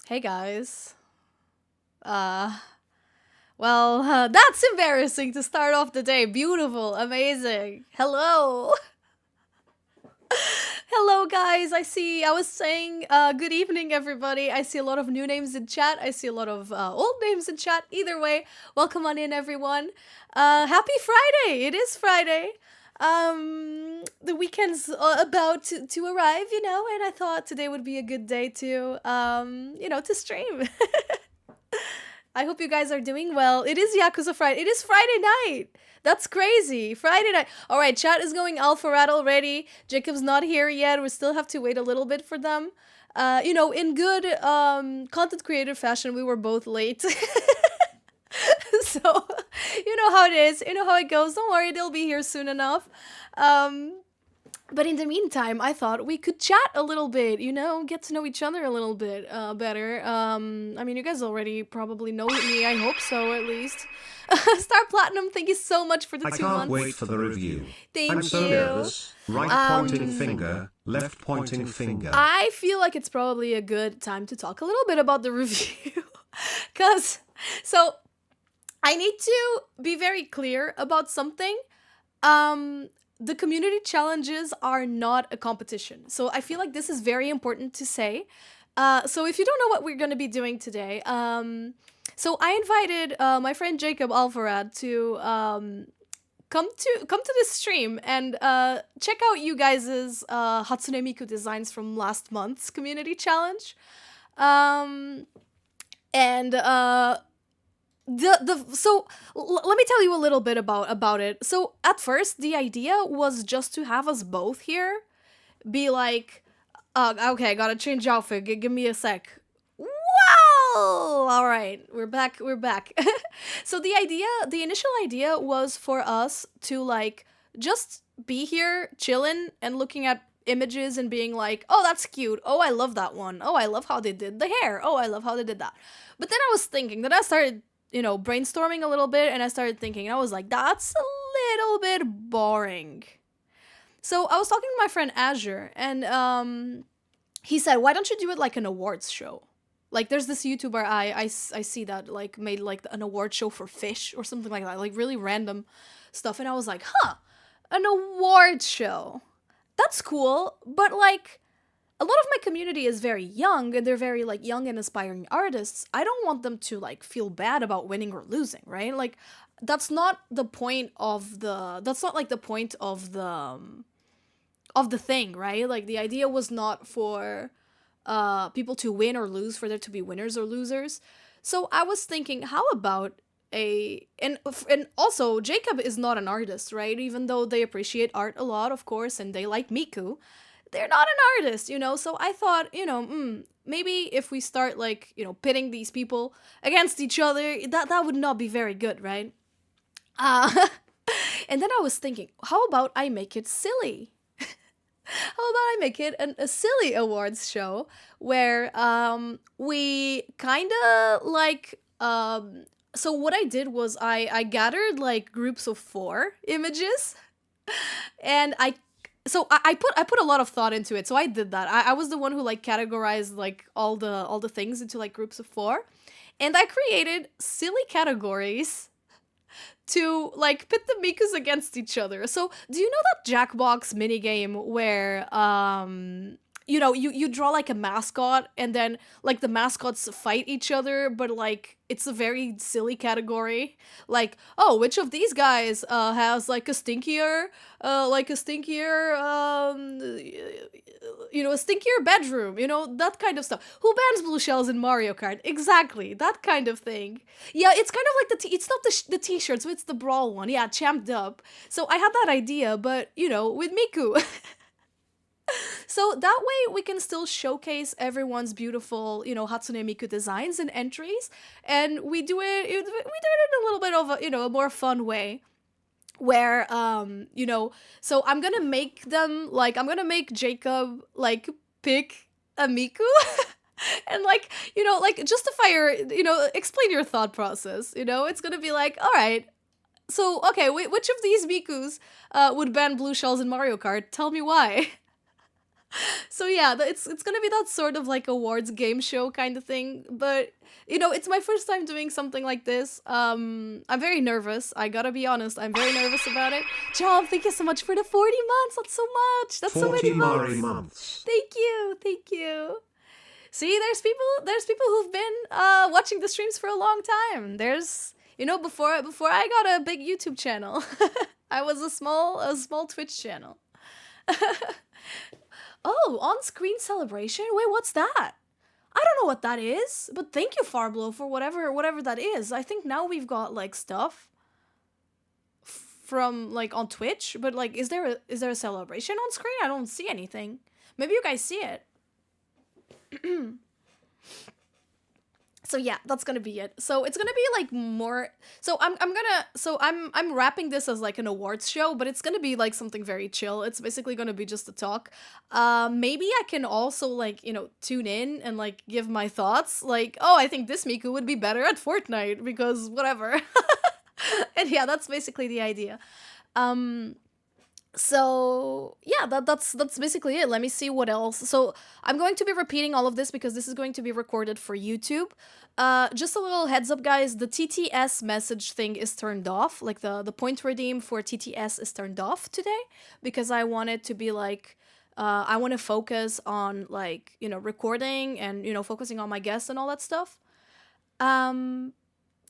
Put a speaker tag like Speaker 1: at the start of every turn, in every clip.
Speaker 1: Hey guys. Uh, that's embarrassing to start off the day. Beautiful, amazing. Hello. Hello guys. I was saying good evening everybody. I see a lot of new names in chat. I see a lot of old names in chat. Either way, welcome on in everyone. Happy Friday. It is Friday. The weekend's about to arrive, and I thought today would be a good day to to stream. I hope you guys are doing well. It is Yakuza Friday. It is Friday night. That's crazy. Friday night. All right, chat is going Alpharad already. Jacob's not here yet. We still have to wait a little bit for them. In good content creator fashion, we were both late. So, you know how it is. You know how it goes. Don't worry, they'll be here soon enough. Um, but in the meantime, I thought we could chat a little bit, get to know each other a little bit better. I mean, you guys already probably know me. I hope so, at least. Star Platinum, thank you so much for the
Speaker 2: I
Speaker 1: 2
Speaker 2: can't
Speaker 1: months.
Speaker 2: wait for the review.
Speaker 1: Thank
Speaker 2: I'm so
Speaker 1: you.
Speaker 2: nervous. Right pointing finger, left pointing finger.
Speaker 1: I feel like it's probably a good time to talk a little bit about the review. So, I need to be very clear about something. The community challenges are not a competition. So I feel like this is very important to say. So if you don't know what we're going to be doing today, so I invited my friend Jacob Alpharad to come to this stream and check out you guys' Hatsune Miku designs from last month's community challenge. And let me tell you a little bit about it. So at first the idea was just to have us both here be like, okay, I gotta change outfit, give me a sec. Wow, all right, we're back. So the initial idea was for us to like just be here chilling and looking at images and being like, oh, that's cute, oh, I love that one, oh, I love how they did the hair, oh, I love how they did that. But then I was thinking that I started brainstorming a little bit, and I started thinking, and I was like, that's a little bit boring. So I was talking to my friend Azure, and he said, why don't you do it like an awards show? Like, there's this YouTuber I see that like made like an award show for fish or something like that, like really random stuff. And I was like, an award show. That's cool, but like, a lot of my community is very young, and they're very like young and aspiring artists. I don't want them to like feel bad about winning or losing, right? Like, that's not the point of the thing, right? Like, the idea was not for people to win or lose, for there to be winners or losers. So I was thinking, how about and also Jacob is not an artist, right? Even though they appreciate art a lot, of course, and they like Miku, they're not an artist, So I thought, maybe if we start like, pitting these people against each other, that would not be very good, right? Uh, and then I was thinking, how about I make it silly? How about I make it a silly awards show where we kind of like so what I did was I gathered like groups of 4 images, and I put a lot of thought into it. So I did that. I was the one who like categorized like all the things into like groups of 4, and I created silly categories to like pit the Mikus against each other. So do you know that Jackbox minigame where you draw like a mascot, and then like the mascots fight each other, but like it's a very silly category, like, oh, which of these guys has like a stinkier a stinkier bedroom, that kind of stuff. Who bans blue shells in Mario Kart? Exactly, that kind of thing. Yeah, it's kind of like it's not the t-shirt, so it's the brawl one. Yeah, champed up. So I had that idea, but with Miku. So that way we can still showcase everyone's beautiful, Hatsune Miku designs and entries, and we do it in a little bit of a more fun way, where so I'm gonna make Jacob like pick a Miku. And like, justify explain your thought process. It's gonna be like, all right, so okay, which of these Mikus would ban blue shells in Mario Kart? Tell me why. So yeah, it's gonna be that sort of like awards game show kind of thing. But it's my first time doing something like this. I'm very nervous. I gotta be honest. I'm very nervous about it. Job, thank you so much for the 40 months. That's so much. That's so
Speaker 2: 40
Speaker 1: many
Speaker 2: Mari
Speaker 1: months.
Speaker 2: months.
Speaker 1: Thank you, thank you. See, there's people who've been watching the streams for a long time. There's before I got a big YouTube channel, I was a small Twitch channel. Oh, on-screen celebration? Wait, what's that? I don't know what that is, but thank you, Farblow, for whatever that is. I think now we've got like stuff from like on Twitch, but like is there a celebration on screen? I don't see anything. Maybe you guys see it. So yeah, that's gonna be it. So it's gonna be like more. So I'm wrapping this as like an awards show, but it's gonna be like something very chill. It's basically gonna be just a talk. Maybe I can also like tune in and like give my thoughts. Like, oh, I think this Miku would be better at Fortnite because whatever. And yeah, that's basically the idea. So yeah, that's basically it. Let me see what else. So I'm going to be repeating all of this because this is going to be recorded for YouTube. Just a little heads up, guys. The TTS message thing is turned off. Like the point redeem for TTS is turned off today because I want it to be like I want to focus on like recording and focusing on my guests and all that stuff.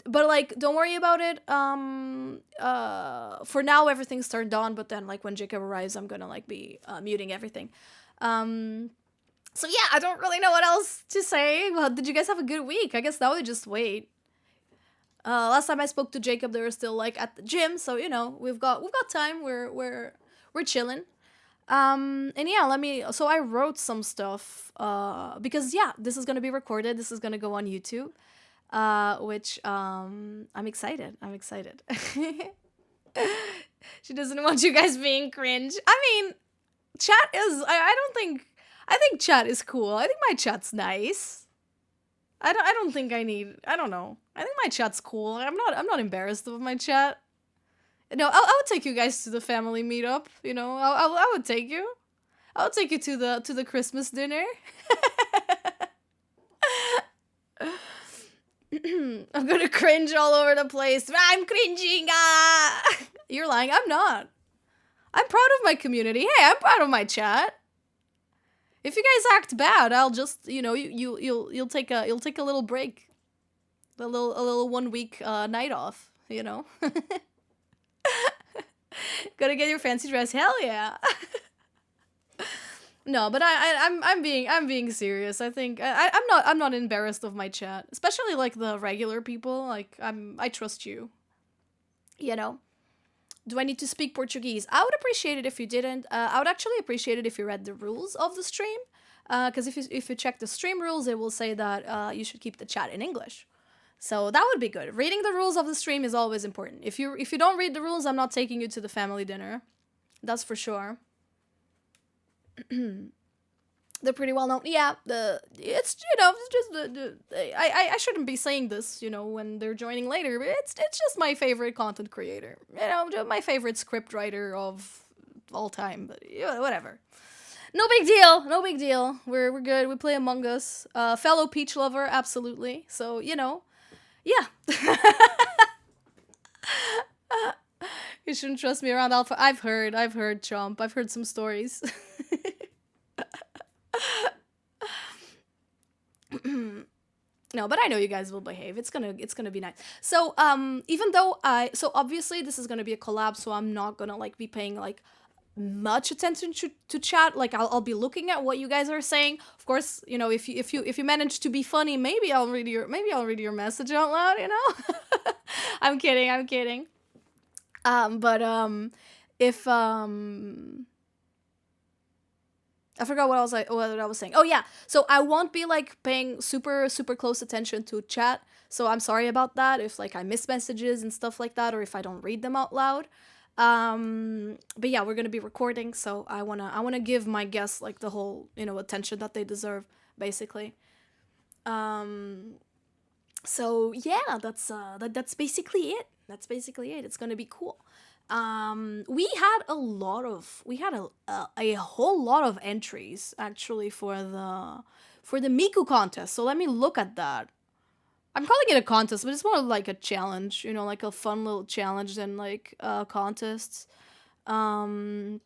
Speaker 1: But like don't worry about it. For now everything's turned on, but then like when Jacob arrives I'm gonna like be muting everything. So yeah, I don't really know what else to say. Well, did you guys have a good week? I guess now we just wait. Last time I spoke to Jacob they were still like at the gym, so we've got time. We're chilling. And yeah, so I wrote some stuff because yeah, this is gonna be recorded, this is gonna go on YouTube. Which I'm excited. She doesn't want you guys being cringe. I mean, chat is I think chat is cool. I think my chat's nice. I don't think I don't know. I think my chat's cool. I'm not embarrassed of my chat. No, I would take you guys to the family meetup, I would take you. I'll take you to the Christmas dinner. I'm gonna cringe all over the place. I'm cringing. You're lying. I'm not. I'm proud of my community. Hey, I'm proud of my chat. If you guys act bad, I'll just you'll take a little break, a little 1 week night off. Gotta get your fancy dress. Hell yeah. No, but I'm being serious. I think I'm not embarrassed of my chat, especially like the regular people. Like I trust you. Do I need to speak Portuguese? I would appreciate it if you didn't. I would actually appreciate it if you read the rules of the stream, because if you check the stream rules, it will say that you should keep the chat in English. So that would be good. Reading the rules of the stream is always important. If you don't read the rules, I'm not taking you to the family dinner. That's for sure. They're pretty well known. Yeah, it's just I shouldn't be saying this, when they're joining later, but it's just my favorite content creator. My favorite script writer of all time, but whatever. No big deal. No big deal. We're good. We play Among Us. Fellow Peach lover, absolutely. So, yeah. You shouldn't trust me around Alpha. I've heard, Chomp. I've heard some stories. No, but I know you guys will behave. It's gonna be nice. So, even though so obviously this is gonna be a collab, so I'm not gonna like be paying like much attention to chat. Like I'll be looking at what you guys are saying. Of course, if you manage to be funny, maybe I'll read your message out loud. I'm kidding. But if I forgot what I was saying. Oh yeah, so I won't be like paying super close attention to chat. So I'm sorry about that if like I miss messages and stuff like that, or if I don't read them out loud. But yeah, we're gonna be recording, so I wanna give my guests like the whole attention that they deserve, basically. So yeah, that's basically it. It's gonna be cool. We had a whole lot of entries actually for the Miku contest. So let me look at that. I'm calling it a contest, but it's more like a challenge, like a fun little challenge than like contests. Um,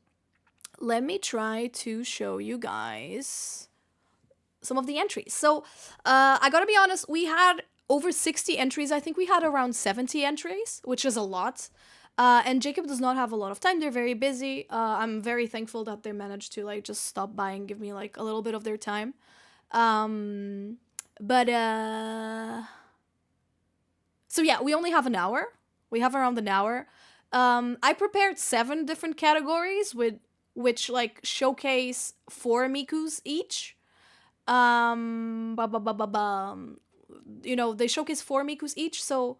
Speaker 1: Let me try to show you guys some of the entries. So, I gotta be honest, we had over 60 entries. I think we had around 70 entries, which is a lot. And Jacob does not have a lot of time. They're very busy. I'm very thankful that they managed to like just stop by and give me like a little bit of their time. But so yeah, we only have an hour. We have around an hour. I prepared 7 different categories with which like showcase 4 Mikus each. Ba, ba, ba, ba, ba. They showcase 4 Mikus each. So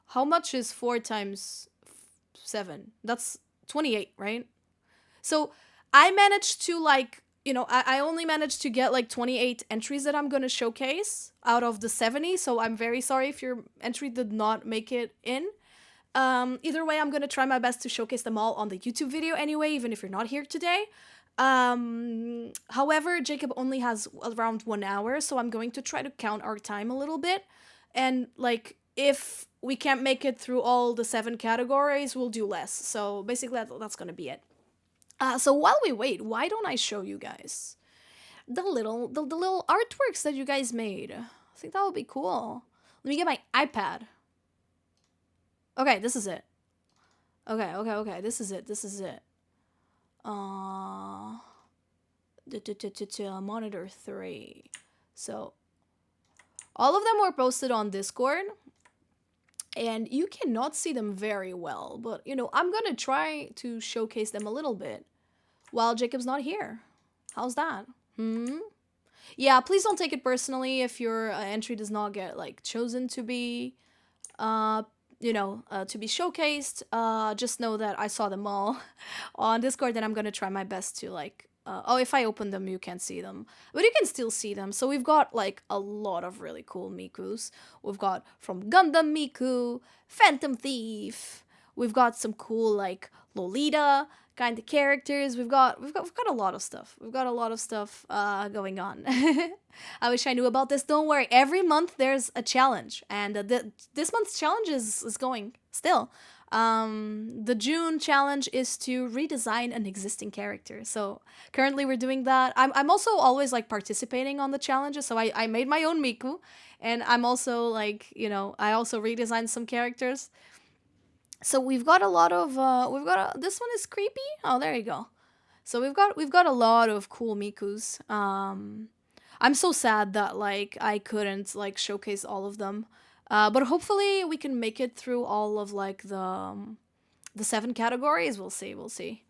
Speaker 1: how much is 4 times 7? That's 28, right? So I managed to like, I only managed to get like 28 entries that I'm gonna showcase out of the 70. So I'm very sorry if your entry did not make it in. Either way, I'm gonna try my best to showcase them all on the YouTube video anyway, even if you're not here today. However, Jacob only has around 1 hour, so I'm going to try to count our time a little bit. And like, if we can't make it through all the 7 categories, we'll do less. So basically, that's gonna be it. So while we wait, why don't I show you guys the little artworks that you guys made? I think that would be cool. Let me get my iPad. Okay, this is it. Okay, this is it. Monitor 3. So, all of them were posted on Discord. And you cannot see them very well, but I'm gonna try to showcase them a little bit while Jacob's not here. How's that? Yeah, please don't take it personally if your entry does not get like chosen to be to be showcased. Just know that I saw them all on Discord, and I'm gonna try my best to like if I open them, you can't see them. But you can still see them. So we've got, like, a lot of really cool Mikus. We've got from Gundam Miku, Phantom Thief. We've got some cool, like, Lolita kind of characters. We've got a lot of stuff. We've got a lot of stuff going on. I wish I knew about this. Don't worry. Every month there's a challenge. And this month's challenge is going still. The June challenge is to redesign an existing character. So currently we're doing that. I'm also always like participating on the challenges. So I made my own Miku, and I'm also like, I also redesigned some characters. So we've got a lot of this one is creepy. Oh, there you go. So we've got a lot of cool Mikus. I'm so sad that like I couldn't like showcase all of them. But hopefully we can make it through all of like the 7 categories. We'll see.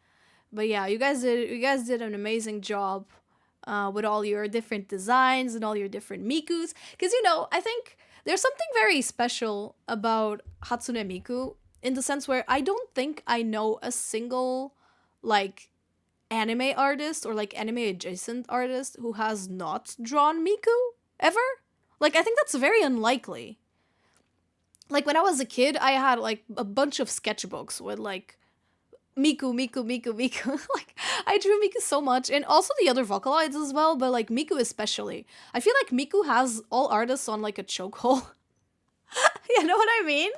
Speaker 1: But yeah, you guys did an amazing job with all your different designs and all your different Mikus. Because I think there's something very special about Hatsune Miku in the sense where I don't think I know a single like anime artist or like anime adjacent artist who has not drawn Miku ever. Like I think that's very unlikely. Like, when I was a kid, I had, like, a bunch of sketchbooks with, like, Miku. Like, I drew Miku so much. And also the other Vocaloids as well, but, like, Miku especially. I feel like Miku has all artists on, like, a chokehold. You know what I mean?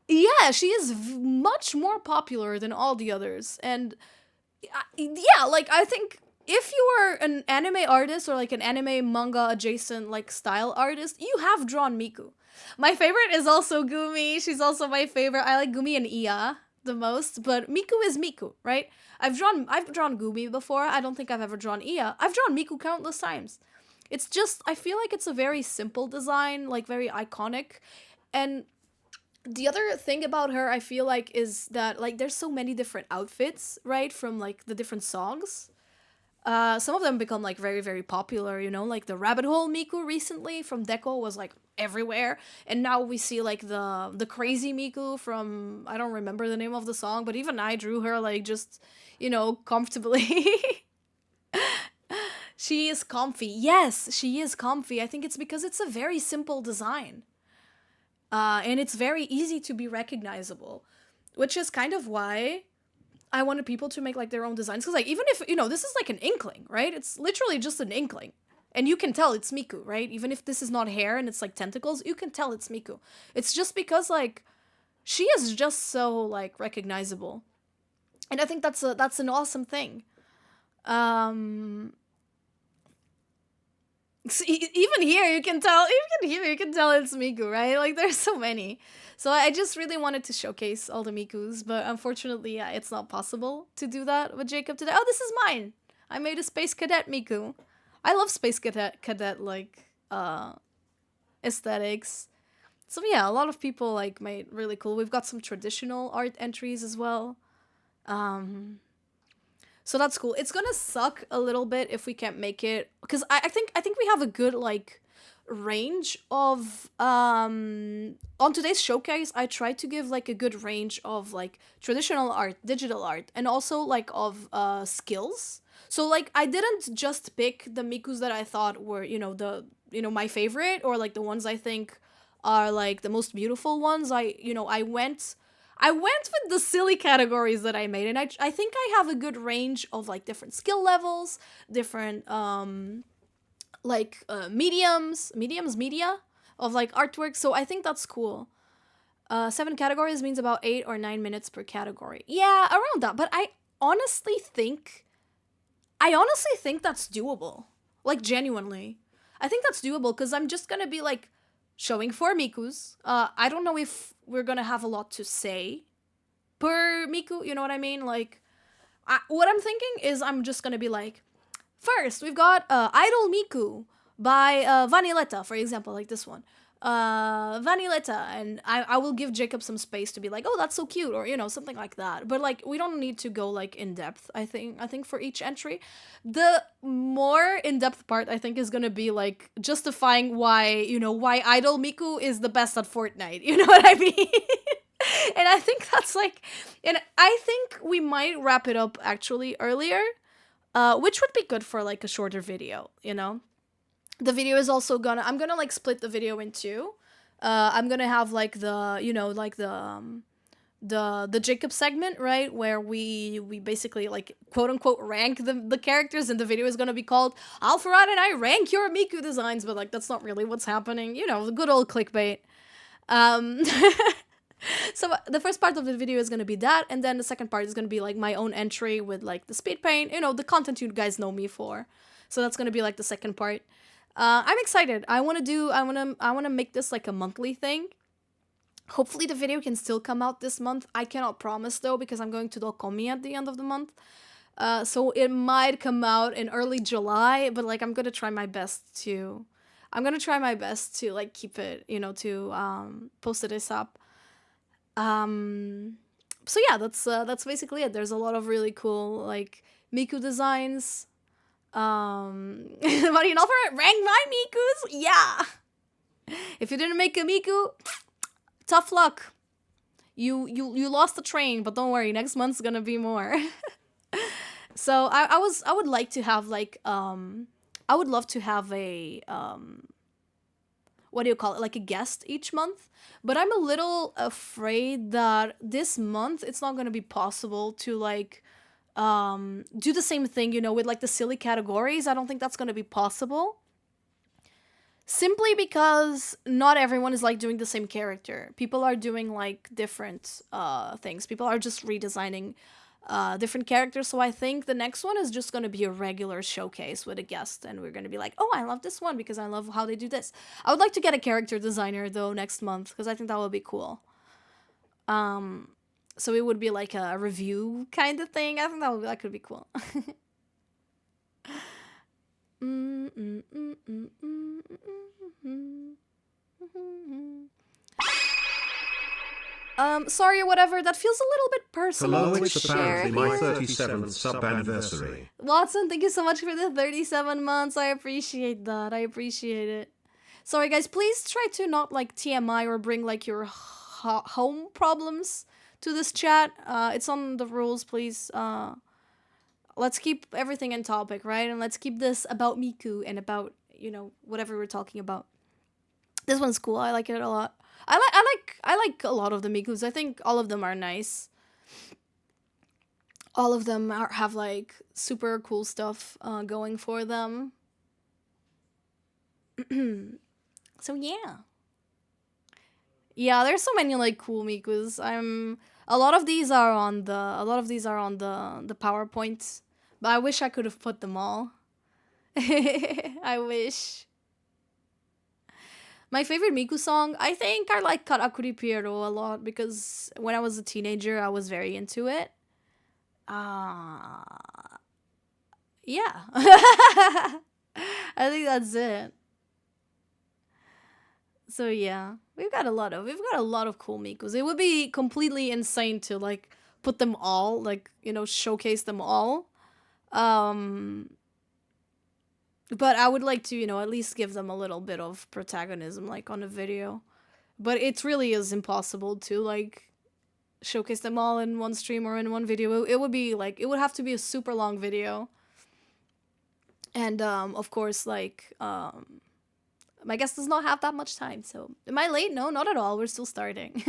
Speaker 1: Yeah, she is much more popular than all the others. And, yeah, like, I think if you are an anime artist or, like, an anime manga adjacent, like, style artist, you have drawn Miku. My favorite is also Gumi. She's also my favorite. I like Gumi and Iya the most, but Miku is Miku, right? I've drawn Gumi before. I don't think I've ever drawn Iya. I've drawn Miku countless times. It's just, I feel like it's a very simple design, like very iconic. And the other thing about her, I feel like, is that like there's so many different outfits, right? From like the different songs. Some of them become like very, very popular, like the Rabbit Hole Miku recently from Deco was like everywhere. And now we see like the Crazy Miku from, I don't remember the name of the song, but even I drew her like just, comfortably. She is comfy. Yes, she is comfy. I think it's because it's a very simple design. And it's very easy to be recognizable. which is kind of why I wanted people to make like their own designs. Because like, even if, this is like an inkling, right? It's literally just an inkling. And you can tell it's Miku, right? Even if this is not hair and it's like tentacles, you can tell it's Miku. It's just because like she is just so like recognizable. And I think that's an awesome thing. Even here you can tell it's Miku, right? Like there's so many. So I just really wanted to showcase all the Mikus, but unfortunately, yeah, it's not possible to do that with Jacob today. Oh, this is mine. I made a Space Cadet Miku. I love Space Cadet like aesthetics. So yeah, a lot of people like made really cool. We've got some traditional art entries as well. So that's cool. It's gonna suck a little bit if we can't make it, because I think we have a good like range of on today's showcase. I tried to give like a good range of like traditional art, digital art, and also like of skills. So like I didn't just pick the Mikus that I thought were my favorite, or like the ones I think are like the most beautiful ones. I went with the silly categories that I made, and I think I have a good range of like different skill levels, different media of like artwork. So I think that's cool. 7 categories means about 8 or 9 minutes per category. Yeah, around that. But I honestly think that's doable. Like genuinely, I think that's doable because I'm just gonna be like showing 4 Mikus. I don't know if we're gonna have a lot to say per Miku, you know what I mean? Like, what I'm thinking is I'm just gonna be like, first, we've got Idol Miku by Vanilletta, for example, like this one. Vanilletta, and I will give Jacob some space to be like, oh, that's so cute, or something like that. But like, we don't need to go like in depth. I think for each entry, the more in depth part I think is gonna be like justifying why Idol Miku is the best at Fortnite. You know what I mean? And I think that's like, and I think we might wrap it up actually earlier, which would be good for like a shorter video. The video is also I'm gonna like split the video in two. I'm gonna have like the the Jacob segment, right, where we basically like quote unquote rank the characters, and the video is gonna be called Alpharad and I rank your Miku designs, but like that's not really what's happening. The good old clickbait. So the first part of the video is gonna be that, and then the second part is gonna be like my own entry with like the speed paint, the content you guys know me for. So that's gonna be like the second part. I'm excited. I want to make this like a monthly thing. Hopefully the video can still come out this month. I cannot promise though, because I'm going to Dokomi at the end of the month. So it might come out in early July, but like I'm gonna try my best to like keep it, to post it ASAP. So yeah, that's basically it. There's a lot of really cool like Miku designs. What do you know for it? Rank my Mikus? Yeah. If you didn't make a Miku, tough luck. You lost the train, but don't worry, next month's gonna be more. So I would like to have like I would love to have a what do you call it? Like a guest each month. But I'm a little afraid that this month it's not gonna be possible to like do the same thing, with like the silly categories. I don't think that's gonna be possible. Simply because not everyone is like doing the same character. People are doing like different things. People are just redesigning different characters. So I think the next one is just gonna be a regular showcase with a guest, and we're gonna be like, oh, I love this one because I love how they do this. I would like to get a character designer though next month, because I think that would be cool. So it would be like a review kind of thing. I think that could be cool. Sorry or whatever, that feels a little bit personal.
Speaker 2: Hello,
Speaker 1: to
Speaker 2: it's
Speaker 1: share
Speaker 2: apparently my
Speaker 1: here.
Speaker 2: 37th sub anniversary.
Speaker 1: Watson, thank you so much for the 37 months. I appreciate that. I appreciate it. Sorry guys, please try to not like TMI or bring like your home problems to this chat. It's on the rules, please. Let's keep everything in topic, right? And let's keep this about Miku and about, whatever we're talking about. This one's cool. I like it a lot. I like a lot of the Mikus. I think all of them are nice. All of them have like super cool stuff going for them. So yeah. Yeah, there's so many like cool Mikus. A lot of these are on the PowerPoint, but I wish I could have put them all. I wish. My favorite Miku song, I think I like Karakuri Piero a lot because when I was a teenager, I was very into it. Uh, yeah. I think that's it. So yeah, we've got a lot of cool Mikus. It would be completely insane to like put them all, like, showcase them all. Um but I would like to, at least give them a little bit of protagonism like on a video. But it really is impossible to like showcase them all in one stream or in one video. It would be like it would have to be a super long video. And of course, like my guest does not have that much time. So am I late? No, not at all. We're still starting.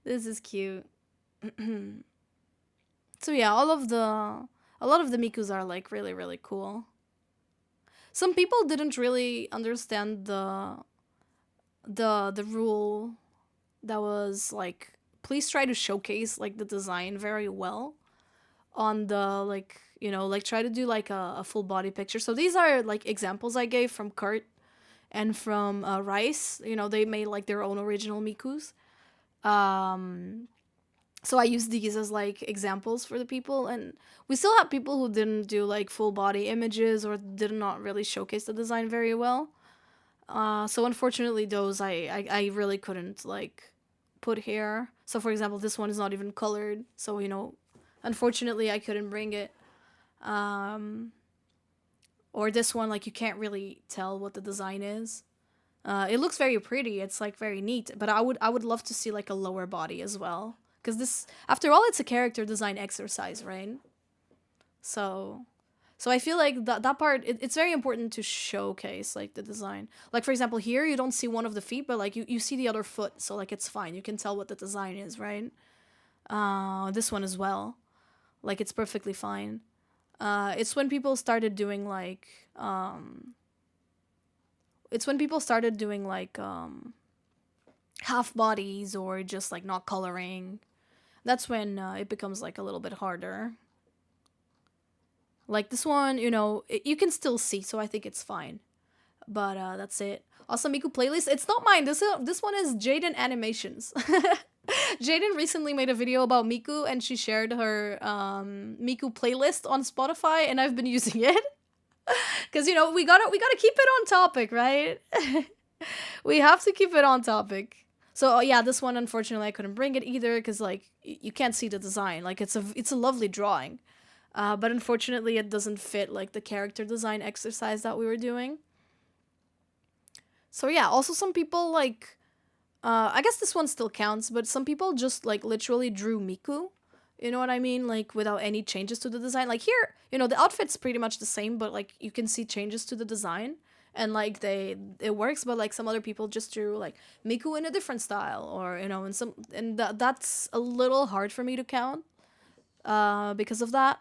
Speaker 1: This is cute. So yeah, a lot of the Mikus are like really really cool. Some people didn't really understand the rule that was like, please try to showcase like the design very well on the like, like try to do like a full body picture. So these are like examples I gave from Kurt and from Rice. They made like their own original Mikus. um so I use these as like examples for the people, and we still have people who didn't do like full body images or did not really showcase the design very well. So unfortunately those I really couldn't like put here. So for example, this one is not even colored, so unfortunately I couldn't bring it. um or this one, like, you can't really tell what the design is. It looks very pretty, it's like very neat, but I would love to see like a lower body as well, because this, after all, it's a character design exercise, right? So I feel like that part, it's very important to showcase like the design. Like for example, here you don't see one of the feet, but like you see the other foot, so like it's fine, you can tell what the design is, right? This one as well, like it's perfectly fine. It's when people started doing like half bodies or just like not coloring. That's when it becomes like a little bit harder. Like this one, you can still see, so I think it's fine. But that's it. Also, Miku playlist. It's not mine. This one is Jaden Animations. Jaden recently made a video about Miku, and she shared her Miku playlist on Spotify, and I've been using it because we gotta keep it on topic, right? We have to keep it on topic. So yeah, this one, unfortunately I couldn't bring it either because like you can't see the design. Like it's a lovely drawing, but unfortunately it doesn't fit like the character design exercise that we were doing. So yeah, also some people like, I guess this one still counts, but some people just like literally drew Miku. You know what I mean? Like without any changes to the design. Like here, the outfit's pretty much the same, but like you can see changes to the design, and like it works. But like some other people just drew like Miku in a different style, or that's a little hard for me to count, because of that.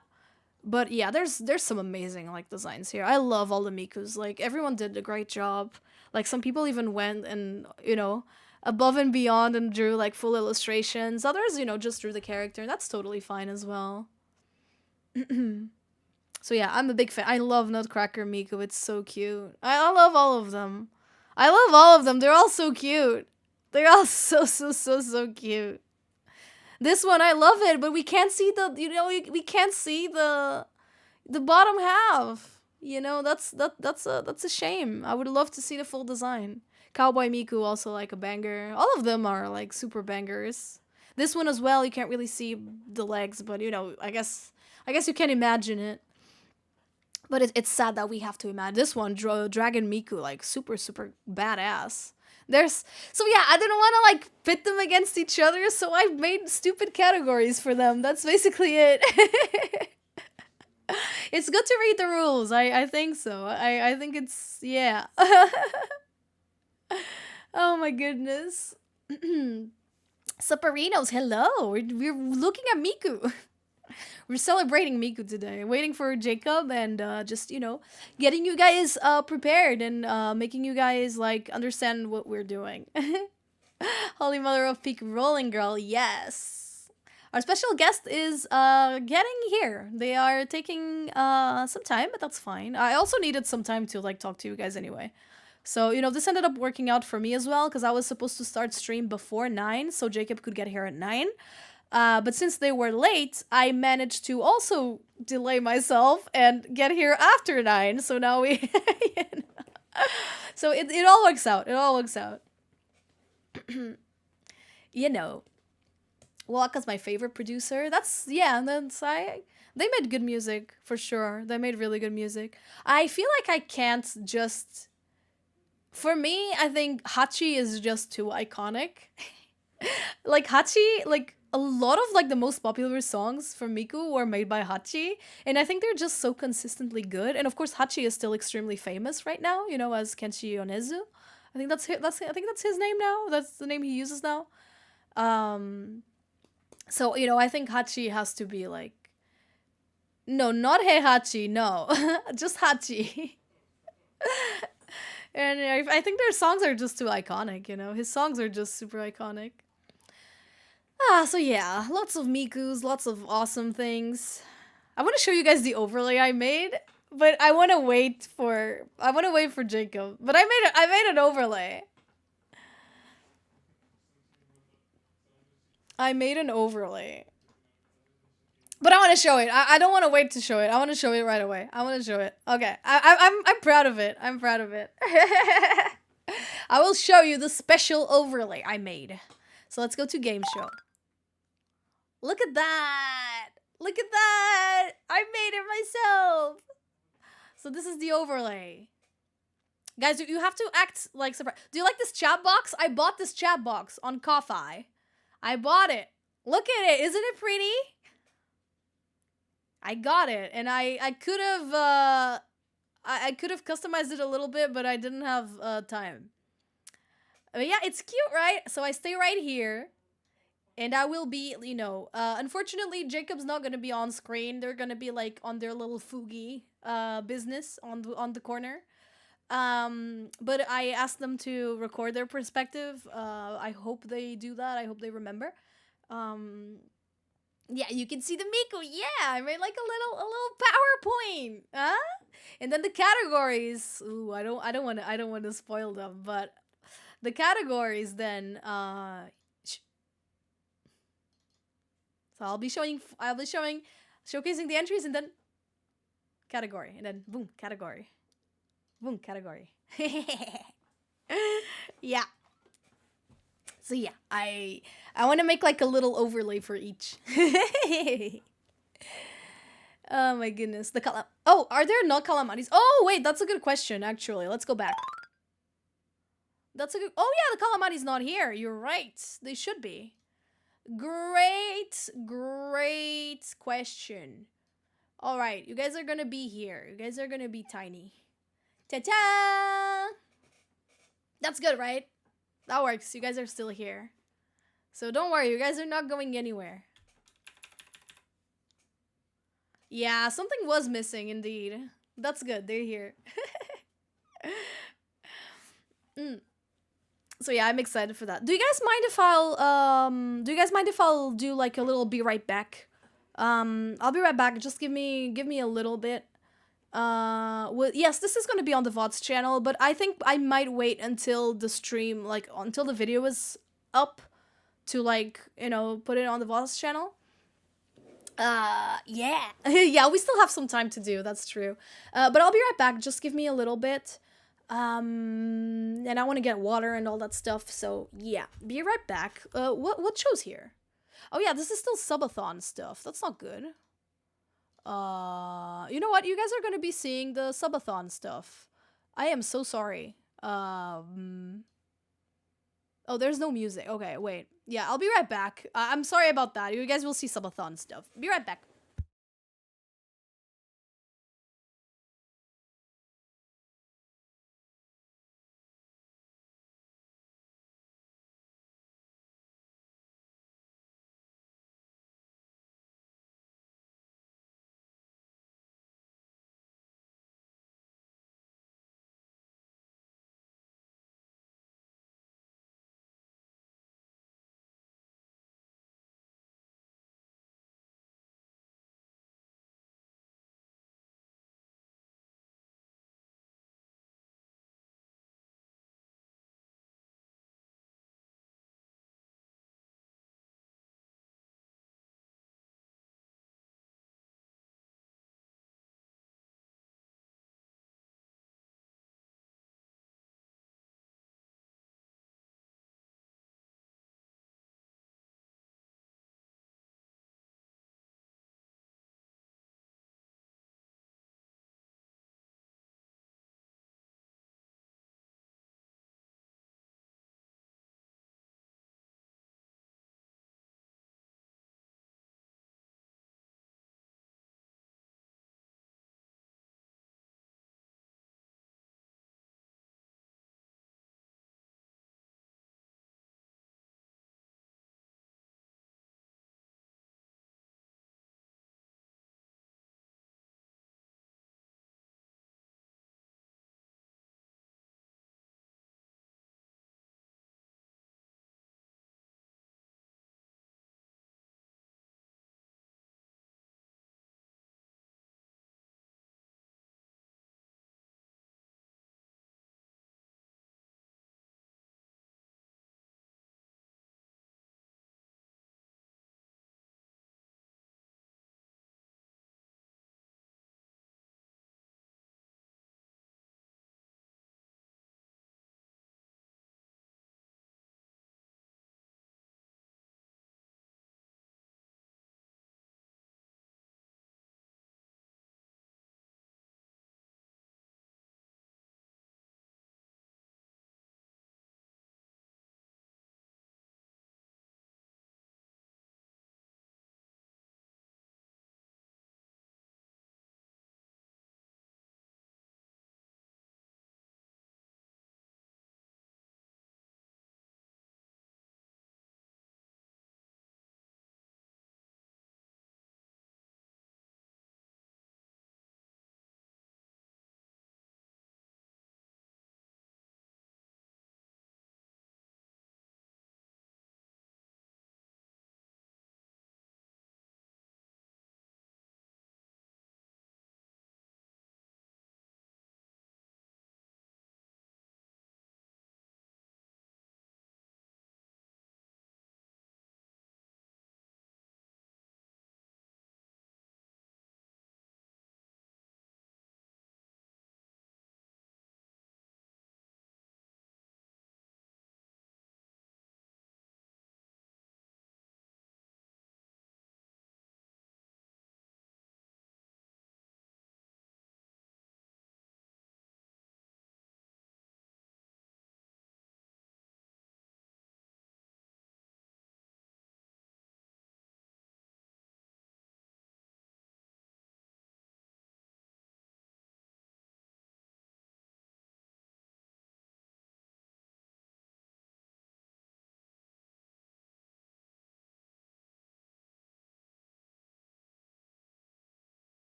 Speaker 1: But yeah, there's some amazing like designs here. I love all the Mikus. Like everyone did a great job. Like some people even went and above and beyond and drew like full illustrations. Others, just drew the character. That's totally fine as well. So yeah, I'm a big fan. I love Nutcracker Miku. It's so cute. I love all of them. I love all of them. They're all so cute. They're all so so so so cute. This one, I love it, but we can't see we can't see the bottom half. That's a shame. I would love to see the full design. Cowboy Miku also like a banger. All of them are like super bangers. This one as well, you can't really see the legs, but I guess you can imagine it. But it's sad that we have to imagine this one. Dragon Miku, like super super badass. So yeah, I didn't want to like pit them against each other, so I made stupid categories for them. That's basically it. It's good to read the rules. I think so. I think it's, yeah. Oh my goodness. Supperinos, hello. We're looking at Miku. We're celebrating Miku today. Waiting for Jacob and just, getting you guys prepared and making you guys like understand what we're doing. Holy Mother of Peak Rolling Girl, yes. Our special guest is getting here. They are taking some time, but that's fine. I also needed some time to like talk to you guys anyway. So, this ended up working out for me as well because I was supposed to start stream before 9 so Jacob could get here at 9. But since they were late, I managed to also delay myself and get here after 9. So now we... So it all works out. It all works out. Waka's my favorite producer. They made good music, for sure. They made really good music. I feel like I can't just... For me, I think Hachi is just too iconic. Like, Hachi, like, a lot of, like, the most popular songs from Miku were made by Hachi, and I think they're just so consistently good. And of course, Hachi is still extremely famous right now, as Kenshi Yonezu. I think that's his name now. That's the name he uses now. So, I think Hachi has to be, like... No, not Heihachi, no. Just Hachi. And I think their songs are just too iconic, His songs are just super iconic. So yeah, lots of Mikus, lots of awesome things. I want to show you guys the overlay I made, but I want to wait for Jacob. But I made an overlay. I made an overlay. But I want to show it. I don't want to wait to show it. I want to show it right away. I want to show it. Okay. I'm proud of it. I'm proud of it. I will show you the special overlay I made. So let's go to game show. Look at that. Look at that. I made it myself. So this is the overlay. Guys, you have to act like surprised. Do you like this chat box? I bought this chat box on Ko-Fi. I bought it. Look at it. Isn't it pretty? I got it, and I could have I could have customized it a little bit, but I didn't have time. But yeah, it's cute, right? So I stay right here, and I will be, unfortunately, Jacob's not gonna be on screen. They're gonna be like on their little Fugi business on the corner. But I asked them to record their perspective. I hope they do that. I hope they remember. Yeah, you can see the Miku. Yeah, I made like a little PowerPoint. Huh? And then the categories. Ooh, I don't want to spoil them, but the categories then so I'll be showing showcasing the entries and then category and then boom, category. Boom, category. Yeah. So yeah, I want to make like a little overlay for each. Oh my goodness. Oh, are there not calamaris? Oh, wait, that's a good question, actually. Let's go back. Oh yeah, the calamari's not here. You're right. They should be. Great question. All right, you guys are gonna be here. You guys are gonna be tiny. Ta-ta! That's good, right? That works. You guys are still here. So don't worry, you guys are not going anywhere. Yeah, something was missing indeed. That's good. They're here. So yeah, I'm excited for that. Do you guys mind if I'll do like a little be right back? I'll be right back. Just give me a little bit. Well, yes, this is going to be on the VOD's channel, but I think I might wait until the stream, like, until the video is up to, like, put it on the VOD's channel. Yeah. Yeah, we still have some time to do, that's true. But I'll be right back, just give me a little bit. And I want to get water and all that stuff, so, yeah. Be right back. What show's here? Oh, yeah, this is still subathon stuff. That's not good. You know what? You guys are gonna be seeing the subathon stuff. I am so sorry. Oh, there's no music. Okay, wait. Yeah, I'll be right back. I'm sorry about that. You guys will see subathon stuff. Be right back.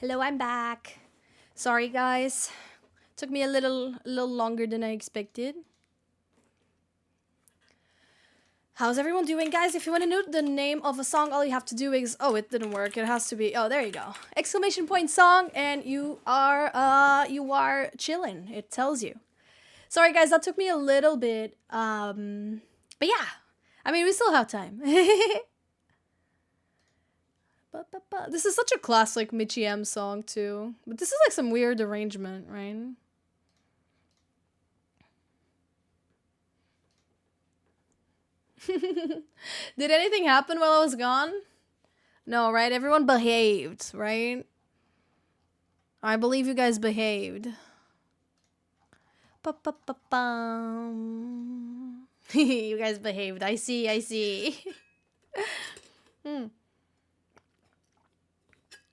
Speaker 1: Hello, I'm back. Sorry, guys. Took me a little longer than I expected. How's everyone doing, guys? If you want to know the name of a song, all you have to do is... Oh, it didn't work. It has to be... Oh, there you go. Exclamation point song, and you are chilling. It tells you. Sorry, guys. That took me a little bit. But yeah. I mean, we still have time. This is such a classic Michi M song, too. But this is like some weird arrangement, right? Did anything happen while I was gone? No, right? Everyone behaved, right? I believe you guys behaved. You guys behaved. I see.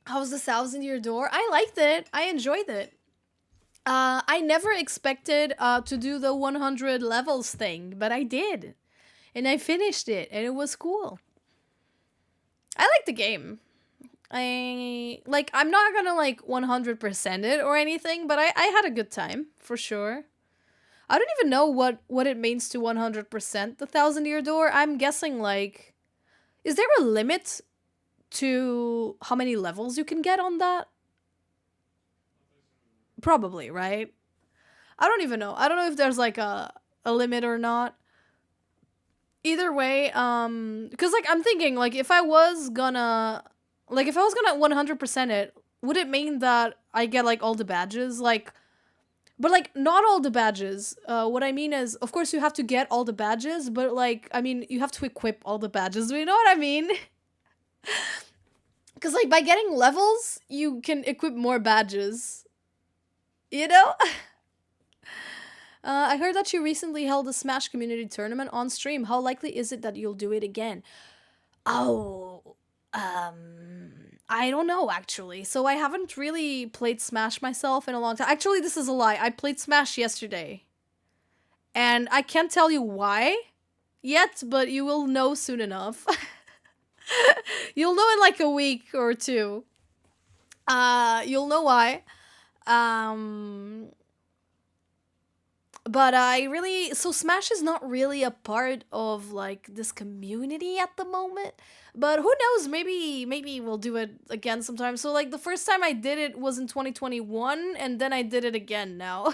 Speaker 1: How was the 1,000-year door? I liked it. I enjoyed it. I never expected to do the 100 levels thing, but I did. And I finished it, and it was cool. I like the game. I'm not gonna, 100% it or anything, but I had a good time, for sure. I don't even know what it means to 100% the 1,000-year door. I'm guessing, is there a limit to how many levels you can get on that? Probably, right? I don't even know. I don't know if there's, a limit or not. Either way, because, I'm thinking, if I was gonna 100% it, would it mean that I get, all the badges? But, not all the badges. What I mean is, of course, you have to get all the badges, but, I mean, you have to equip all the badges. Do you know what I mean? Because, by getting levels, you can equip more badges. You know? I heard that you recently held a Smash community tournament on stream. How likely is it that you'll do it again? Oh, I don't know, actually. So I haven't really played Smash myself in a long time. Actually, this is a lie. I played Smash yesterday. And I can't tell you why yet, but you will know soon enough. You'll know in a week or two. You'll know why. But so Smash is not really a part of, this community at the moment. But who knows, maybe we'll do it again sometime. So, the first time I did it was in 2021, and then I did it again now.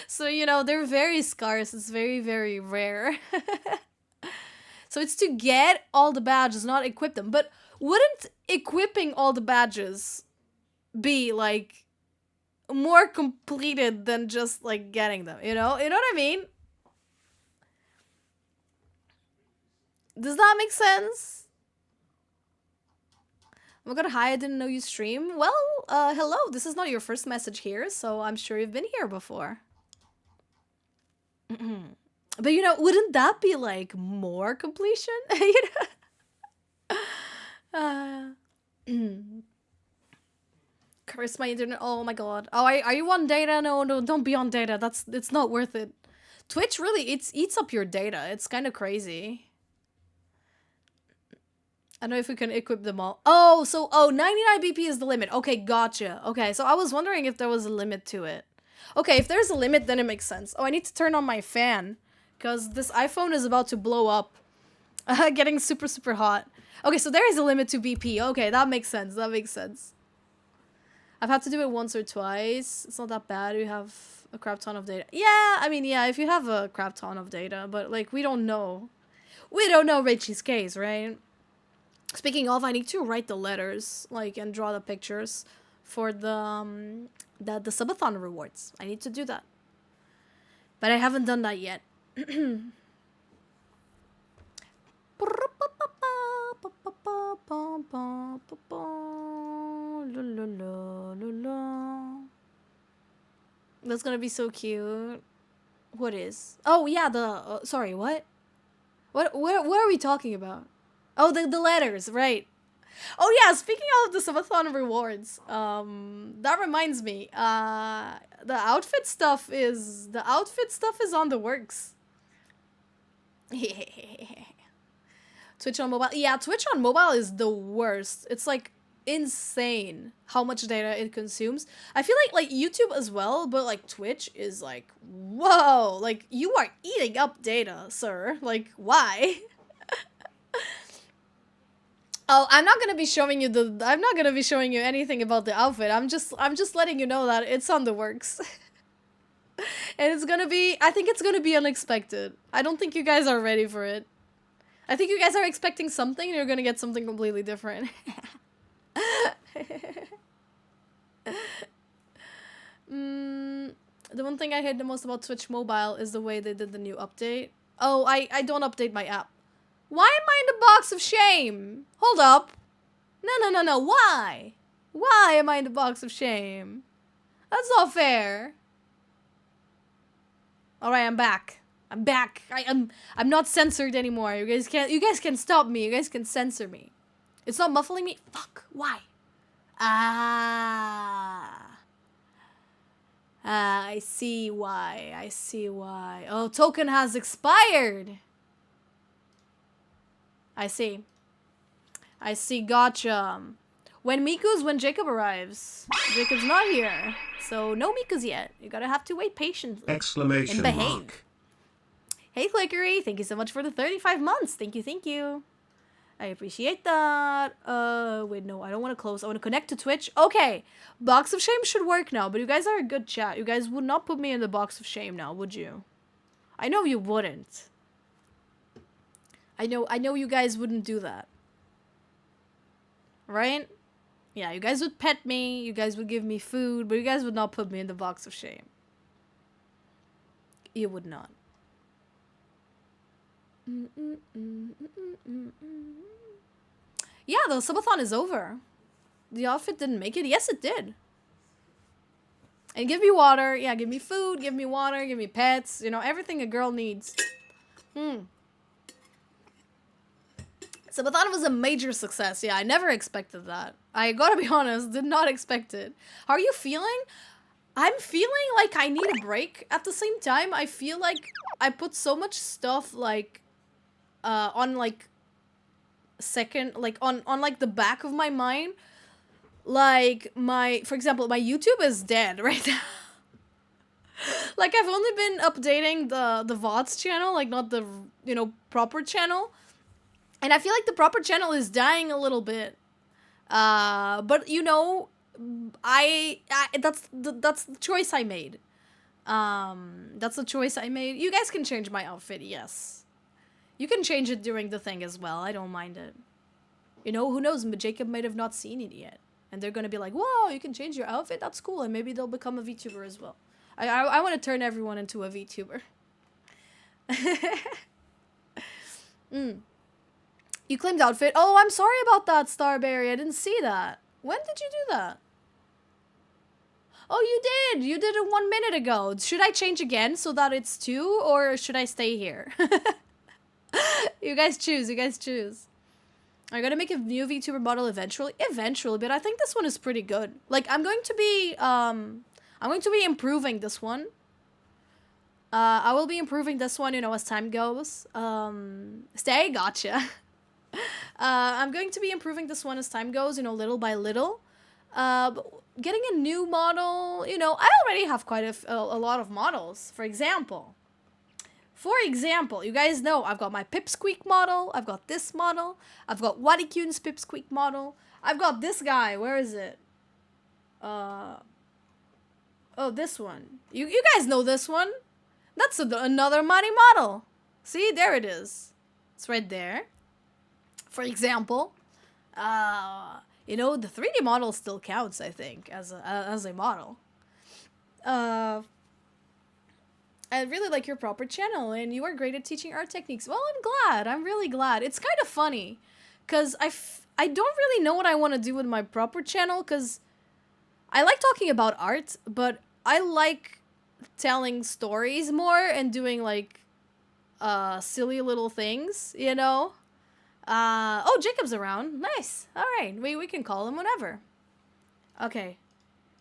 Speaker 1: So, they're very scarce. It's very, very rare. So it's to get all the badges, not equip them. But wouldn't equipping all the badges be, more completed than just, getting them, you know? You know what I mean? Does that make sense? Oh my god, hi, I didn't know you stream. Well, hello, this is not your first message here, so I'm sure you've been here before. But, wouldn't that be, more completion? Curse my internet. Oh my god. Oh, are you on data? No, don't be on data. It's not worth it. Twitch really eats up your data. It's kind of crazy. I don't know if we can equip them all. Oh, 99 BP is the limit. Okay, gotcha. Okay, so I was wondering if there was a limit to it. Okay, if there's a limit, then it makes sense. Oh, I need to turn on my fan because this iPhone is about to blow up. Getting super, super hot. Okay, so there is a limit to BP. Okay, that makes sense. That makes sense. I've had to do it once or twice. It's not that bad. We have a crap ton of data. Yeah, I mean, yeah, if you have a crap ton of data, but, we don't know. We don't know Richie's case, right? Speaking of, I need to write the letters, and draw the pictures for the subathon rewards. I need to do that. But I haven't done that yet. That's gonna be so cute. What is? Oh yeah, sorry, what? What are we talking about? Oh, the letters, right? Oh yeah, speaking of the subathon rewards, that reminds me. The outfit stuff is on the works. Twitch on mobile. Yeah, Twitch on mobile is the worst. It's insane how much data it consumes. I feel like YouTube as well, but like Twitch is like, whoa, like you are eating up data, sir. Like, why? Oh, I'm not gonna be showing you anything about the outfit. I'm just letting you know that it's on the works. And I think it's gonna be unexpected. I don't think you guys are ready for it. I think you guys are expecting something and you're gonna get something completely different. The one thing I hate the most about Twitch Mobile is the way they did the new update. Oh, I don't update my app. Why am I in the box of shame? Hold up. No. Why? Why am I in the box of shame? That's not fair. Alright, I'm back. I'm back. I'm not censored anymore. You guys can stop me. You guys can censor me. It's not muffling me. Fuck. Why? I see why. I see why. Oh, token has expired. I see. Gotcha. When Jacob arrives. Jacob's not here. So no Miku's yet. You gotta have to wait patiently.
Speaker 2: Exclamation
Speaker 1: and behave.
Speaker 2: mark.
Speaker 1: Hey Flickery, thank you so much for the 35 months. Thank you. I appreciate that. Wait, no, I don't want to close. I want to connect to Twitch. Okay, Box of Shame should work now, but you guys are a good chat. You guys would not put me in the Box of Shame now, would you? I know you wouldn't. I know you guys wouldn't do that. Right? Yeah, you guys would pet me, you guys would give me food, but you guys would not put me in the Box of Shame. You would not. Yeah, the subathon is over. The outfit didn't make it. Yes, it did. And give me water. Yeah, give me food, give me water, give me pets. You know, everything a girl needs. Subathon was a major success. Yeah, I never expected that. I gotta be honest, did not expect it. How are you feeling? I'm feeling like I need a break. At the same time, I feel like I put so much stuff like on like second, like on like the back of my mind. Like for example, my YouTube is dead right now. Like I've only been updating the VODs channel, like not the, you know, proper channel. And I feel like the proper channel is dying a little bit. But you know, that's the choice I made. That's the choice I made. You guys can change my outfit, yes. You can change it during the thing as well. I don't mind it. You know, who knows? Jacob might have not seen it yet. And they're gonna be like, whoa, you can change your outfit? That's cool. And maybe they'll become a VTuber as well. I want to turn everyone into a VTuber. You claimed outfit. Oh, I'm sorry about that, Starberry. I didn't see that. When did you do that? Oh, you did. You did it 1 minute ago. Should I change again so that it's 2, or should I stay here? You guys choose. You guys choose. I'm gonna make a new VTuber model eventually. Eventually, but I think this one is pretty good. Like, I'm going to be improving this one. I will be improving this one, you know, as time goes. Stay, gotcha. I'm going to be improving this one as time goes, you know, little by little. But getting a new model, you know, I already have quite a lot of models. For example, you guys know I've got my Pipsqueak model. I've got this model. I've got Marikyuun's Pipsqueak model. I've got this guy. Where is it? Oh, this one. You guys know this one. That's another Mari model. See, there it is. It's right there. For example, you know, the 3D model still counts, I think, as a model. I really like your proper channel, and you are great at teaching art techniques. Well, I'm glad. I'm really glad. It's kind of funny, because I don't really know what I want to do with my proper channel, because I like talking about art, but I like telling stories more and doing, like, silly little things, you know? Oh, Jacob's around. Nice. All right. We can call him whenever. Okay.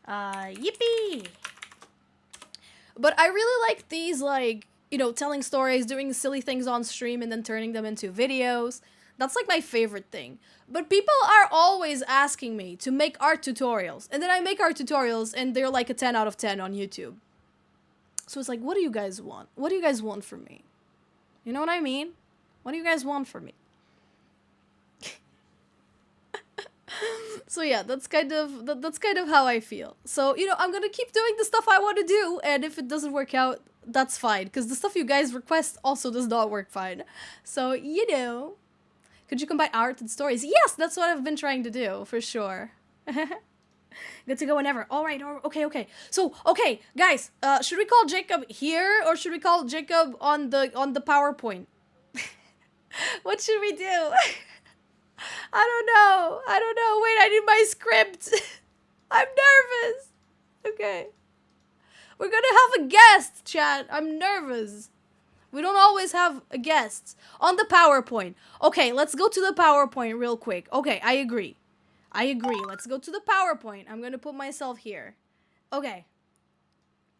Speaker 1: Yippee! But I really like these, like, you know, telling stories, doing silly things on stream, and then turning them into videos. That's like my favorite thing. But people are always asking me to make art tutorials. And then I make art tutorials and they're like a 10 out of 10 on YouTube. So it's like, what do you guys want? What do you guys want from me? You know what I mean? What do you guys want from me? So yeah, that's kind of how I feel. So, I'm gonna keep doing the stuff I want to do, and if it doesn't work out, that's fine, because the stuff you guys request also does not work fine. So, could you combine art and stories? Yes, that's what I've been trying to do, for sure. Good to go whenever. All right, okay. So, okay, guys, should we call Jacob here, or should we call Jacob on the PowerPoint? What should we do? I don't know. Wait, I need my script. I'm nervous. Okay. We're gonna have a guest, chat. I'm nervous. We don't always have a guest. On the PowerPoint. Okay, let's go to the PowerPoint real quick. Okay, I agree. Let's go to the PowerPoint. I'm gonna put myself here. Okay.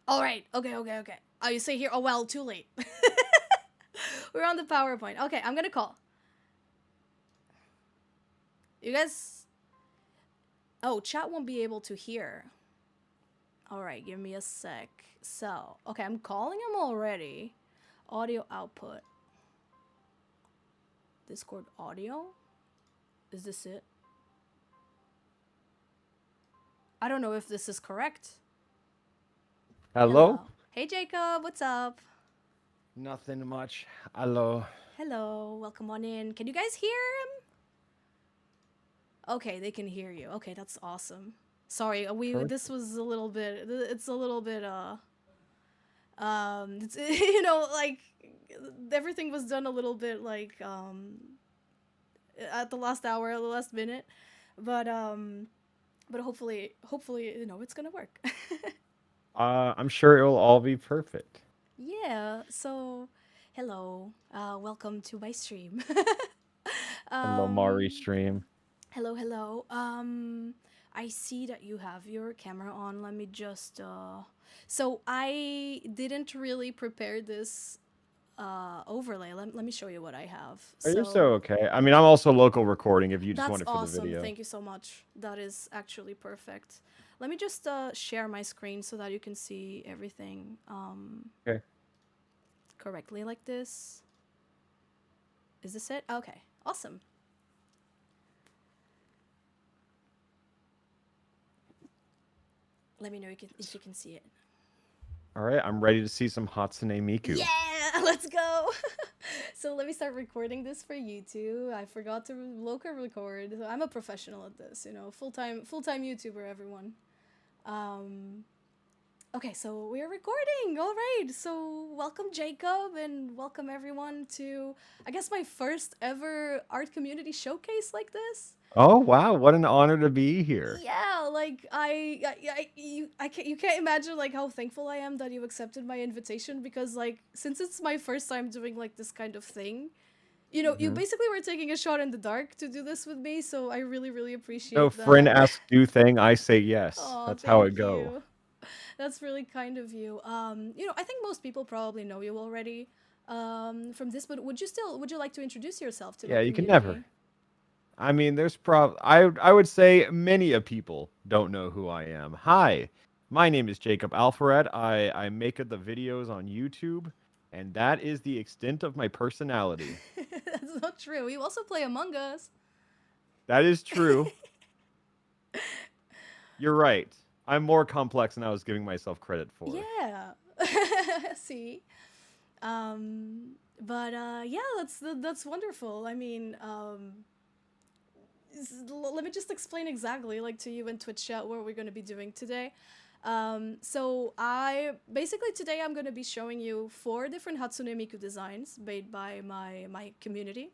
Speaker 1: Alright. Okay. Oh, you say here? Oh, well, too late. We're on the PowerPoint. Okay, I'm gonna call. You guys... Oh, chat won't be able to hear. Alright, give me a sec. So, okay, I'm calling him already. Audio output. Discord audio? Is this it? I don't know if this is correct.
Speaker 3: Hello?
Speaker 1: Hey Jacob, what's up?
Speaker 3: Nothing much. Hello.
Speaker 1: Hello, welcome on in. Can you guys hear him? Okay, they can hear you. Okay, that's awesome. Sorry, this was a little bit, it's a little bit, it's, like, everything was done a little bit, like, at the last hour, the last minute, but hopefully, it's gonna work.
Speaker 3: I'm sure it'll all be perfect.
Speaker 1: Yeah, so, hello, welcome to my stream.
Speaker 3: Hello, Mari stream.
Speaker 1: Hello. I see that you have your camera on. Let me just, so I didn't really prepare this, overlay. Let me show you what I have.
Speaker 3: You're so okay. I mean, I'm also local recording if you just want it for
Speaker 1: awesome.
Speaker 3: the video.
Speaker 1: Thank you so much. That is actually perfect. Let me just, share my screen so that you can see everything,
Speaker 3: Okay.
Speaker 1: correctly like this. Is this it? Okay, awesome. Let me know if you can see it.
Speaker 3: All right, I'm ready to see some Hatsune Miku.
Speaker 1: Yeah, let's go. So let me start recording this for YouTube. I forgot to local record. So I'm a professional at this, full-time YouTuber, everyone. Okay, so we're recording. All right. So welcome Jacob and welcome everyone to, I guess, my first ever art community showcase like this.
Speaker 3: Oh wow, what an honor to be here.
Speaker 1: Yeah, like you can't imagine like how thankful I am that you accepted my invitation, because like since it's my first time doing like this kind of thing, you basically were taking a shot in the dark to do this with me, so I really appreciate that.
Speaker 3: No, friend asks do thing, I say yes.
Speaker 1: Aw,
Speaker 3: that's how it
Speaker 1: thank
Speaker 3: go.
Speaker 1: you. That's really kind of you. I think most people probably know you already from this, but would you like to introduce yourself to the
Speaker 3: Yeah, you can
Speaker 1: community?
Speaker 3: never. I mean, there's I would say many of people don't know who I am. Hi, my name is Jacob Alpharad. I make the videos on YouTube, and that is the extent of my personality.
Speaker 1: That's not true. You also play Among Us.
Speaker 3: That is true. You're right. I'm more complex than I was giving myself credit for.
Speaker 1: Yeah. See? But yeah, that's wonderful. I mean, let me just explain exactly, like, to you in Twitch chat what we're going to be doing today. So today I'm going to be showing you 4 different Hatsune Miku designs made by my community.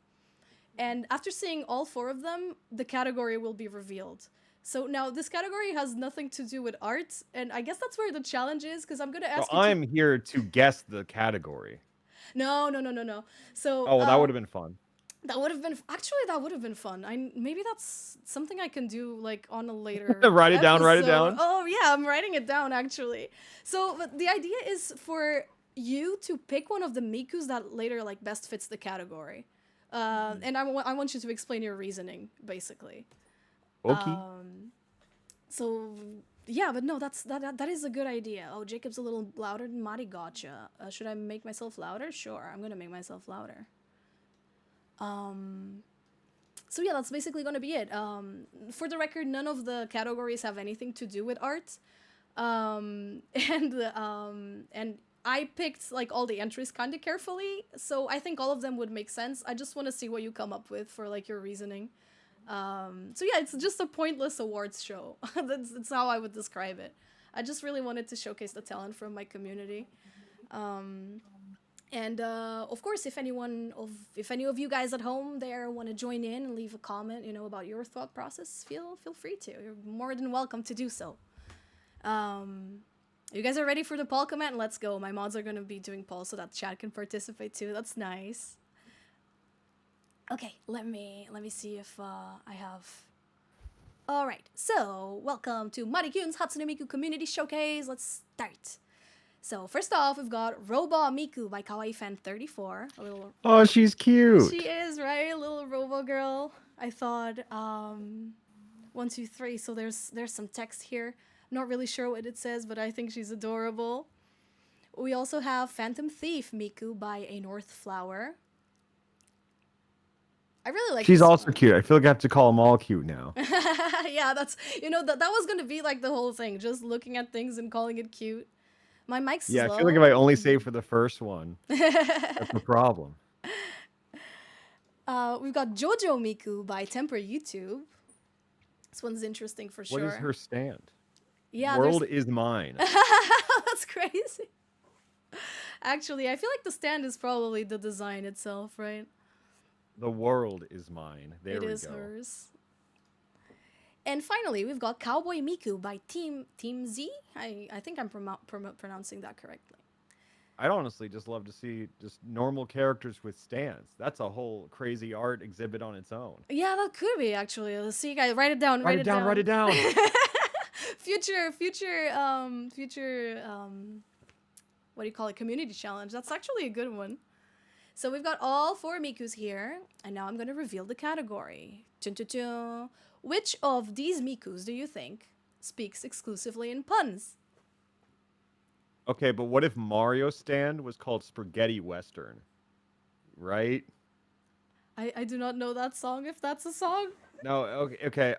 Speaker 1: And after seeing all 4 of them, the category will be revealed. So now this category has nothing to do with art, and I guess that's where the challenge is, because I'm going to ask you
Speaker 3: I'm here to guess the category.
Speaker 1: No. So
Speaker 3: oh, well, that would have been fun.
Speaker 1: That would have been fun. Maybe that's something I can do like on a later
Speaker 3: write it down.
Speaker 1: Oh yeah, I'm writing it down actually. So but the idea is for you to pick one of the Mikus that later like best fits the category. And I want you to explain your reasoning, basically.
Speaker 3: Okay.
Speaker 1: So yeah, but no, that is a good idea. Oh, Jacob's a little louder than Mari. Gotcha. Should I make myself louder? Sure, I'm gonna make myself louder. So yeah, that's basically gonna be it. For the record, none of the categories have anything to do with art. And I picked like all the entries kind of carefully, so I think all of them would make sense. I just want to see what you come up with for like your reasoning. So yeah, it's just a pointless awards show. That's how I would describe it. I just really wanted to showcase the talent from my community. And of course, if any of you guys at home there want to join in and leave a comment, about your thought process, feel free to. You're more than welcome to do so. You guys are ready for the poll comment? Let's go. My mods are gonna be doing polls so that chat can participate too. That's nice. Okay, let me see if I have. All right. So welcome to Marikyuun's Hatsune Miku Community Showcase. Let's start. So first off, we've got Robo Miku by Kawaii Fan 34. A little.
Speaker 3: Oh, she's cute.
Speaker 1: She is, right? A little Robo girl. I thought 1, 2, 3. So there's some text here. Not really sure what it says, but I think she's adorable. We also have Phantom Thief Miku by A North Flower. I really like.
Speaker 3: She's also cute. I feel like I have to call them all cute now.
Speaker 1: Yeah, that's that was gonna be like the whole thing, just looking at things and calling it cute. My mic's slow.
Speaker 3: I feel like if I only save for the first one, that's the problem.
Speaker 1: We've got Jojo Miku by Temper YouTube. This one's interesting for sure.
Speaker 3: What is her stand?
Speaker 1: Yeah,
Speaker 3: World is mine.
Speaker 1: That's crazy. Actually, I feel like the stand is probably the design itself, right?
Speaker 3: The world is mine. There we go.
Speaker 1: It is hers. And finally, we've got Cowboy Miku by Team Z. I think I'm pronouncing that correctly.
Speaker 3: I'd honestly just love to see just normal characters with stands. That's a whole crazy art exhibit on its own.
Speaker 1: Yeah, that could be actually. Let's see, guys. Write it down.
Speaker 3: Write it down.
Speaker 1: future what do you call it? Community challenge. That's actually a good one. So we've got all 4 Mikus here, and now I'm going to reveal the category. Chun-chun-chun. Which of these Mikus do you think speaks exclusively in puns?
Speaker 3: Okay, but what if Mario stand was called Spaghetti Western? Right?
Speaker 1: I do not know that song, if that's a song.
Speaker 3: No, okay.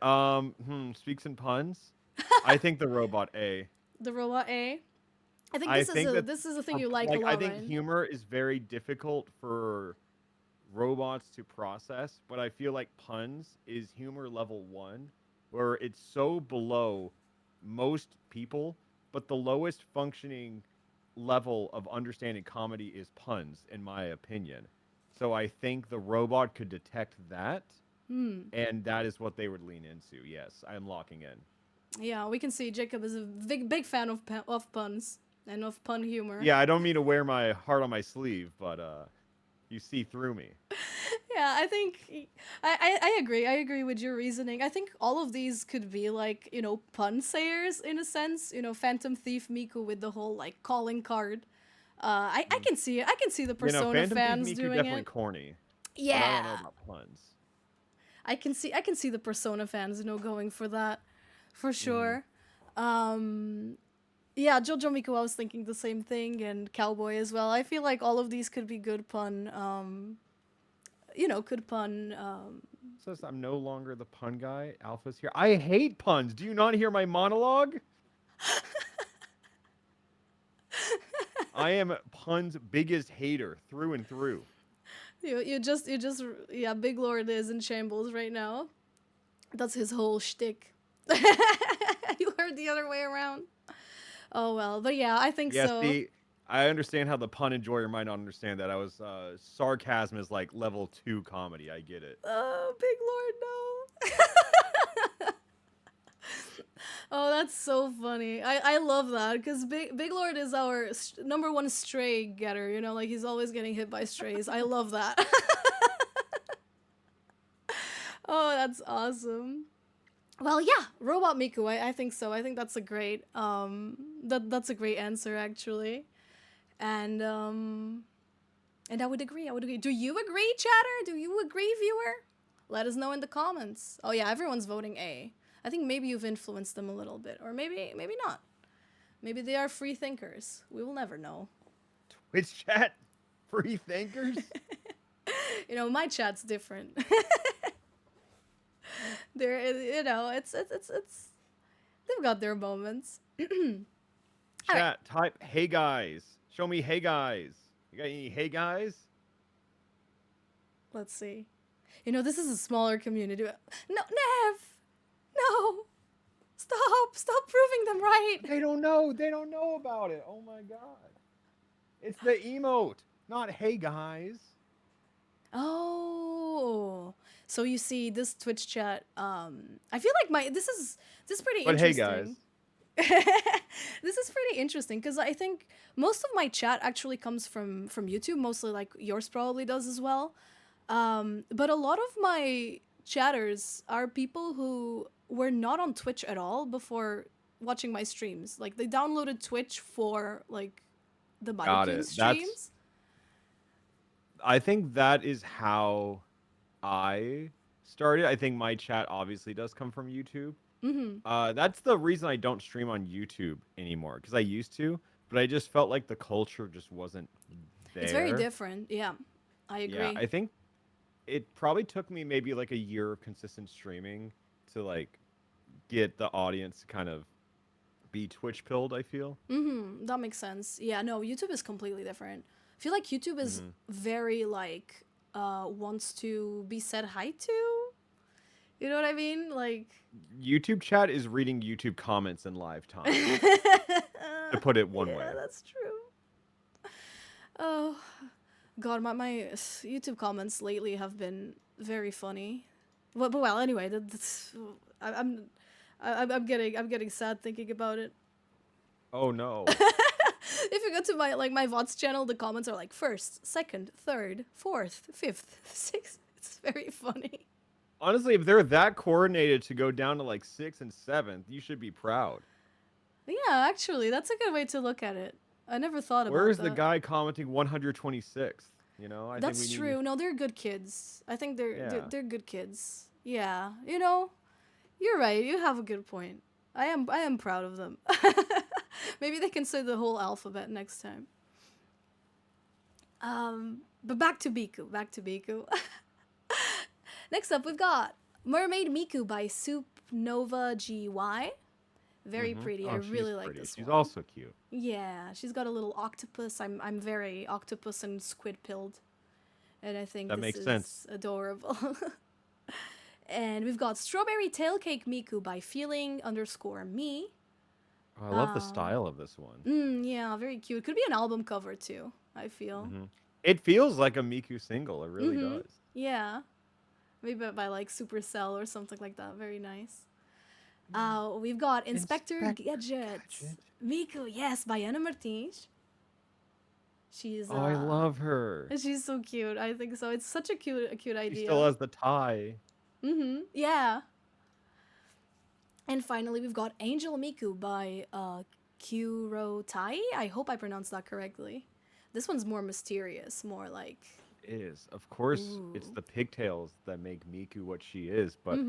Speaker 3: Speaks in puns? I think the robot A.
Speaker 1: The robot A? I think this is a thing you like a lot,
Speaker 3: I think
Speaker 1: right?
Speaker 3: humor is very difficult for robots to process, but I feel like puns is humor level 1, where it's so below most people, but the lowest functioning level of understanding comedy is puns, in my opinion. So I think the robot could detect that, and that is what they would lean into. Yes, I am locking in.
Speaker 1: Yeah, we can see Jacob is a big fan of puns and of pun humor.
Speaker 3: Yeah, I don't mean to wear my heart on my sleeve, but you see through me.
Speaker 1: Yeah, I think I agree. I agree with your reasoning. I think all of these could be like, pun sayers in a sense. Phantom Thief Miku with the whole like calling card. I can see it. I can see the Persona
Speaker 3: Phantom
Speaker 1: fans
Speaker 3: Thief Miku
Speaker 1: doing
Speaker 3: definitely
Speaker 1: it.
Speaker 3: corny.
Speaker 1: Yeah.
Speaker 3: But I don't know about puns.
Speaker 1: I can see the Persona fans, going for that, for sure. Yeah, Jojo Miku, I was thinking the same thing, and Cowboy as well. I feel like all of these could be good pun. Could pun.
Speaker 3: Says I'm no longer the pun guy. Alpha's here. I hate puns. Do you not hear my monologue? I am pun's biggest hater through and through.
Speaker 1: You just Big Lord is in shambles right now. That's his whole shtick. You heard the other way around. Oh well, but yeah, I think so.
Speaker 3: See, I understand how the pun enjoyer might not understand that. I was sarcasm is like level 2 comedy. I get it.
Speaker 1: Oh, Big Lord, no. Oh, that's so funny. I love that because Big Lord is our number 1 stray getter. Like he's always getting hit by strays. I love that. Oh, that's awesome. Well, yeah, Robot Miku. I think so. I think that's a great that's a great answer actually. And And I would agree. I would agree. Do you agree, chatter? Do you agree, viewer? Let us know in the comments. Oh yeah, everyone's voting A. I think maybe you've influenced them a little bit, or maybe not. Maybe they are free thinkers. We will never know.
Speaker 3: Twitch chat, free thinkers.
Speaker 1: You know, my chat's different. You know, it's they've got their moments.
Speaker 3: Chat, type hey guys. Show me hey guys. You got any hey guys?
Speaker 1: Let's see. You know, this is a smaller community. No, Nev! No! Stop proving them right!
Speaker 3: They don't know. They don't know about it. Oh my god. It's the emote, not hey guys.
Speaker 1: Oh. So you see this Twitch chat, I feel like this is pretty
Speaker 3: But hey
Speaker 1: interesting.
Speaker 3: guys.
Speaker 1: This is pretty interesting because I think most of my chat actually comes from YouTube, mostly like yours probably does as well. But a lot of my chatters are people who were not on Twitch at all before watching my streams. Like they downloaded Twitch for like the Marikyuun streams.
Speaker 3: I think that is how I started. I think my chat obviously does come from YouTube. That's the reason I don't stream on YouTube anymore, because I used to, but I just felt like the culture just wasn't there.
Speaker 1: It's very different. Yeah, I agree.
Speaker 3: Yeah, I think it probably took me maybe like a year of consistent streaming to like get the audience to kind of be Twitch pilled, I feel.
Speaker 1: That makes sense. Yeah, no, YouTube is completely different. I feel like YouTube is very like wants to be said hi to. You know what I mean? Like
Speaker 3: YouTube chat is reading YouTube comments in live time. To put it one way.
Speaker 1: Yeah, that's true. Oh God, my YouTube comments lately have been very funny. But well, anyway, I'm getting sad thinking about it.
Speaker 3: Oh no.
Speaker 1: If you go to my VODs channel, the comments are like first, second, third, fourth, fifth, sixth. It's very funny.
Speaker 3: Honestly, if they're that coordinated to go down to like 6th and 7th, you should be proud.
Speaker 1: Yeah, actually, that's a good way to look at it. I never thought about that.
Speaker 3: Where's the guy commenting 126th? You know,
Speaker 1: That's true. No, they're good kids. I think they're good kids. Yeah, you know, you're right. You have a good point. I am proud of them. Maybe they can say the whole alphabet next time. But back to Miku. Next up, we've got Mermaid Miku by Soup Nova GY. Very pretty. I really like this one.
Speaker 3: She's also cute.
Speaker 1: Yeah, she's got a little octopus. I'm very octopus and squid pilled, and I think
Speaker 3: that makes sense.
Speaker 1: Adorable. And we've got Strawberry Tail Cake Miku by Feeling_me.
Speaker 3: Oh, I love the style of this one.
Speaker 1: Yeah, very cute. Could be an album cover too, I feel.
Speaker 3: It feels like a Miku single. It really does.
Speaker 1: Yeah. Maybe by like Supercell or something like that. Very nice. We've got Inspector Gadget. Miku, yes, by Ana Martins. She's
Speaker 3: I love her.
Speaker 1: She's so cute. I think so. It's such a cute idea.
Speaker 3: She still has the tie.
Speaker 1: Yeah. And finally, we've got Angel Miku by Kurotai. I hope I pronounced that correctly. This one's more mysterious, more like...
Speaker 3: It is. Of course, it's the pigtails that make Miku what she is, but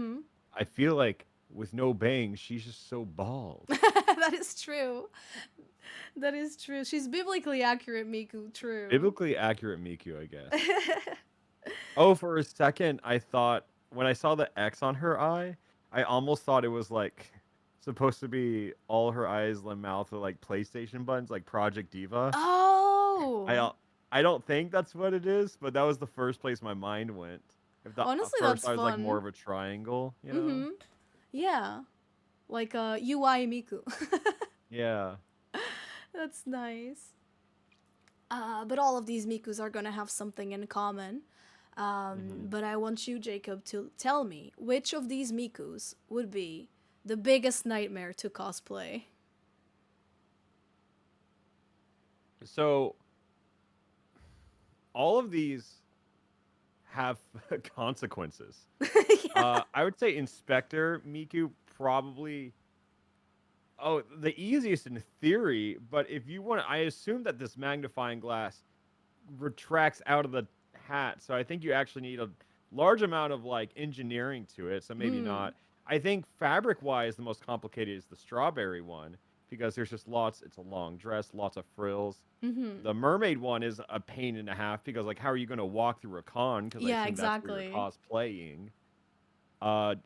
Speaker 3: I feel like with no bangs, she's just so bald.
Speaker 1: That is true. That is true. She's biblically accurate Miku, true.
Speaker 3: Biblically accurate Miku, I guess. Oh, for a second, I thought, when I saw the X on her eye, I almost thought it was like supposed to be all her eyes and mouth are like PlayStation buttons, like Project Diva.
Speaker 1: Oh!
Speaker 3: I don't think that's what it is, but that was the first place my mind went. If the
Speaker 1: Honestly,
Speaker 3: first
Speaker 1: that's
Speaker 3: I was
Speaker 1: fun.
Speaker 3: like more of a triangle, you know?
Speaker 1: Yeah. Like UI Miku.
Speaker 3: Yeah.
Speaker 1: That's nice. But all of these Mikus are gonna have something in common. But I want you, Jacob, to tell me which of these Mikus would be the biggest nightmare to cosplay.
Speaker 3: So, all of these have consequences. I would say Inspector Miku probably... Oh, the easiest in theory, but if you want... I assume that this magnifying glass retracts out of the hat. So I think you actually need a large amount of like engineering to it. So maybe
Speaker 1: Hmm.
Speaker 3: not. I think fabric wise, the most complicated is the strawberry one because there's just lots. It's a long dress, lots of frills.
Speaker 1: Mm-hmm.
Speaker 3: The mermaid one is a pain and a half because like how are you going to walk through a con? Because I
Speaker 1: Yeah,
Speaker 3: assume that's where you're
Speaker 1: exactly.
Speaker 3: cosplaying. Uh,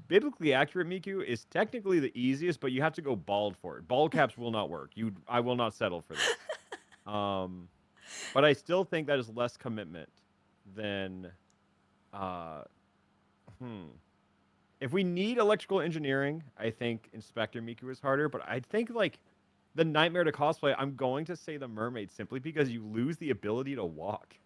Speaker 3: biblically accurate Miku is technically the easiest, but you have to go bald for it. Bald caps will not work. I will not settle for this. Um, but I still think that is less commitment than uh, hmm. If we need electrical engineering, I think Inspector Miku is harder. But I think like the nightmare to cosplay, I'm going to say the mermaid simply because you lose the ability to walk.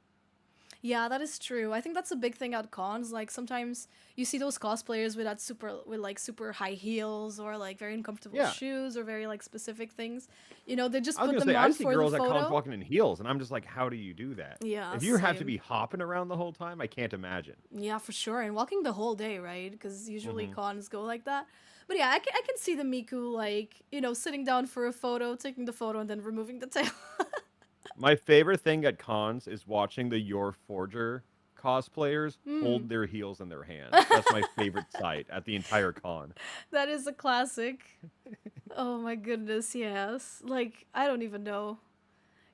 Speaker 1: Yeah, that is true. I think that's a big thing at cons. Like sometimes you see those cosplayers with like super high heels or like very uncomfortable
Speaker 3: Yeah,
Speaker 1: shoes or very like specific things. You know, they just
Speaker 3: I was
Speaker 1: put
Speaker 3: gonna
Speaker 1: them
Speaker 3: say I
Speaker 1: on
Speaker 3: see
Speaker 1: for the
Speaker 3: girls at cons
Speaker 1: photo.
Speaker 3: walking in heels, and I'm just like, how do you do that?
Speaker 1: Yeah,
Speaker 3: If you have to
Speaker 1: same.
Speaker 3: be hopping around the whole time, I can't imagine.
Speaker 1: Yeah, for sure. And walking the whole day, right? Because usually
Speaker 3: Hmm.
Speaker 1: cons go like that. But yeah, I can see the Miku like, you know, sitting down for a photo, taking the photo, and then removing the tail.
Speaker 3: My favorite thing at cons is watching the Your Forger cosplayers
Speaker 1: Hmm.
Speaker 3: hold their heels in their hands. That's my favorite sight at the entire con.
Speaker 1: That is a classic. Oh my goodness, yes. Like, I don't even know.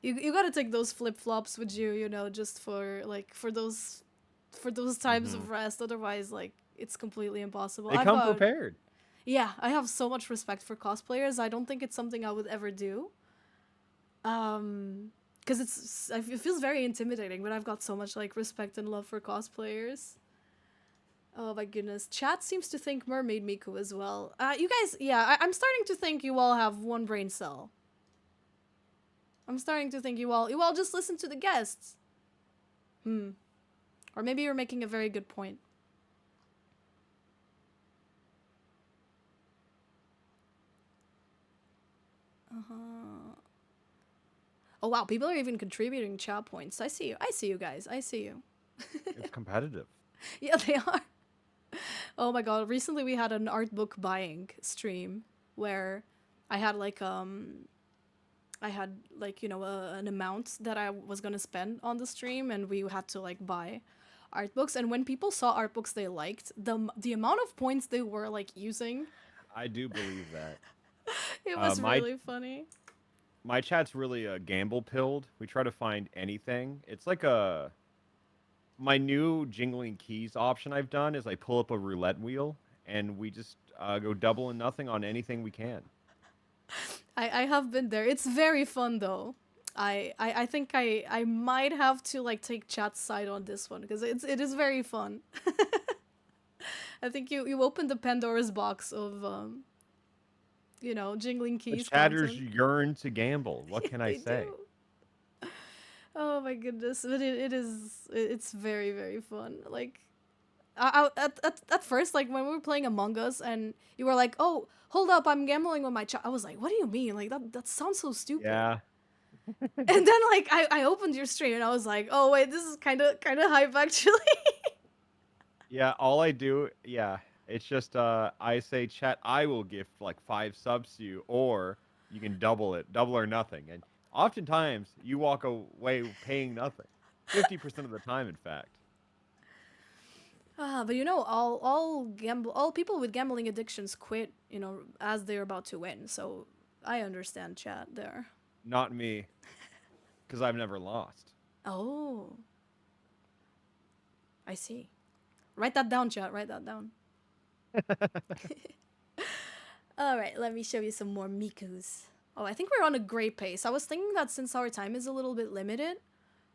Speaker 1: You gotta take those flip flops with you, you know, just for like for those times
Speaker 3: Hmm.
Speaker 1: of rest. Otherwise, like it's completely impossible.
Speaker 3: They
Speaker 1: I've
Speaker 3: come
Speaker 1: got
Speaker 3: prepared.
Speaker 1: yeah, I have so much respect for cosplayers. I don't think it's something I would ever do. Because it feels very intimidating, but I've got so much like respect and love for cosplayers. Oh my goodness. Chat seems to think Mermaid Miku as well. You guys, yeah, I'm starting to think you all have one brain cell. I'm starting to think you all just listen to the guests. Hmm. Or maybe you're making a very good point. Uh-huh. Oh wow, people are even contributing chat points. I see you. I see you guys. I see you.
Speaker 3: It's competitive.
Speaker 1: Yeah, they are. Oh my god, recently we had an art book buying stream where I had like I had like, you know, an amount that I was going to spend on the stream and we had to like buy art books, and when people saw art books they liked, the amount of points they were like using,
Speaker 3: I do believe that.
Speaker 1: it
Speaker 3: Uh,
Speaker 1: was
Speaker 3: my
Speaker 1: really funny.
Speaker 3: my chat's really gamble pilled. We try to find anything. It's like a my new jingling keys option I've done is I pull up a roulette wheel and we just go double and nothing on anything we can.
Speaker 1: I have been there. It's very fun though. I think I might have to like take chat's side on this one because it is very fun. I think you opened the Pandora's box of you know, jingling
Speaker 3: The
Speaker 1: keys
Speaker 3: chatters
Speaker 1: content.
Speaker 3: yearn to gamble. What can I
Speaker 1: They
Speaker 3: say?
Speaker 1: do. Oh my goodness, but it's very very fun. Like at first, like when we were playing Among Us, and you were like, "Oh, hold up, I'm gambling with my child." I was like, "What do you mean? Like that sounds so stupid."
Speaker 3: Yeah.
Speaker 1: And then like I opened your stream and I was like, "Oh wait, this is kind of hype actually."
Speaker 3: Yeah, all I do, yeah, it's just I say chat I will give like 5 subs to you or you can double it, double or nothing. And oftentimes you walk away paying nothing. 50% of the time in fact.
Speaker 1: But you know, all people with gambling addictions quit, you know, as they're about to win. So I understand chat there.
Speaker 3: Not me cuz I've never lost.
Speaker 1: Oh, I see. Write that down, chat. Write that down. All right, let me show you some more Mikus. Oh, I think we're on a great pace. I was thinking that since our time is a little bit limited.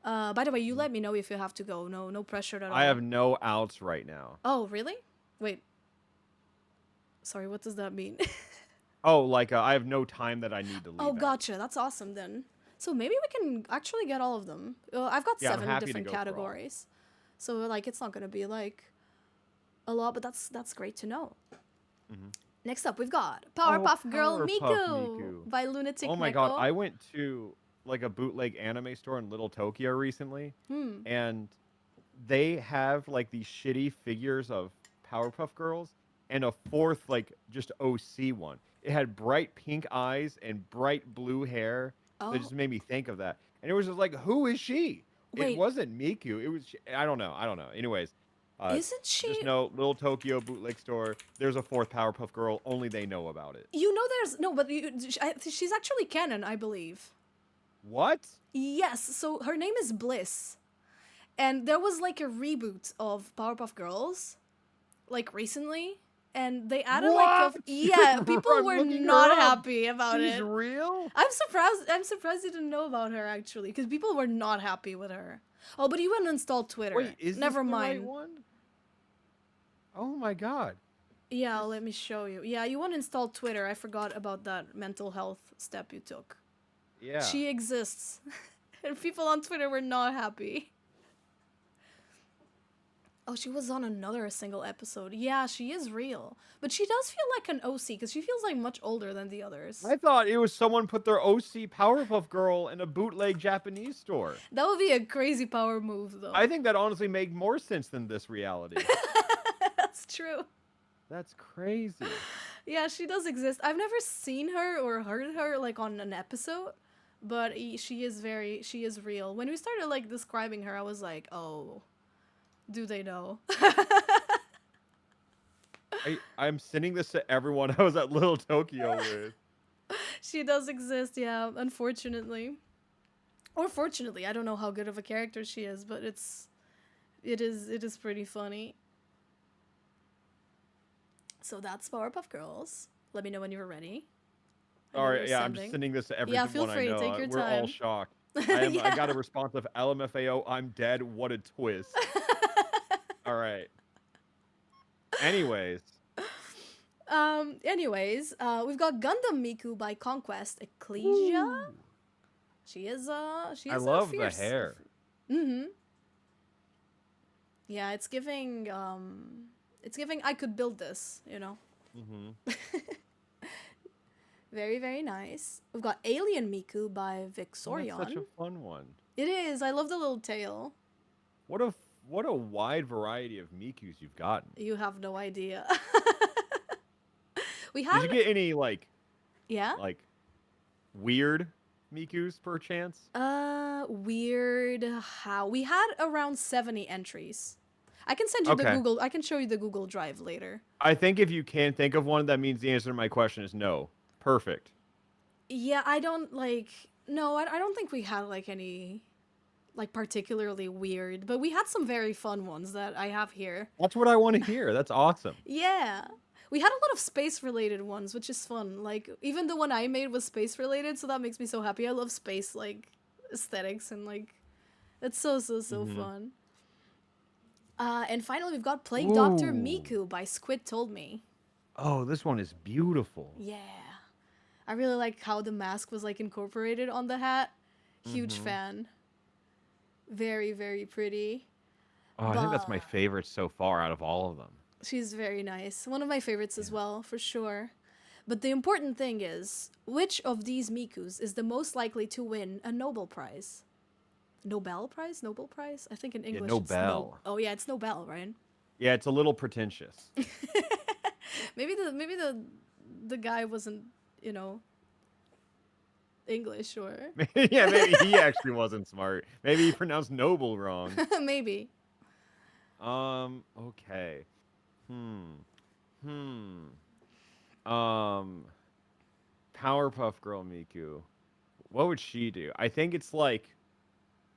Speaker 1: By the way, you let me know if you have to go. No pressure at
Speaker 3: I
Speaker 1: all.
Speaker 3: have no outs right now.
Speaker 1: Oh, really? Wait. Sorry, what does that mean?
Speaker 3: Oh, like I have no time that I need to
Speaker 1: Oh,
Speaker 3: leave at.
Speaker 1: gotcha. That's awesome then. So maybe we can actually get all of them. I've got
Speaker 3: Yeah, I'm
Speaker 1: 7
Speaker 3: happy to
Speaker 1: different
Speaker 3: go for all.
Speaker 1: categories. So like it's not going to be like a lot, but that's great to know.
Speaker 3: Hmm.
Speaker 1: Next up, we've got
Speaker 3: Oh,
Speaker 1: Powerpuff Girl
Speaker 3: Powerpuff
Speaker 1: Miku
Speaker 3: Miku.
Speaker 1: by Lunatic
Speaker 3: Oh my god,
Speaker 1: Neko.
Speaker 3: I went to like a bootleg anime store in Little Tokyo recently,
Speaker 1: Hmm.
Speaker 3: and they have like these shitty figures of Powerpuff Girls and a fourth like just OC one. It had bright pink eyes and bright blue hair that
Speaker 1: Oh,
Speaker 3: just made me think of that. And it was just like, who is she? It
Speaker 1: Wait,
Speaker 3: wasn't Miku. It was. I don't know. I don't know. Anyways,
Speaker 1: isn't
Speaker 3: just
Speaker 1: she?
Speaker 3: know Little Tokyo bootleg store. There's a fourth Powerpuff Girl. Only they know about it.
Speaker 1: You know, there's no, but she's actually canon, I believe.
Speaker 3: What?
Speaker 1: Yes. So her name is Bliss, and there was like a reboot of Powerpuff Girls, like recently, and they added
Speaker 3: What?
Speaker 1: yeah, people
Speaker 3: I'm
Speaker 1: were
Speaker 3: looking her
Speaker 1: not
Speaker 3: up.
Speaker 1: happy about
Speaker 3: She's
Speaker 1: it.
Speaker 3: real?
Speaker 1: I'm surprised. I'm surprised you didn't know about her actually, because people were not happy with her. Oh, but you went and installed Twitter.
Speaker 3: Wait, is
Speaker 1: Never
Speaker 3: this the
Speaker 1: mind.
Speaker 3: right one? Oh my god.
Speaker 1: Yeah, let me show you. Yeah, you want to install Twitter. I forgot about that mental health step you took.
Speaker 3: Yeah.
Speaker 1: She exists. And people on Twitter were not happy. Oh, she was on another single episode. Yeah, she is real. But she does feel like an OC, because she feels like much older than the others.
Speaker 3: I thought it was someone put their OC Powerpuff Girl in a bootleg Japanese store.
Speaker 1: That would be a crazy power move, though.
Speaker 3: I think that honestly made more sense than this reality.
Speaker 1: That's true.
Speaker 3: That's crazy.
Speaker 1: Yeah, she does exist. I've never seen her or heard her like on an episode, but she is real. When we started like describing her, I was like, "Oh, do they know?"
Speaker 3: I'm sending this to everyone I was at Little Tokyo with.
Speaker 1: She does exist, yeah, unfortunately. Or fortunately, I don't know how good of a character she is, but it is pretty funny. So that's Powerpuff Girls. Let me know when you're ready.
Speaker 3: All right, yeah, I'm just sending this to everyone
Speaker 1: feel free,
Speaker 3: I know.
Speaker 1: take your
Speaker 3: We're all
Speaker 1: time.
Speaker 3: shocked.
Speaker 1: Yeah.
Speaker 3: I got a response of LMFAO, I'm dead, what a twist. All right. Anyways,
Speaker 1: we've got Gundam Miku by Conquest Ecclesia.
Speaker 3: Ooh.
Speaker 1: She is
Speaker 3: I love the
Speaker 1: fierce.
Speaker 3: hair.
Speaker 1: Mm-hmm. Yeah, it's giving I could build this, you know.
Speaker 3: Mm-hmm.
Speaker 1: Very, very nice. We've got Alien Miku by Vixorion.
Speaker 3: That's such a fun one.
Speaker 1: It is. I love the little tail.
Speaker 3: What a wide variety of Mikus you've gotten.
Speaker 1: You have no idea. We
Speaker 3: Did
Speaker 1: had
Speaker 3: you get any like
Speaker 1: yeah.
Speaker 3: weird Mikus perchance?
Speaker 1: Weird how we had around 70 entries. I can send you the
Speaker 3: Okay.
Speaker 1: Google. I can show you the Google Drive later.
Speaker 3: I think if you can't think of one, that means the answer to my question is no. Perfect.
Speaker 1: Yeah, I don't like. No, I don't think we had like any, like particularly weird. But we had some very fun ones that I have here.
Speaker 3: That's what I want to hear. That's awesome.
Speaker 1: Yeah, we had a lot of space-related ones, which is fun. Like even the one I made was space-related, so that makes me so happy. I love space like aesthetics and like, it's so fun. And finally, we've got Plague Doctor
Speaker 3: Ooh.
Speaker 1: Miku by Squid Told Me.
Speaker 3: Oh, this one is beautiful.
Speaker 1: Yeah. I really like how the mask was like incorporated on the hat. Huge fan. Very, very pretty.
Speaker 3: Oh, I think that's my favorite so far out of all of them.
Speaker 1: She's very nice. One of my favorites as well, for sure. But the important thing is, which of these Mikus is the most likely to win a Nobel Prize? Nobel Prize? Nobel Prize? I think in English it's
Speaker 3: Nobel.
Speaker 1: Oh yeah, it's Nobel, right?
Speaker 3: Yeah, it's a little pretentious.
Speaker 1: maybe the guy wasn't, you know, English or
Speaker 3: Yeah, maybe he actually wasn't smart. Maybe he pronounced noble wrong.
Speaker 1: maybe.
Speaker 3: Okay. Powerpuff Girl Miku. What would she do? I think it's like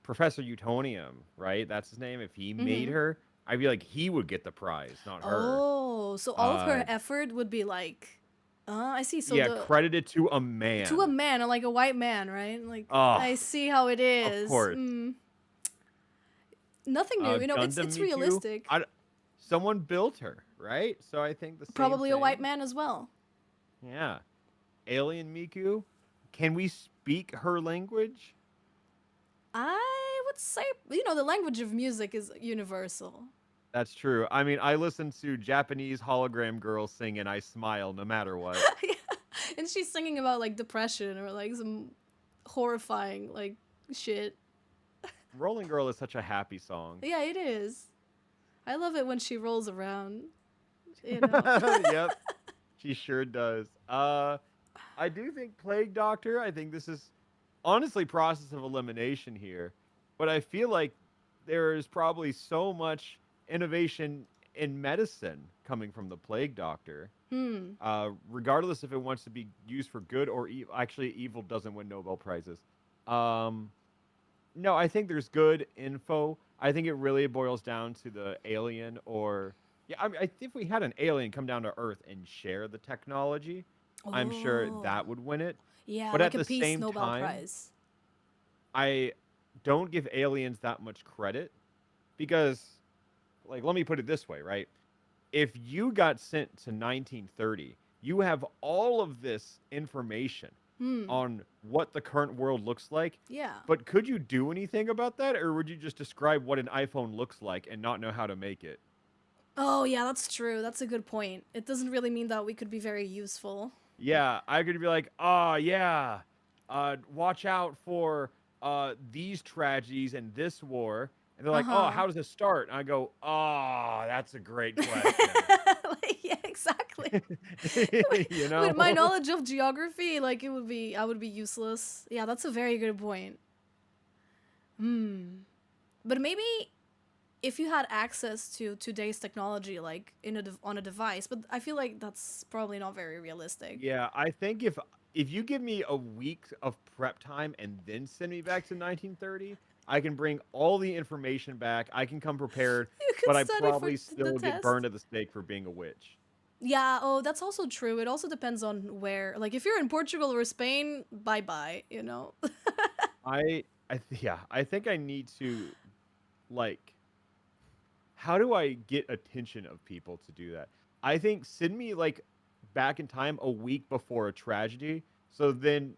Speaker 3: Professor Utonium, right? That's his name. If he made her, I feel like he would get the prize, not her.
Speaker 1: Oh, so all of her effort would be like, I see. So
Speaker 3: yeah, credited to a man.
Speaker 1: To a man, like a white man, right? Like,
Speaker 3: Oh,
Speaker 1: I see how it is.
Speaker 3: Of course.
Speaker 1: Nothing new, you know. It's
Speaker 3: Gundam Miku,
Speaker 1: realistic.
Speaker 3: Someone built her, right? So I think the same
Speaker 1: Probably a
Speaker 3: thing.
Speaker 1: white man as well.
Speaker 3: Yeah. Alien Miku. Can we speak her language?
Speaker 1: I would say, you know, the language of music is universal.
Speaker 3: That's true. I mean, I listen to Japanese hologram girls sing and I smile no matter what.
Speaker 1: Yeah. And she's singing about like depression or like some horrifying like shit.
Speaker 3: Rolling Girl is such a happy song.
Speaker 1: Yeah, it is. I love it when she rolls around. You know.
Speaker 3: Yep. She sure does. I do think Plague Doctor, I think this is honestly process of elimination here. but I feel like there is probably so much innovation in medicine coming from the plague doctor.
Speaker 1: Hmm.
Speaker 3: Regardless if it wants to be used for good or evil. Actually, evil doesn't win Nobel prizes. Um, no, I think there's good info. I think it really boils down to the alien or yeah. I mean, if we had an alien come down to Earth and share the technology, I'm sure
Speaker 1: Oh.
Speaker 3: that would win it.
Speaker 1: Yeah,
Speaker 3: But
Speaker 1: like
Speaker 3: at
Speaker 1: a
Speaker 3: the
Speaker 1: peace
Speaker 3: same
Speaker 1: Nobel
Speaker 3: time,
Speaker 1: Prize.
Speaker 3: I don't give aliens that much credit because, like, let me put it this way, right? If you got sent to 1930, you have all of this information
Speaker 1: Hmm.
Speaker 3: on what the current world looks like.
Speaker 1: Yeah.
Speaker 3: But could you do anything about that, or would you just describe what an iPhone looks like and not know how to make it?
Speaker 1: Oh, yeah, that's true. That's a good point. It doesn't really mean that we could be very useful.
Speaker 3: Yeah, I could be like, oh yeah, watch out for these tragedies and this war. And they're like, oh,
Speaker 1: Uh-huh.
Speaker 3: how does it start? And I go, oh, that's a great question.
Speaker 1: Like, yeah, exactly.
Speaker 3: You
Speaker 1: With my
Speaker 3: know?
Speaker 1: knowledge of geography, like I would be useless. Yeah, that's a very good point. Hmm. But maybe if you had access to today's technology, like on a device, but I feel like that's probably not very realistic.
Speaker 3: Yeah, I think if you give me a week of prep time and then send me back to 1930, I can bring all the information back. I can come prepared,
Speaker 1: You could
Speaker 3: but I
Speaker 1: study for
Speaker 3: probably
Speaker 1: the
Speaker 3: still get burned
Speaker 1: test.
Speaker 3: at the stake for being a witch.
Speaker 1: Yeah, oh, that's also true. It also depends on where. Like, if you're in Portugal or Spain, bye bye, you know?
Speaker 3: Yeah, I think I need to like how do I get attention of people to do that? I think send me like back in time a week before a tragedy, so then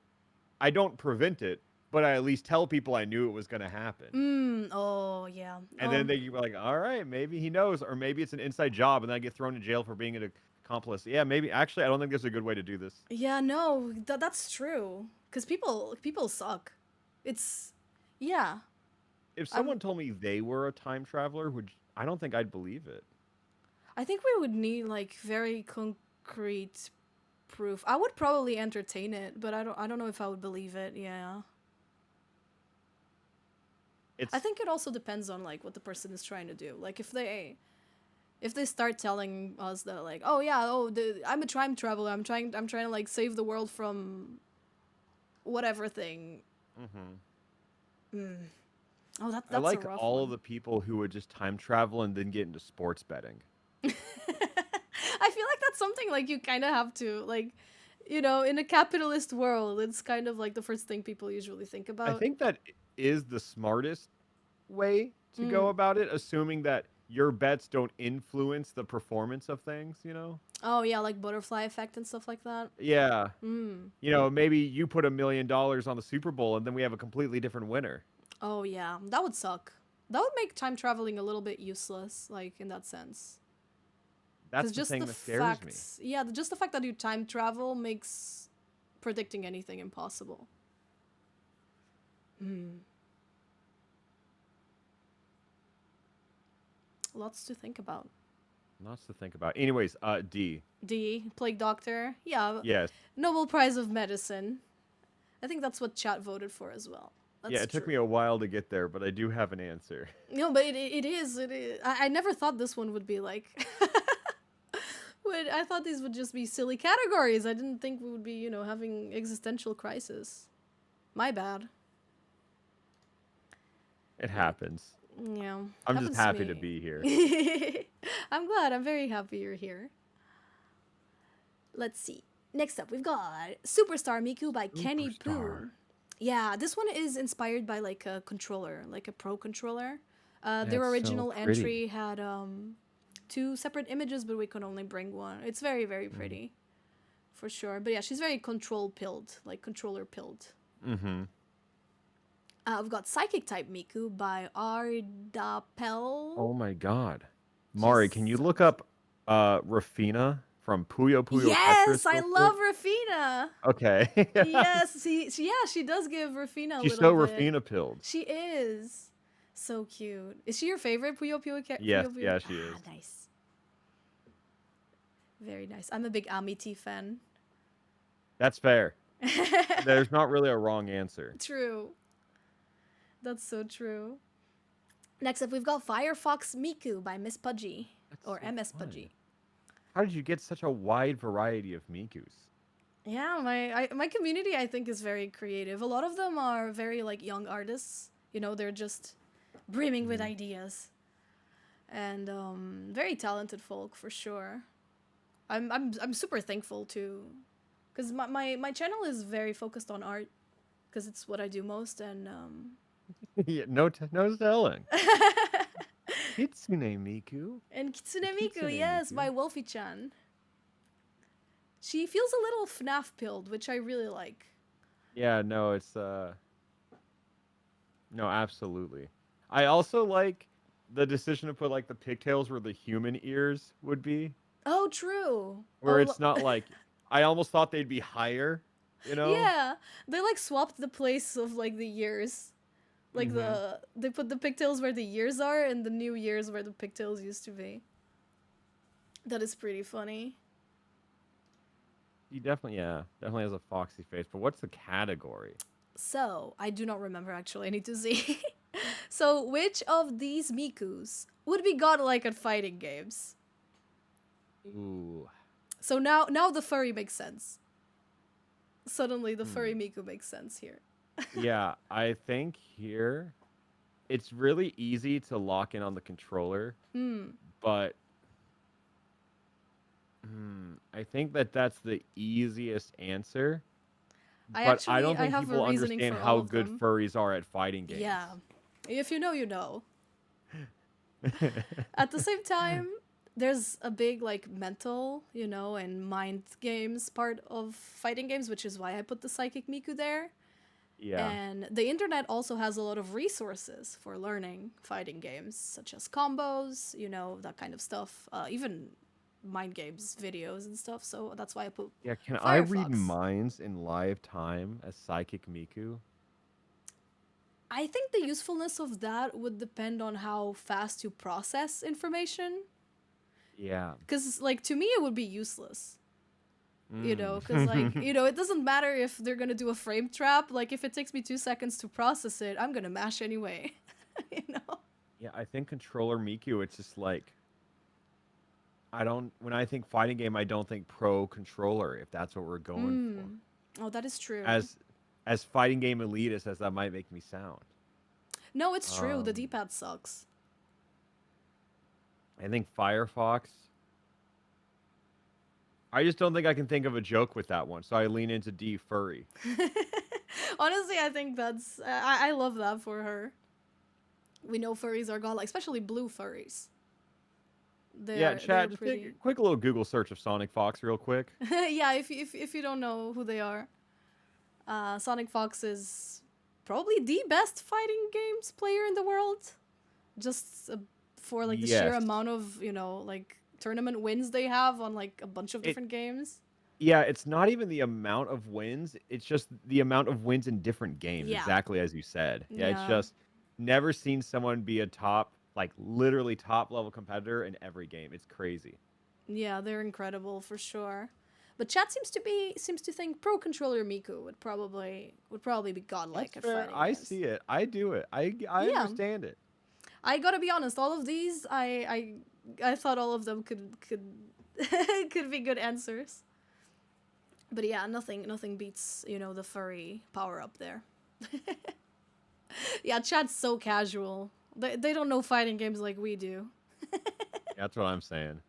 Speaker 3: I don't prevent it, but I at least tell people I knew it was going to happen.
Speaker 1: Oh, yeah.
Speaker 3: And then they were like, all right, maybe he knows, or maybe it's an inside job, and then I get thrown in jail for being an accomplice. Yeah, maybe. Actually, I don't think there's a good way to do this.
Speaker 1: Yeah, no, that's true. Because people suck. It's, yeah.
Speaker 3: If
Speaker 1: I'm,
Speaker 3: someone told me they were a time traveler, I don't think I'd believe it.
Speaker 1: I think we would need, like, very concrete proof. I would probably entertain it, but I don't know if I would believe it, yeah. I
Speaker 3: It's
Speaker 1: think it also depends on, like, what the person is trying to do. Like, if they start telling us that, like, oh yeah, I'm a time traveler, I'm trying to, like, save the world from whatever thing.
Speaker 3: hmm
Speaker 1: Oh,
Speaker 3: I
Speaker 1: that's a
Speaker 3: like
Speaker 1: rough
Speaker 3: all of
Speaker 1: one.
Speaker 3: the people who would just time travel and then get into sports betting.
Speaker 1: I feel like that's something, like, you kind of have to, like, in a capitalist world, it's kind of like the first thing people usually think
Speaker 3: I
Speaker 1: about.
Speaker 3: think that is the smartest way to go
Speaker 1: Mm.
Speaker 3: about it, assuming that your bets don't influence the performance of things, you know?
Speaker 1: Oh yeah, like butterfly effect and stuff like that.
Speaker 3: Yeah.
Speaker 1: Mm.
Speaker 3: You know, maybe you put $1 million on the Super Bowl and then we have a completely different winner.
Speaker 1: Oh yeah, that would suck. That would make time traveling a little bit useless, like, in that sense.
Speaker 3: That's
Speaker 1: Because
Speaker 3: the
Speaker 1: just
Speaker 3: thing
Speaker 1: the
Speaker 3: that scares me.
Speaker 1: fact, yeah, just the fact that you time travel makes predicting anything impossible. Lots to think about.
Speaker 3: Lots to think about. Anyways, D.
Speaker 1: D, plague doctor. Yeah,
Speaker 3: Yes.
Speaker 1: Nobel Prize of Medicine. I think that's what chat voted for as well.
Speaker 3: Yeah,
Speaker 1: That's
Speaker 3: it took me
Speaker 1: true.
Speaker 3: a while to get there, but I do have an answer.
Speaker 1: No, but it is. It is. I never thought this one would be like. I thought these would just be silly categories. I didn't think we would be, having existential crisis. My bad.
Speaker 3: It happens.
Speaker 1: Yeah,
Speaker 3: I'm just
Speaker 1: happens to
Speaker 3: happy to
Speaker 1: me.
Speaker 3: be here.
Speaker 1: I'm glad. I'm very happy you're here. Let's see. Next up, we've got Superstar Miku by Kenny
Speaker 3: Superstar.
Speaker 1: Poo. Yeah, this one is inspired by, like, a controller, like a pro controller. Their
Speaker 3: That's so
Speaker 1: original
Speaker 3: pretty.
Speaker 1: entry had two separate images, but we could only bring one. It's very, very
Speaker 3: Mm.
Speaker 1: pretty, for sure. But yeah, she's very control pilled, like controller pilled.
Speaker 3: Mm-hmm.
Speaker 1: We've got Psychic Type Miku by Ardapel.
Speaker 3: Oh my god.
Speaker 1: She's
Speaker 3: Mari, can you
Speaker 1: so
Speaker 3: look up Rafina from Puyo Puyo Tetris
Speaker 1: Yes, I
Speaker 3: real quick?
Speaker 1: love Rafina.
Speaker 3: Okay.
Speaker 1: Yes, yeah, she does give Rafina a
Speaker 3: She's
Speaker 1: little
Speaker 3: so
Speaker 1: bit.
Speaker 3: Rafina pilled.
Speaker 1: She is so cute. Is she your favorite Puyo Puyo
Speaker 3: Yes,
Speaker 1: Puyo Puyo?
Speaker 3: yeah, she
Speaker 1: Ah,
Speaker 3: is.
Speaker 1: nice, very nice. I'm a big Amity fan.
Speaker 3: That's fair. There's not really a wrong answer.
Speaker 1: True. That's so true. Next up, we've got Firefox Miku by Miss Pudgy.
Speaker 3: That's
Speaker 1: Or
Speaker 3: so
Speaker 1: MS
Speaker 3: fun.
Speaker 1: Pudgy.
Speaker 3: How did you get such a wide variety of Mikus?
Speaker 1: Yeah, my community, I think, is very creative. A lot of them are very, like, young artists. You know, they're just brimming with ideas. And very talented folk, for sure. I'm super thankful, too. Because my channel is very focused on art. Because it's what I do most, and...
Speaker 3: Yeah, no telling. Kitsune Miku.
Speaker 1: And Kitsune
Speaker 3: The
Speaker 1: Miku,
Speaker 3: Kitsune
Speaker 1: yes,
Speaker 3: Miku.
Speaker 1: by Wolfie-chan. She feels a little FNAF pilled, which I really like.
Speaker 3: Yeah, no, it's no, absolutely. I also like the decision to put like the pigtails where the human ears would be,
Speaker 1: Oh, true.
Speaker 3: where it's not like I almost thought they'd be higher, you know?
Speaker 1: Yeah, they like swapped the place of like the years. Like they put the pigtails where the years are and the new years where the pigtails used to be. That is pretty funny.
Speaker 3: He definitely has a foxy face. But what's the category?
Speaker 1: So, I do not remember actually. I need to see. So, which of these Mikus would be godlike at fighting games?
Speaker 3: Ooh.
Speaker 1: So now the furry makes sense. Suddenly the furry Miku makes sense here.
Speaker 3: Yeah, I think here it's really easy to lock in on the controller, but I think that's the easiest answer. But I don't
Speaker 1: I
Speaker 3: think
Speaker 1: have a
Speaker 3: people
Speaker 1: reasoning
Speaker 3: understand
Speaker 1: for all
Speaker 3: how
Speaker 1: of
Speaker 3: good
Speaker 1: them.
Speaker 3: furries are at fighting games.
Speaker 1: Yeah. If you know, you know. At the same time, there's a big like mental, you know, and mind games part of fighting games, which is why I put the psychic Miku there.
Speaker 3: Yeah.
Speaker 1: And the internet also has a lot of resources for learning fighting games, such as combos, you know, that kind of stuff. Even mind games videos and stuff. So that's why I put
Speaker 3: Yeah, can I read
Speaker 1: Firefox.
Speaker 3: minds in live time as Psychic Miku?
Speaker 1: I think the usefulness of that would depend on how fast you process information.
Speaker 3: Yeah.
Speaker 1: Because, like, to me, it would be useless. You know, because, like,
Speaker 3: Mm.
Speaker 1: you know, it doesn't matter if they're gonna do a frame trap. Like, if it takes me 2 seconds to process it, I'm gonna mash anyway. You know?
Speaker 3: Yeah, I think controller Miku, it's just like when I think fighting game, I don't think pro controller, if that's what we're going for.
Speaker 1: Oh, that is true.
Speaker 3: As fighting game elitist as that might make me sound.
Speaker 1: No, it's true. The
Speaker 3: Um,
Speaker 1: D-pad sucks.
Speaker 3: I think Firefox. I just don't think I can think of a joke with that one, so I lean into D furry.
Speaker 1: Honestly, I think that's... I love that for her. We know furries are godlike, especially blue furries.
Speaker 3: Yeah,
Speaker 1: They're
Speaker 3: chat, just
Speaker 1: pretty...
Speaker 3: take a quick little Google search of Sonic Fox real quick.
Speaker 1: Yeah, if you don't know who they are. Sonic Fox is probably the best fighting games player in the world. Just for like the sheer
Speaker 3: Yes.
Speaker 1: amount of, you know, like tournament wins they have on like a bunch of different games.
Speaker 3: Yeah, it's not even the amount of wins, it's just the amount of wins in different games,
Speaker 1: Yeah.
Speaker 3: exactly as you said. Yeah, it's
Speaker 1: Yeah.
Speaker 3: just never seen someone be a top, like literally top level competitor in every game. It's crazy.
Speaker 1: Yeah, they're incredible for sure. But chat seems to think Pro Controller Miku would probably be godlike
Speaker 3: That's
Speaker 1: at
Speaker 3: fair.
Speaker 1: fighting
Speaker 3: I
Speaker 1: games.
Speaker 3: see it. I do it. I
Speaker 1: Yeah.
Speaker 3: understand it.
Speaker 1: I gotta be honest, all of these I thought all of them could could be good answers. But yeah, nothing beats, you know, the furry power up there. Yeah, chat's so casual. They don't know fighting games like we do.
Speaker 3: That's what I'm saying.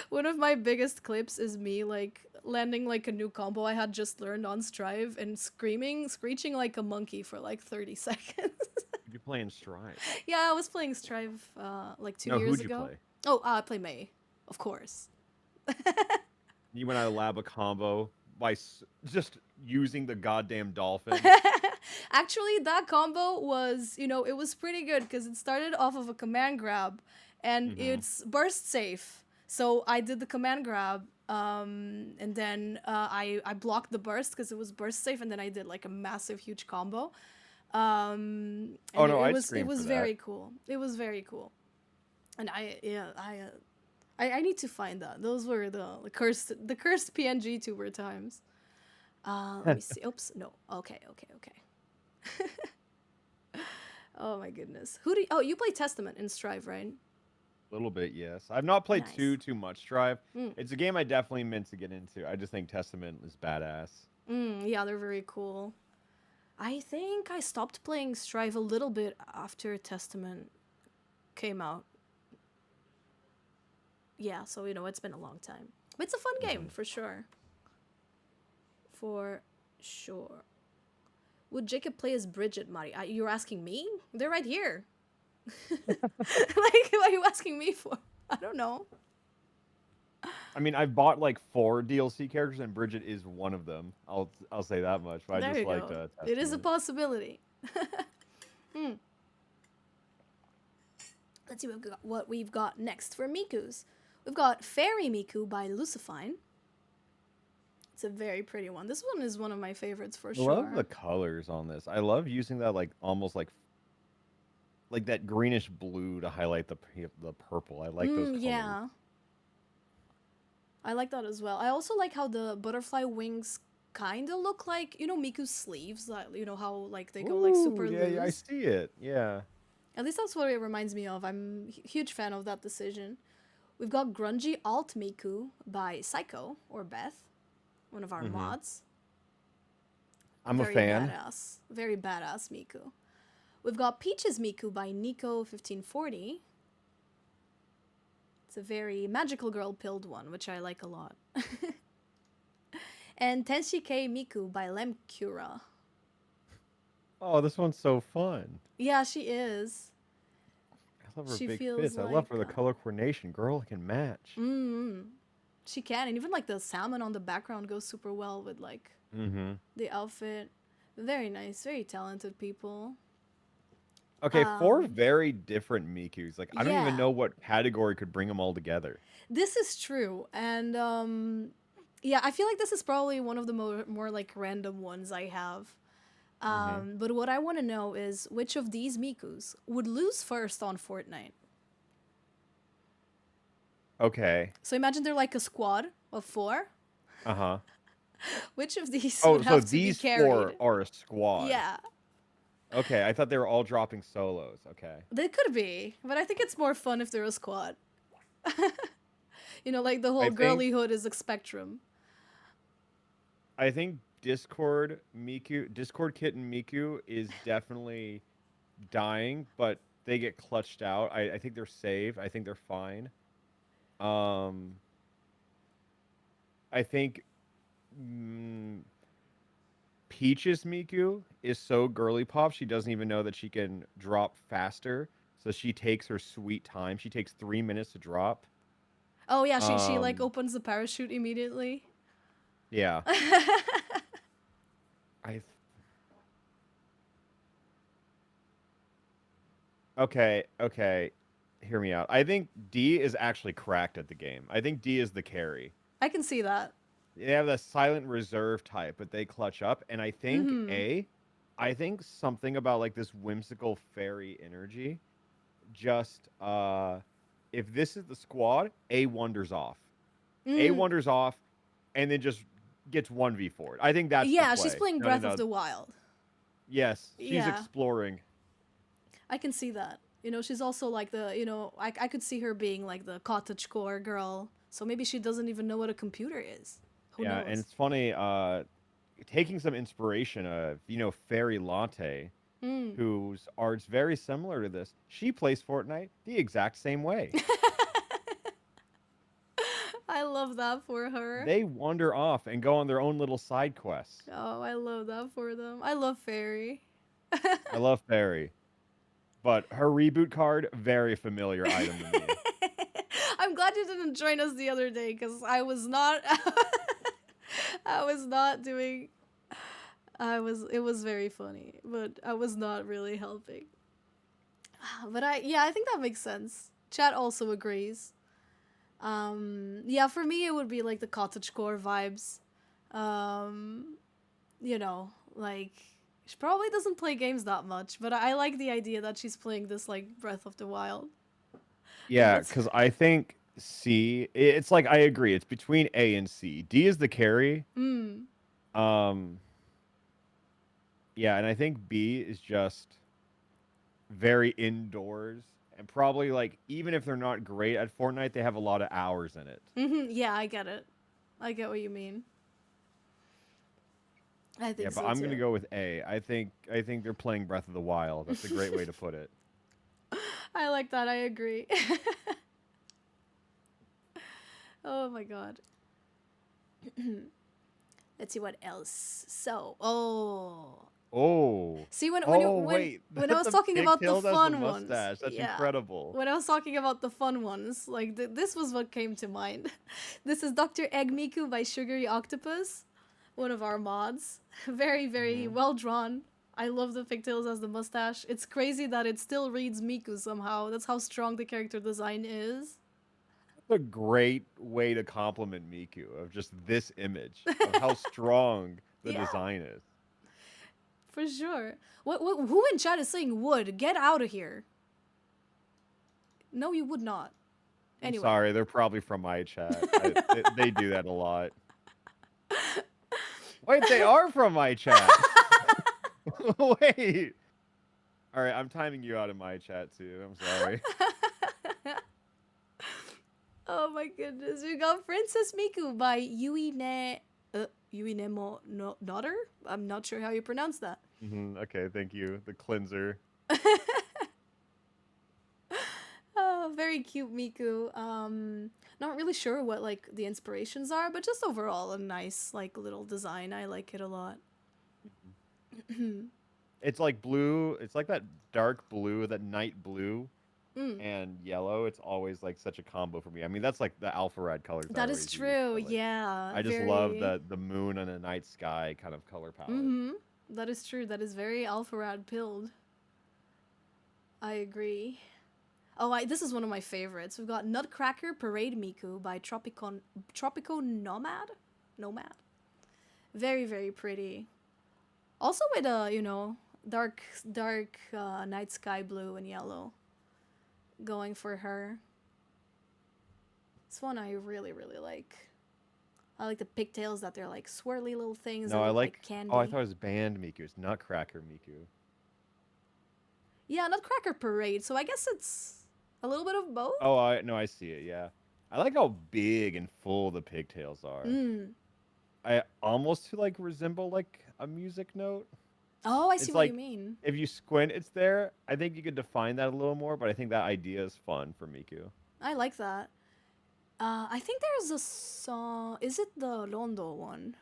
Speaker 1: One of my biggest clips is me like landing like a new combo I had just learned on Strive and screeching like a monkey for like 30 seconds.
Speaker 3: You're playing Strive.
Speaker 1: Yeah, I was playing Strive like 2
Speaker 3: No,
Speaker 1: years
Speaker 3: who'd you
Speaker 1: ago.
Speaker 3: play?
Speaker 1: Oh, I play Mei, of course.
Speaker 3: You went out of lab a combo by just using the goddamn dolphin.
Speaker 1: Actually, that combo was, you know, it was pretty good because it started off of a command grab and it's burst safe. So I did the command grab and then I blocked the burst because it was burst safe, and then I did like a massive, huge combo. And
Speaker 3: Oh, no,
Speaker 1: it
Speaker 3: I'd
Speaker 1: was
Speaker 3: scream for
Speaker 1: very
Speaker 3: that.
Speaker 1: cool. It was very cool. And I need to find that. Those were the cursed PNG tuber times. Let me see. Oops, no. Okay. Oh my goodness. Who do you, oh, you play Testament in Strive, right?
Speaker 3: A little bit, yes. I've not played
Speaker 1: Nice.
Speaker 3: too much Strive.
Speaker 1: Mm.
Speaker 3: It's a game I definitely meant to get into. I just think Testament is badass.
Speaker 1: Yeah, they're very cool. I think I stopped playing Strive a little bit after Testament came out. Yeah, so it's been a long time. But it's a fun game, for sure. For sure. Would Jacob play as Bridget, Mari? You're asking me? They're right here. Like, what are you asking me for? I don't know.
Speaker 3: I mean, I've bought like 4 DLC characters, and Bridget is one of them. I'll say that much. But I
Speaker 1: There
Speaker 3: just
Speaker 1: you
Speaker 3: liked
Speaker 1: go. It is a
Speaker 3: Testament.
Speaker 1: possibility. Let's see what we've got next for Miku's. We've got Fairy Miku by Lucifine. It's a very pretty one. This one is one of my favorites for
Speaker 3: I
Speaker 1: sure.
Speaker 3: love the colors on this. I love using that like almost like that greenish blue to highlight the purple. I like those colors.
Speaker 1: Yeah. I like that as well. I also like how the butterfly wings kind of look like, Miku's sleeves. Like, how like they go like super
Speaker 3: yeah,
Speaker 1: loose.
Speaker 3: yeah, I see it. Yeah.
Speaker 1: At least that's what it reminds me of. I'm a huge fan of that decision. We've got Grungy Alt Miku by Psycho, or Beth, one of our mods.
Speaker 3: I'm
Speaker 1: Very
Speaker 3: a fan.
Speaker 1: Badass. Very badass Miku. We've got Peaches Miku by Nico1540. It's a very magical girl pilled one, which I like a lot. And Tenshike Miku by Lemkura.
Speaker 3: Oh, this one's so fun.
Speaker 1: Yeah, she is.
Speaker 3: I love her
Speaker 1: She
Speaker 3: big
Speaker 1: feels
Speaker 3: fits. I love
Speaker 1: like,
Speaker 3: her the color coordination. Girl can match.
Speaker 1: She can, and even like the salmon on the background goes super well with like the outfit. Very nice, very talented people.
Speaker 3: Okay, 4 very different Mikus. Like I don't even
Speaker 1: Yeah.
Speaker 3: know what category could bring them all together.
Speaker 1: This is true, and yeah, I feel like this is probably one of the more like random ones I have. But what I want to know is which of these Mikus would lose first on Fortnite.
Speaker 3: Okay.
Speaker 1: So imagine they're like a squad of 4.
Speaker 3: Uh-huh.
Speaker 1: Which of these
Speaker 3: Oh,
Speaker 1: would
Speaker 3: so
Speaker 1: have to be
Speaker 3: these
Speaker 1: carried?
Speaker 3: 4 are a squad.
Speaker 1: Yeah,
Speaker 3: Okay, I thought they were all dropping solos. Okay.
Speaker 1: they could be, but I think it's more fun if they're a squad. Like the whole
Speaker 3: I think
Speaker 1: girlyhood is a spectrum.
Speaker 3: I think Discord Kitten Miku is definitely dying, but they get clutched out. I think they're saved. I think they're fine. I think Peach's Miku is so girly pop, she doesn't even know that she can drop faster. So she takes her sweet time. She takes 3 minutes to drop.
Speaker 1: Oh yeah, she like opens the parachute immediately.
Speaker 3: Yeah. I Okay. Hear me out. I think D is actually cracked at the game. I think D is the carry.
Speaker 1: I can see that.
Speaker 3: They have the silent reserve type, but they clutch up. And I think I think something about like this whimsical fairy energy. Just if this is the squad, A wanders off. A wanders off, and then just gets 1v4'd. I think that's
Speaker 1: Yeah,
Speaker 3: the play.
Speaker 1: she's playing Breath of the Wild.
Speaker 3: Yes, she's
Speaker 1: Yeah.
Speaker 3: exploring.
Speaker 1: I can see that. She's also like I could see her being like the cottagecore girl. So maybe she doesn't even know what a computer is. Who knows?
Speaker 3: And it's funny, taking some inspiration of, Fairy Latte, whose art's very similar to this. She plays Fortnite the exact same way.
Speaker 1: I love that for her.
Speaker 3: They wander off and go on their own little side quests.
Speaker 1: Oh, I love that for them. I love Fairy.
Speaker 3: I love Fairy. But her reboot card, very familiar item to me.
Speaker 1: I'm glad you didn't join us the other day because I was not. I was not doing. It was very funny, but I was not really helping. But I think that makes sense. Chat also agrees. Yeah, for me it would be like the cottagecore vibes. Like she probably doesn't play games that much, but I like the idea that she's playing this like Breath of the Wild.
Speaker 3: Yeah, because I think C, it's like I agree. It's between A and C. D is the carry. Yeah, and I think B is just very indoors, and probably like even if they're not great at Fortnite, they have a lot of hours in it.
Speaker 1: Yeah, I get it. I get what you mean. I
Speaker 3: Yeah,
Speaker 1: think
Speaker 3: but
Speaker 1: so
Speaker 3: I'm gonna
Speaker 1: too.
Speaker 3: go with A. I think they're playing Breath of the Wild. That's a great way to put it.
Speaker 1: I like that. I agree. Oh my god. Let's see what else. So,
Speaker 3: Oh,
Speaker 1: see
Speaker 3: oh wait,
Speaker 1: when I was
Speaker 3: the
Speaker 1: talking about the
Speaker 3: pigtails as the
Speaker 1: fun ones,
Speaker 3: mustache. That's
Speaker 1: yeah.
Speaker 3: incredible.
Speaker 1: When I was talking about the fun ones, like this was what came to mind. This is Dr. Egg Miku by Sugary Octopus, one of our mods. Very, very
Speaker 3: Hmm.
Speaker 1: well drawn. I love the pigtails as the mustache. It's crazy that it still reads Miku somehow. That's how strong the character design is.
Speaker 3: That's a great way to compliment Miku of just this image of how strong the
Speaker 1: Yeah,
Speaker 3: design is.
Speaker 1: for sure. What who in chat is saying would? Get out of here. No, you would not.
Speaker 3: I'm
Speaker 1: Anyway.
Speaker 3: sorry, they're probably from my chat. They do that a lot. Wait, they are from my chat. Wait. All right, I'm timing you out of my chat too. I'm sorry.
Speaker 1: Oh my goodness. We got Princess Miku by Yuinemo no Daughter? I'm not sure how you pronounce that.
Speaker 3: Okay, thank you. The cleanser.
Speaker 1: Oh, very cute Miku. Not really sure what like the inspirations are, but just overall a nice like little design. I like it a lot.
Speaker 3: It's like blue. It's like that dark blue, that night blue
Speaker 1: Mm,
Speaker 3: and yellow. It's always like such a combo for me. I mean, that's like the Alpharad colors I
Speaker 1: that is
Speaker 3: always use.
Speaker 1: true.
Speaker 3: But like,
Speaker 1: Yeah,
Speaker 3: I just love
Speaker 1: very.
Speaker 3: the moon and the night sky kind of color palette.
Speaker 1: Mhm. That is true. That is very Alpharad pilled. I agree. Oh, this is one of my favorites. We've got Nutcracker Parade Miku by Tropico Nomad. Nomad. Very, very pretty. Also with dark night sky blue and yellow going for her. This one I really, really like. I like the pigtails that they're like swirly little things
Speaker 3: No,
Speaker 1: that
Speaker 3: I
Speaker 1: look like
Speaker 3: like. Oh, I
Speaker 1: candy.
Speaker 3: thought it was band Miku. It's Nutcracker Miku.
Speaker 1: Yeah, Nutcracker Parade. So I guess it's a little bit of both.
Speaker 3: Oh, I no, I see it. Yeah, I like how big and full the pigtails are.
Speaker 1: Mm.
Speaker 3: I almost like resemble like a music note.
Speaker 1: Oh, I see
Speaker 3: It's
Speaker 1: what you
Speaker 3: like
Speaker 1: mean.
Speaker 3: if you squint, it's there. I think you could define that a little more, but I think that idea is fun for Miku.
Speaker 1: I like that. I think there's a song. Is it the Rondo one?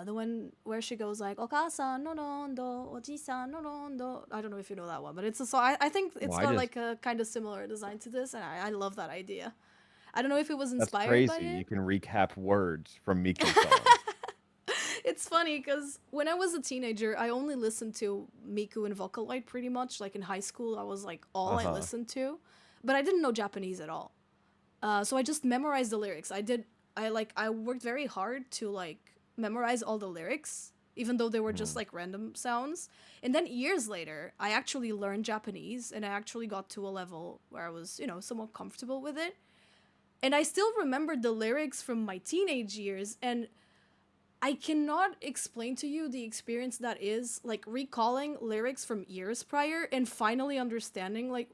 Speaker 1: The one where she goes like "Okasan no rondo, oji-san no rondo." I don't know if you know that one, but it's a song. I think it's
Speaker 3: Well, I
Speaker 1: got
Speaker 3: just
Speaker 1: like a kind of similar design to this, and I love that idea. I don't know if it was
Speaker 3: that's
Speaker 1: inspired by
Speaker 3: crazy. You
Speaker 1: it.
Speaker 3: can recap words from Miku songs.
Speaker 1: It's funny because when I was a teenager, I only listened to Miku and Vocaloid pretty much. Like in high school, I was like all
Speaker 3: Uh
Speaker 1: I
Speaker 3: huh.
Speaker 1: listened to, but I didn't know Japanese at all. So I just memorized the lyrics. I worked very hard to like memorize all the lyrics, even though they were just
Speaker 3: Hmm.
Speaker 1: like random sounds. And then years later, I actually learned Japanese and I actually got to a level where I was, somewhat comfortable with it. And I still remembered the lyrics from my teenage years, and I cannot explain to you the experience that is like recalling lyrics from years prior and finally understanding like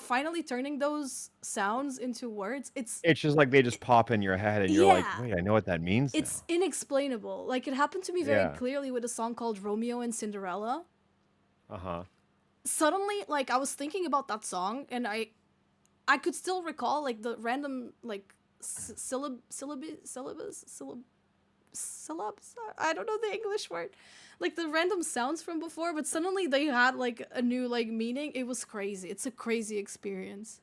Speaker 1: finally turning those sounds into words.
Speaker 3: It's just like they just pop in your head, and you're like,
Speaker 1: Yeah,
Speaker 3: wait, I know what that means
Speaker 1: it's
Speaker 3: now.
Speaker 1: inexplainable. Like it happened to me very
Speaker 3: Yeah.
Speaker 1: clearly with a song called Romeo and Cinderella.
Speaker 3: Uh huh.
Speaker 1: Suddenly, like I was thinking about that song and I could still recall like the random like syllabus. I don't know the English word. Like the random sounds from before, but suddenly they had like a new like meaning. It was crazy. It's a crazy experience.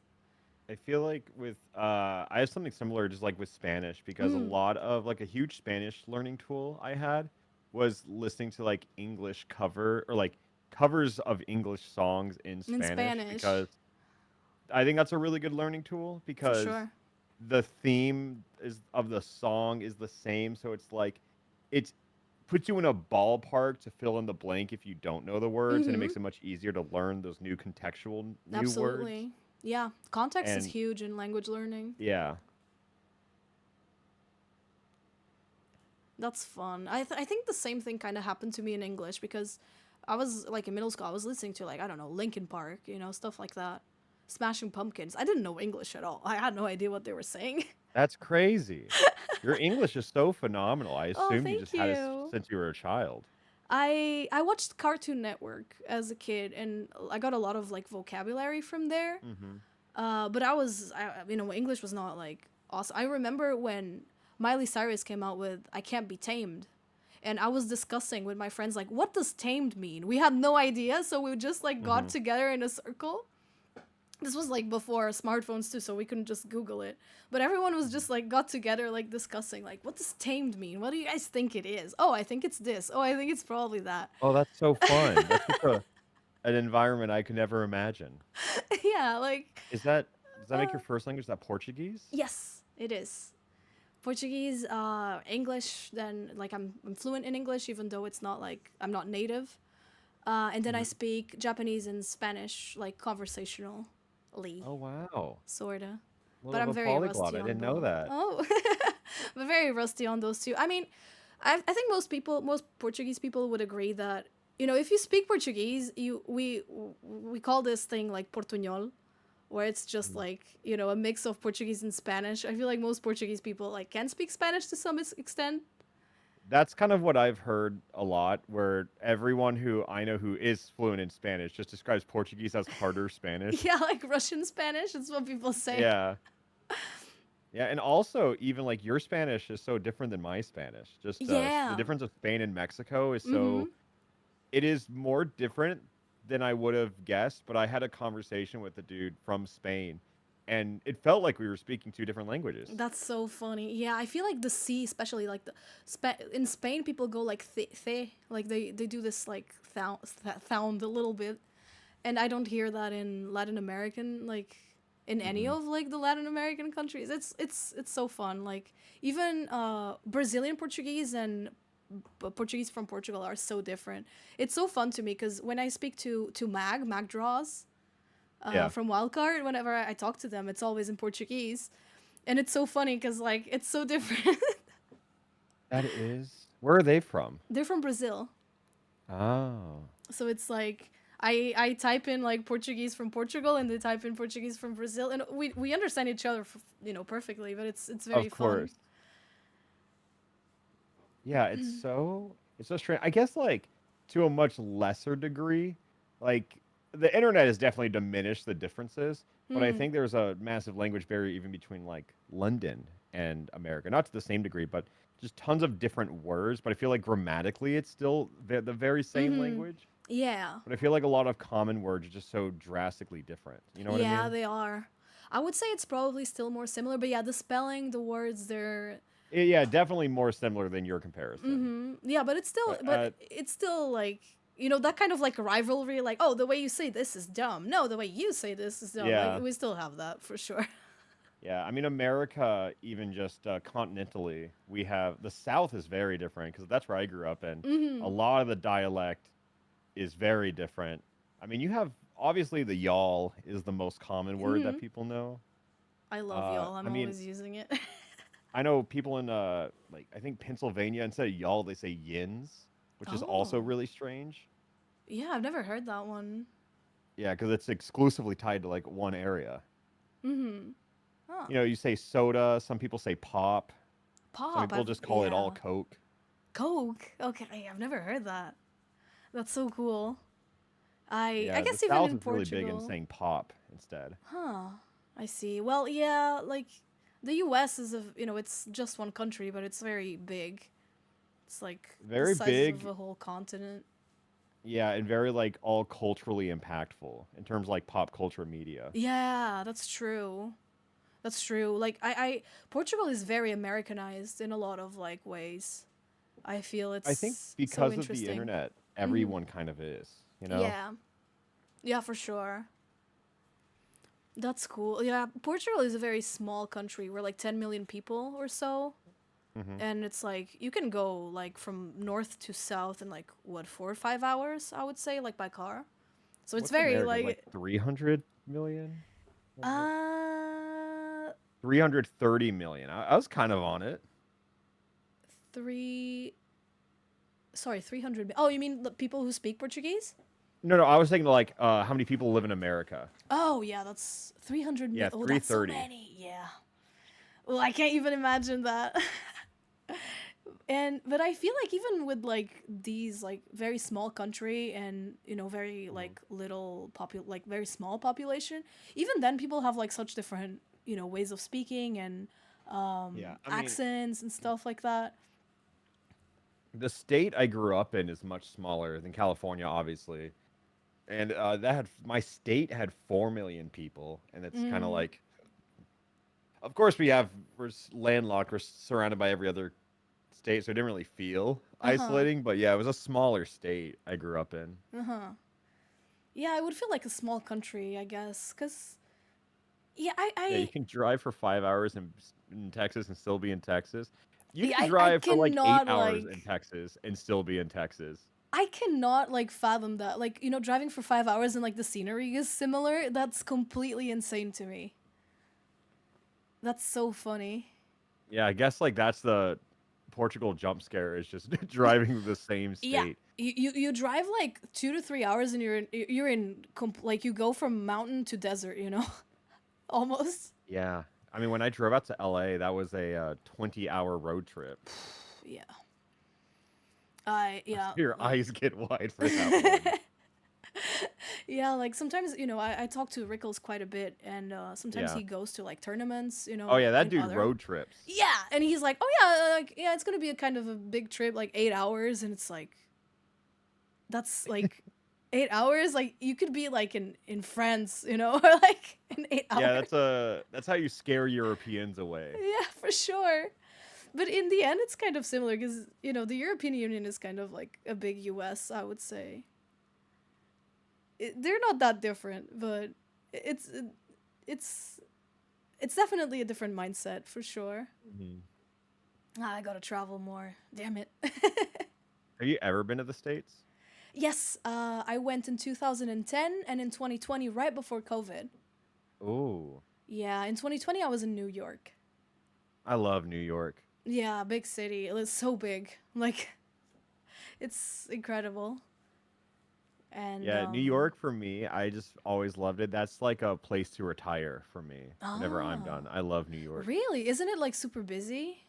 Speaker 3: I feel like with I have something similar just like with Spanish because a
Speaker 1: Mm,
Speaker 3: lot of like a huge Spanish learning tool I had was listening to like English cover or like covers of English songs in
Speaker 1: in
Speaker 3: Spanish
Speaker 1: Spanish,
Speaker 3: because I think that's a really good learning tool
Speaker 1: for
Speaker 3: because
Speaker 1: sure.
Speaker 3: the theme is of the song is the same, so it's like it's puts you in a ballpark to fill in the blank if you don't know the words, and it
Speaker 1: Mm-hmm.
Speaker 3: makes it much easier to learn those new contextual new words.
Speaker 1: Absolutely. Yeah. Context is
Speaker 3: And
Speaker 1: huge in language learning.
Speaker 3: yeah,
Speaker 1: That's fun. I think the same thing kind of happened to me in English because I was like in middle school. I was listening to like I don't know Linkin Park, stuff like that. Smashing Pumpkins. I didn't know English at all. I had no idea what they were saying.
Speaker 3: That's crazy. Your English is so phenomenal. I
Speaker 1: Oh,
Speaker 3: assume you just
Speaker 1: thank
Speaker 3: had it
Speaker 1: you.
Speaker 3: since you were a child.
Speaker 1: I watched Cartoon Network as a kid, and I got a lot of like vocabulary from there.
Speaker 3: Hmm.
Speaker 1: But English was not like awesome. I remember when Miley Cyrus came out with "I Can't Be Tamed," and I was discussing with my friends like, what does tamed mean? We had no idea, so we just like got
Speaker 3: Hmm.
Speaker 1: together in a circle. This was like before smartphones too, so we couldn't just Google it. But everyone was just like got together, like discussing, like, what does tamed mean? What do you guys think it is? Oh, I think it's this. Oh, I think it's probably that.
Speaker 3: Oh, that's so fun. That's such an environment I could never imagine.
Speaker 1: Yeah, like,
Speaker 3: Does that make your first language that Portuguese?
Speaker 1: yes, it is. Portuguese, English, then like I'm fluent in English, even though it's not like I'm not native. And then I
Speaker 3: Hmm.
Speaker 1: speak Japanese and Spanish, like conversationally,
Speaker 3: Oh wow.
Speaker 1: sorta.
Speaker 3: A
Speaker 1: But
Speaker 3: little of
Speaker 1: I'm
Speaker 3: a
Speaker 1: very
Speaker 3: polyglot.
Speaker 1: rusty
Speaker 3: I
Speaker 1: on
Speaker 3: didn't know
Speaker 1: both.
Speaker 3: that.
Speaker 1: Oh, I'm very rusty on those two. I mean, I think most Portuguese people would agree that if you speak Portuguese, we call this thing like portuñol, where it's just
Speaker 3: Mhm.
Speaker 1: like a mix of Portuguese and Spanish. I feel like most Portuguese people like can speak Spanish to some extent.
Speaker 3: That's kind of what I've heard a lot, where everyone who I know who is fluent in Spanish just describes Portuguese as harder Spanish.
Speaker 1: Yeah, like Russian Spanish. It's what people say.
Speaker 3: Yeah. Yeah, and also even like your Spanish is so different than my Spanish. Just the
Speaker 1: Yeah.
Speaker 3: difference of Spain and Mexico is
Speaker 1: Mm-hmm.
Speaker 3: so it is more different than I would have guessed, but I had a conversation with a dude from Spain and it felt like we were speaking two different languages.
Speaker 1: That's so funny. Yeah, I feel like the C, especially like in Spain, people go like like they do this like sound a little bit, and I don't hear that in Latin American like in any
Speaker 3: Hmm.
Speaker 1: of like the Latin American countries. It's so fun. Like even Brazilian Portuguese and Portuguese from Portugal are so different. It's so fun to me because when I speak to Mag Draws
Speaker 3: Yeah,
Speaker 1: from Wildcard, whenever I talk to them, it's always in Portuguese, and it's so funny because like it's so different.
Speaker 3: that is. Where are they from?
Speaker 1: They're from Brazil,
Speaker 3: Oh.
Speaker 1: so it's like I type in like Portuguese from Portugal and they type in Portuguese from Brazil, and we understand each other perfectly, but it's very
Speaker 3: Of
Speaker 1: fun.
Speaker 3: course. Yeah, it's so strange. I guess like to a much lesser degree, like the internet has definitely diminished the differences, but I
Speaker 1: Hmm.
Speaker 3: think there's a massive language barrier even between like London and America. Not to the same degree, but just tons of different words, but I feel like grammatically it's still the very same
Speaker 1: Mm-hmm.
Speaker 3: language,
Speaker 1: Yeah.
Speaker 3: but I feel like a lot of common words are just so drastically different. You know what I
Speaker 1: Yeah,
Speaker 3: mean?
Speaker 1: they are. I would say it's probably still more similar, but yeah, the spelling, the words, they're
Speaker 3: Yeah, definitely more similar than your comparison.
Speaker 1: yeah, but it's still
Speaker 3: But
Speaker 1: like that kind of like rivalry, like, oh, the way you say this is dumb. No, the way you say this is dumb. Like
Speaker 3: yeah.
Speaker 1: we still have that for sure.
Speaker 3: Yeah, I mean, America, even just continentally, we have the South is very different because that's where I grew up, and a
Speaker 1: Hmm.
Speaker 3: lot of the dialect is very different. I mean, you have obviously the y'all is the most common word that
Speaker 1: Hmm.
Speaker 3: people know.
Speaker 1: I love y'all.
Speaker 3: I
Speaker 1: I'm
Speaker 3: mean,
Speaker 1: always using it.
Speaker 3: I know people in like I think Pennsylvania instead of y'all they say yins, which is also
Speaker 1: Oh,
Speaker 3: really strange.
Speaker 1: yeah, I've never heard that one.
Speaker 3: Yeah, because it's exclusively tied to like one area.
Speaker 1: Hmm. Huh.
Speaker 3: You know, you say soda, some people say pop, some
Speaker 1: Pop.
Speaker 3: people
Speaker 1: I've
Speaker 3: just call it all
Speaker 1: Yeah.
Speaker 3: Coke.
Speaker 1: Coke. Okay, I've never heard that. That's so cool. I
Speaker 3: Yeah, the
Speaker 1: guess even
Speaker 3: South
Speaker 1: in
Speaker 3: is really big in
Speaker 1: Portugal.
Speaker 3: saying pop instead.
Speaker 1: Huh. I see. Well, yeah, like the US is it's just one country, but it's very big. It's like the
Speaker 3: Very
Speaker 1: size of
Speaker 3: big,
Speaker 1: a whole continent.
Speaker 3: yeah, and very like all culturally impactful in terms of like pop culture media.
Speaker 1: Yeah, that's true. That's true. Like I Portugal is very Americanized in a lot of like ways. I feel
Speaker 3: I think
Speaker 1: it's so
Speaker 3: because of the
Speaker 1: interesting.
Speaker 3: internet,
Speaker 1: Hmm.
Speaker 3: everyone kind of is, you know?
Speaker 1: Yeah. Yeah, for sure. That's cool. Yeah, Portugal is a very small country. We're like 10 million people or so.
Speaker 3: Hmm.
Speaker 1: And it's like you can go like from north to south in like what 4 or 5 hours, I would say, like by car. So it's
Speaker 3: What's
Speaker 1: very
Speaker 3: America? Like
Speaker 1: like
Speaker 3: 300 million? Was it?
Speaker 1: uh
Speaker 3: 330 million. I was kind of on it.
Speaker 1: three Sorry, 300. Oh, you mean the people who speak Portuguese?
Speaker 3: No, no, I was thinking like how many people live in America?
Speaker 1: Oh, yeah, that's 300
Speaker 3: Yeah,
Speaker 1: million. Oh, that's so
Speaker 3: 330.
Speaker 1: many. Yeah. Well, I can't even imagine that. And but I feel like even with like these like very small country and very
Speaker 3: Mhm.
Speaker 1: like like very small population, even then people have like such different ways of speaking and
Speaker 3: Yeah, I mean,
Speaker 1: accents and stuff like that.
Speaker 3: the state I grew up in is much smaller than California, obviously, and that had my state had 4 million people, and it's kind of
Speaker 1: Mm,
Speaker 3: like, of course, landlocked, we're surrounded by every other state, so it didn't really feel
Speaker 1: uh-huh.
Speaker 3: isolating. But yeah, it was a smaller state I grew up in.
Speaker 1: Uh-huh. Yeah, it would feel like a small country, I guess, cuz yeah,
Speaker 3: Yeah, you can drive for 5 hours in Texas and still be in Texas. You can
Speaker 1: I
Speaker 3: drive for like eight
Speaker 1: cannot
Speaker 3: hours in
Speaker 1: like
Speaker 3: Texas and still be in Texas.
Speaker 1: I cannot like fathom that. Like, driving for 5 hours and like the scenery is similar. That's completely insane to me. That's so funny.
Speaker 3: Yeah, I guess like that's the Portugal jump scare is just driving the same
Speaker 1: Yeah.
Speaker 3: state.
Speaker 1: You drive like 2 to 3 hours and like you go from mountain to desert, almost.
Speaker 3: Yeah. I mean, when I drove out to LA, that was a 20-hour road trip.
Speaker 1: Yeah. I yeah
Speaker 3: Your eyes
Speaker 1: like
Speaker 3: get wide for that one.
Speaker 1: yeah, like sometimes I talk to Rickles quite a bit, and sometimes
Speaker 3: Yeah.
Speaker 1: he goes to like tournaments,
Speaker 3: Oh yeah, that
Speaker 1: in
Speaker 3: dude
Speaker 1: other.
Speaker 3: road trips.
Speaker 1: Yeah, and he's like, oh yeah, like yeah, it's gonna be a kind of a big trip, like 8 hours, and it's like that's like 8 hours. Like you could be like in France, or like in eight
Speaker 3: Yeah,
Speaker 1: hours.
Speaker 3: that's how you scare Europeans away.
Speaker 1: Yeah, for sure. But in the end, it's kind of similar because the European Union is kind of like a big U.S. I would say they're not that different, but it's it's it's definitely a different mindset for sure.
Speaker 3: Mhm.
Speaker 1: I gotta travel more. Damn it.
Speaker 3: Have you ever been to the States?
Speaker 1: Yes, I went in 2010 and in 2020, right before COVID.
Speaker 3: Oh,
Speaker 1: Yeah, in 2020, I was in New York.
Speaker 3: I love New York.
Speaker 1: Yeah, big city. It's so big. Like, it's incredible. And,
Speaker 3: Yeah, New York for me, I just always loved it. That's like a place to retire for me whenever I'm done.
Speaker 1: oh,
Speaker 3: I love New York.
Speaker 1: really? Isn't it like super busy?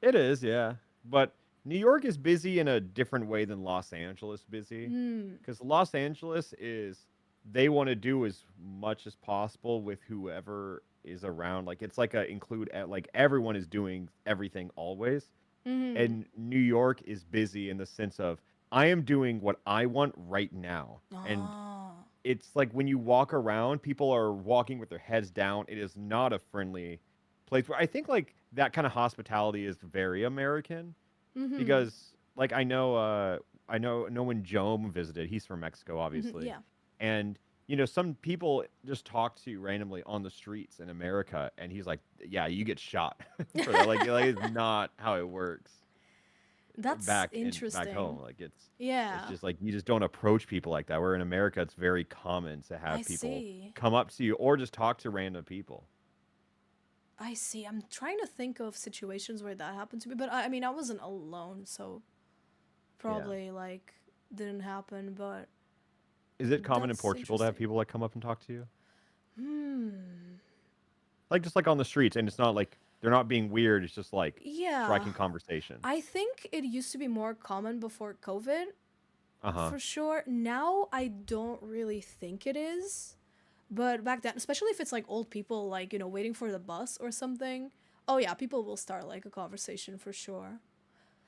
Speaker 3: It is, yeah. But New York is busy in a different way than Los Angeles busy.
Speaker 1: Hmm.
Speaker 3: Because Los Angeles is, they want to do as much as possible with whoever is around. Like, it's like like everyone is doing everything always.
Speaker 1: Hmm.
Speaker 3: And New York is busy in the sense of, I am doing what I want right now. And
Speaker 1: Oh.
Speaker 3: it's like when you walk around, people are walking with their heads down. It is not a friendly place where I think like that kind of hospitality is very American
Speaker 1: Mm-hmm.
Speaker 3: because like I know when Jome visited, he's from Mexico
Speaker 1: Hmm.
Speaker 3: obviously.
Speaker 1: Yeah.
Speaker 3: And some people just talk to you randomly on the streets in America and he's like, "Yeah, you get shot for that." Like it's not how it works
Speaker 1: That's
Speaker 3: back home.
Speaker 1: interesting.
Speaker 3: Like it's
Speaker 1: Yeah,
Speaker 3: just like you just don't approach people like that. Where in America, it's very common to
Speaker 1: I
Speaker 3: have people
Speaker 1: see.
Speaker 3: come up to you or just talk to random people.
Speaker 1: I see. I'm trying to think of situations where that happened to me, but I mean, I wasn't alone, so
Speaker 3: Yeah.
Speaker 1: probably like didn't happen, but
Speaker 3: Is it common in
Speaker 1: that's
Speaker 3: Portugal to have
Speaker 1: interesting.
Speaker 3: people like come up and talk to you?
Speaker 1: Hmm.
Speaker 3: Like just like on the streets, and it's not like they're not being weird. It's just like
Speaker 1: Yeah.
Speaker 3: striking conversation.
Speaker 1: I think it used to be more common before COVID,
Speaker 3: Uh huh.
Speaker 1: for sure. Now I don't really think it is. But back then, especially if it's like old people, like, waiting for the bus or something, oh yeah, people will start like a conversation for sure.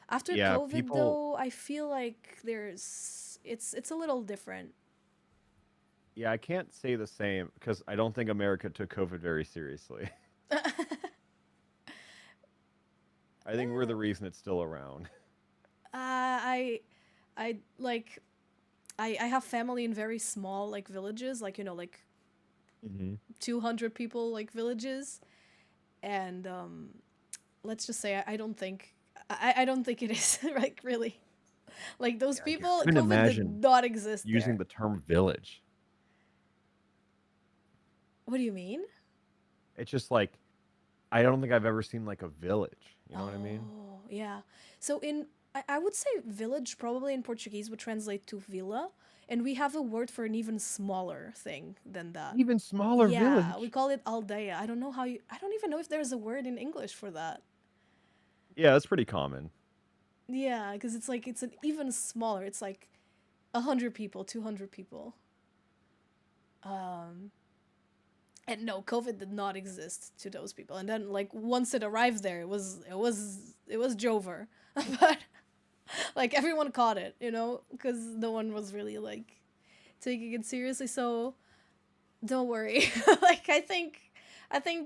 Speaker 1: After
Speaker 3: Yeah,
Speaker 1: COVID
Speaker 3: people.
Speaker 1: though, I feel like it's a little different.
Speaker 3: Yeah, I can't say the same because I don't think America took COVID very seriously. I think we're the reason it's still around.
Speaker 1: I I like I have family in very small like villages, like like
Speaker 3: Hmm.
Speaker 1: 200 people like villages, and let's just say I don't think I don't think it is like really like those
Speaker 3: Yeah, I
Speaker 1: people.
Speaker 3: couldn't
Speaker 1: COVID did
Speaker 3: imagine
Speaker 1: not exist
Speaker 3: using
Speaker 1: there.
Speaker 3: the term village.
Speaker 1: What do you mean?
Speaker 3: It's just like I don't think I've ever seen like a village. You know what I mean?
Speaker 1: Oh, yeah. So in I would say village probably in Portuguese would translate to villa, and we have a word for an even smaller thing than that.
Speaker 3: Even smaller
Speaker 1: Yeah, we
Speaker 3: village.
Speaker 1: call it aldeia. I don't know how you. I don't even know if there's a word in English for that.
Speaker 3: Yeah, that's pretty common.
Speaker 1: Yeah, because it's like it's an even smaller. It's like 100 people, 200 people. And no, COVID did not exist to those people. And then like once it arrived there, it was Jover, but like everyone caught it, because no one was really like taking it seriously. So don't worry. Like I think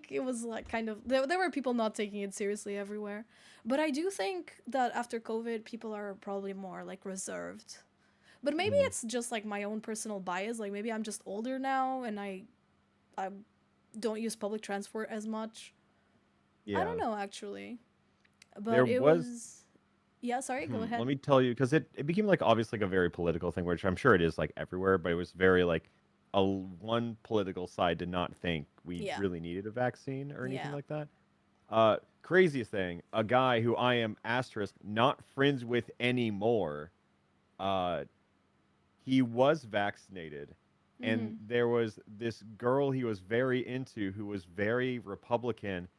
Speaker 1: it was like kind of there were people not taking it seriously everywhere. But I do think that after COVID people are probably more like reserved. But maybe
Speaker 3: Mhm.
Speaker 1: it's just like my own personal bias. Like maybe I'm just older now and I don't use public transport as much. I don't
Speaker 3: Yeah.
Speaker 1: know actually.
Speaker 3: There
Speaker 1: But it
Speaker 3: was
Speaker 1: was yeah, sorry, go
Speaker 3: let
Speaker 1: ahead.
Speaker 3: me tell you, because it became like obviously like a very political thing, which I'm sure it is like everywhere, but it was very like one political side did not think we
Speaker 1: Yeah.
Speaker 3: really needed a vaccine or anything
Speaker 1: Yeah.
Speaker 3: like that. Craziest thing, a guy who I am asterisk not friends with anymore, uh, he was vaccinated, and
Speaker 1: Mhm.
Speaker 3: there was this girl he was very into who was very Republican.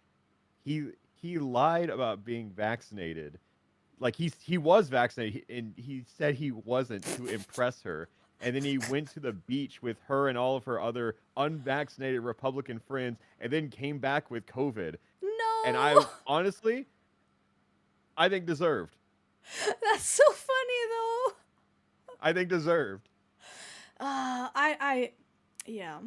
Speaker 3: He lied about being vaccinated, like he was vaccinated and he said he wasn't to impress her, and then he went to the beach with her and all of her other unvaccinated Republican friends and then came back with COVID. And I
Speaker 1: No.
Speaker 3: honestly, I think deserved.
Speaker 1: That's so funny though.
Speaker 3: I think deserved.
Speaker 1: I yeah.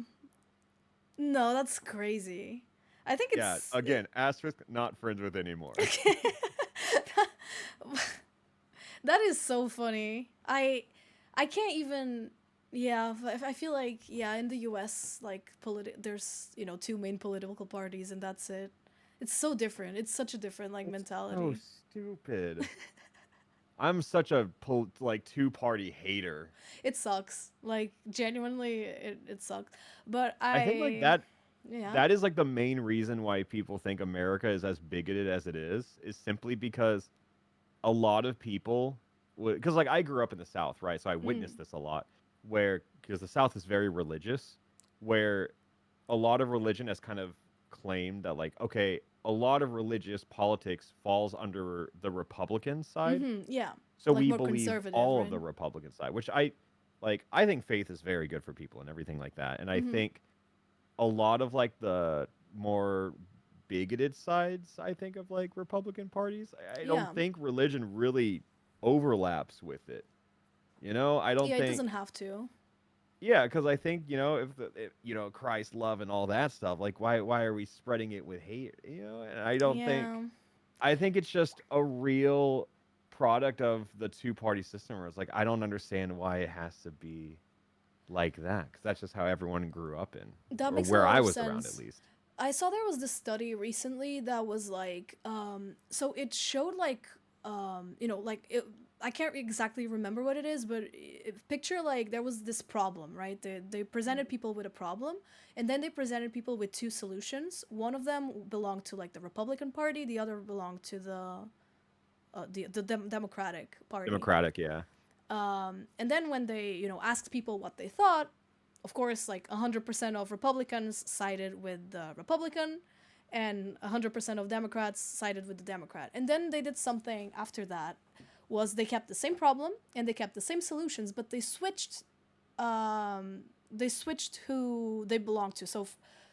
Speaker 1: No, that's crazy. I think
Speaker 3: Yeah,
Speaker 1: it's
Speaker 3: again, asterisk not friends with anymore.
Speaker 1: that is so funny. I can't even yeah, I feel like yeah, in the US like there's, two main political parties and that's it. It's so different. It's such a different like
Speaker 3: It's so
Speaker 1: mentality.
Speaker 3: stupid. I'm such a like two-party hater.
Speaker 1: It sucks. Like genuinely it sucks. But
Speaker 3: I think like
Speaker 1: yeah.
Speaker 3: that is like the main reason why people think America is as bigoted as it is simply because a lot of people because like I grew up in the South, right? So I
Speaker 1: Mm.
Speaker 3: witnessed this a lot where because the South is very religious, where a lot of religion has kind of claimed that like okay, a lot of religious politics falls under the Republican side.
Speaker 1: Mhm. Yeah.
Speaker 3: So
Speaker 1: Like
Speaker 3: we
Speaker 1: more
Speaker 3: believe
Speaker 1: conservative,
Speaker 3: all of
Speaker 1: right?
Speaker 3: the Republican side, which I think faith is very good for people and everything like that. And I
Speaker 1: Mhm.
Speaker 3: think a lot of like the more bigoted sides, I think, of like Republican parties, I don't
Speaker 1: Yeah.
Speaker 3: think religion really overlaps with it. I don't
Speaker 1: Yeah, it
Speaker 3: think,
Speaker 1: doesn't have to.
Speaker 3: yeah, because I think, if Christ love and all that stuff, like why are we spreading it with hate? And I don't think,
Speaker 1: Yeah.
Speaker 3: I think it's just a real product of the two-party system where it's like, I don't understand why it has to be like that because that's just how everyone grew up in,
Speaker 1: That
Speaker 3: or
Speaker 1: makes a
Speaker 3: where
Speaker 1: lot
Speaker 3: I
Speaker 1: of
Speaker 3: was around at
Speaker 1: sense.
Speaker 3: least.
Speaker 1: I saw there was this study recently that was like, so it showed like, like I can't exactly remember what it is, but picture like there was this problem, right? They presented people with a problem, and then they presented people with two solutions. One of them belonged to like the Republican Party, the other belonged to the Democratic Party.
Speaker 3: Democratic, yeah.
Speaker 1: And then when they, asked people what they thought, of course, like 100% of Republicans sided with the Republican, and 100% of Democrats sided with the Democrat. And then they did something after that, was they kept the same problem and they kept the same solutions, but they switched who they belonged to. So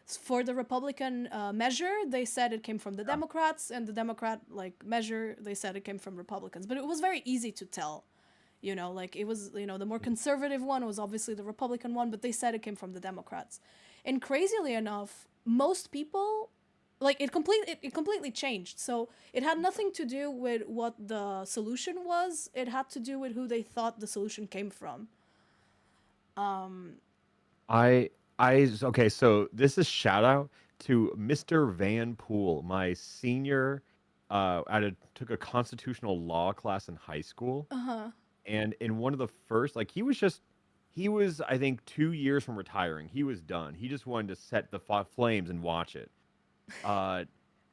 Speaker 1: for the Republican measure, they said it came from the
Speaker 3: Yeah.
Speaker 1: Democrats, and the Democrat like measure, they said it came from Republicans. But it was very easy to tell. Like it was, the more conservative one was obviously the Republican one, but they said it came from the Democrats. And crazily enough, most people like it completely changed. So it had nothing to do with what the solution was. It had to do with who they thought the solution came from.
Speaker 3: I okay, so this is shout out to Mr. Van Pool, my senior took a constitutional law class in high school.
Speaker 1: Uh-huh.
Speaker 3: And in one of the first, like he was I think 2 years from retiring. He was done. He just wanted to set the flames and watch it. Uh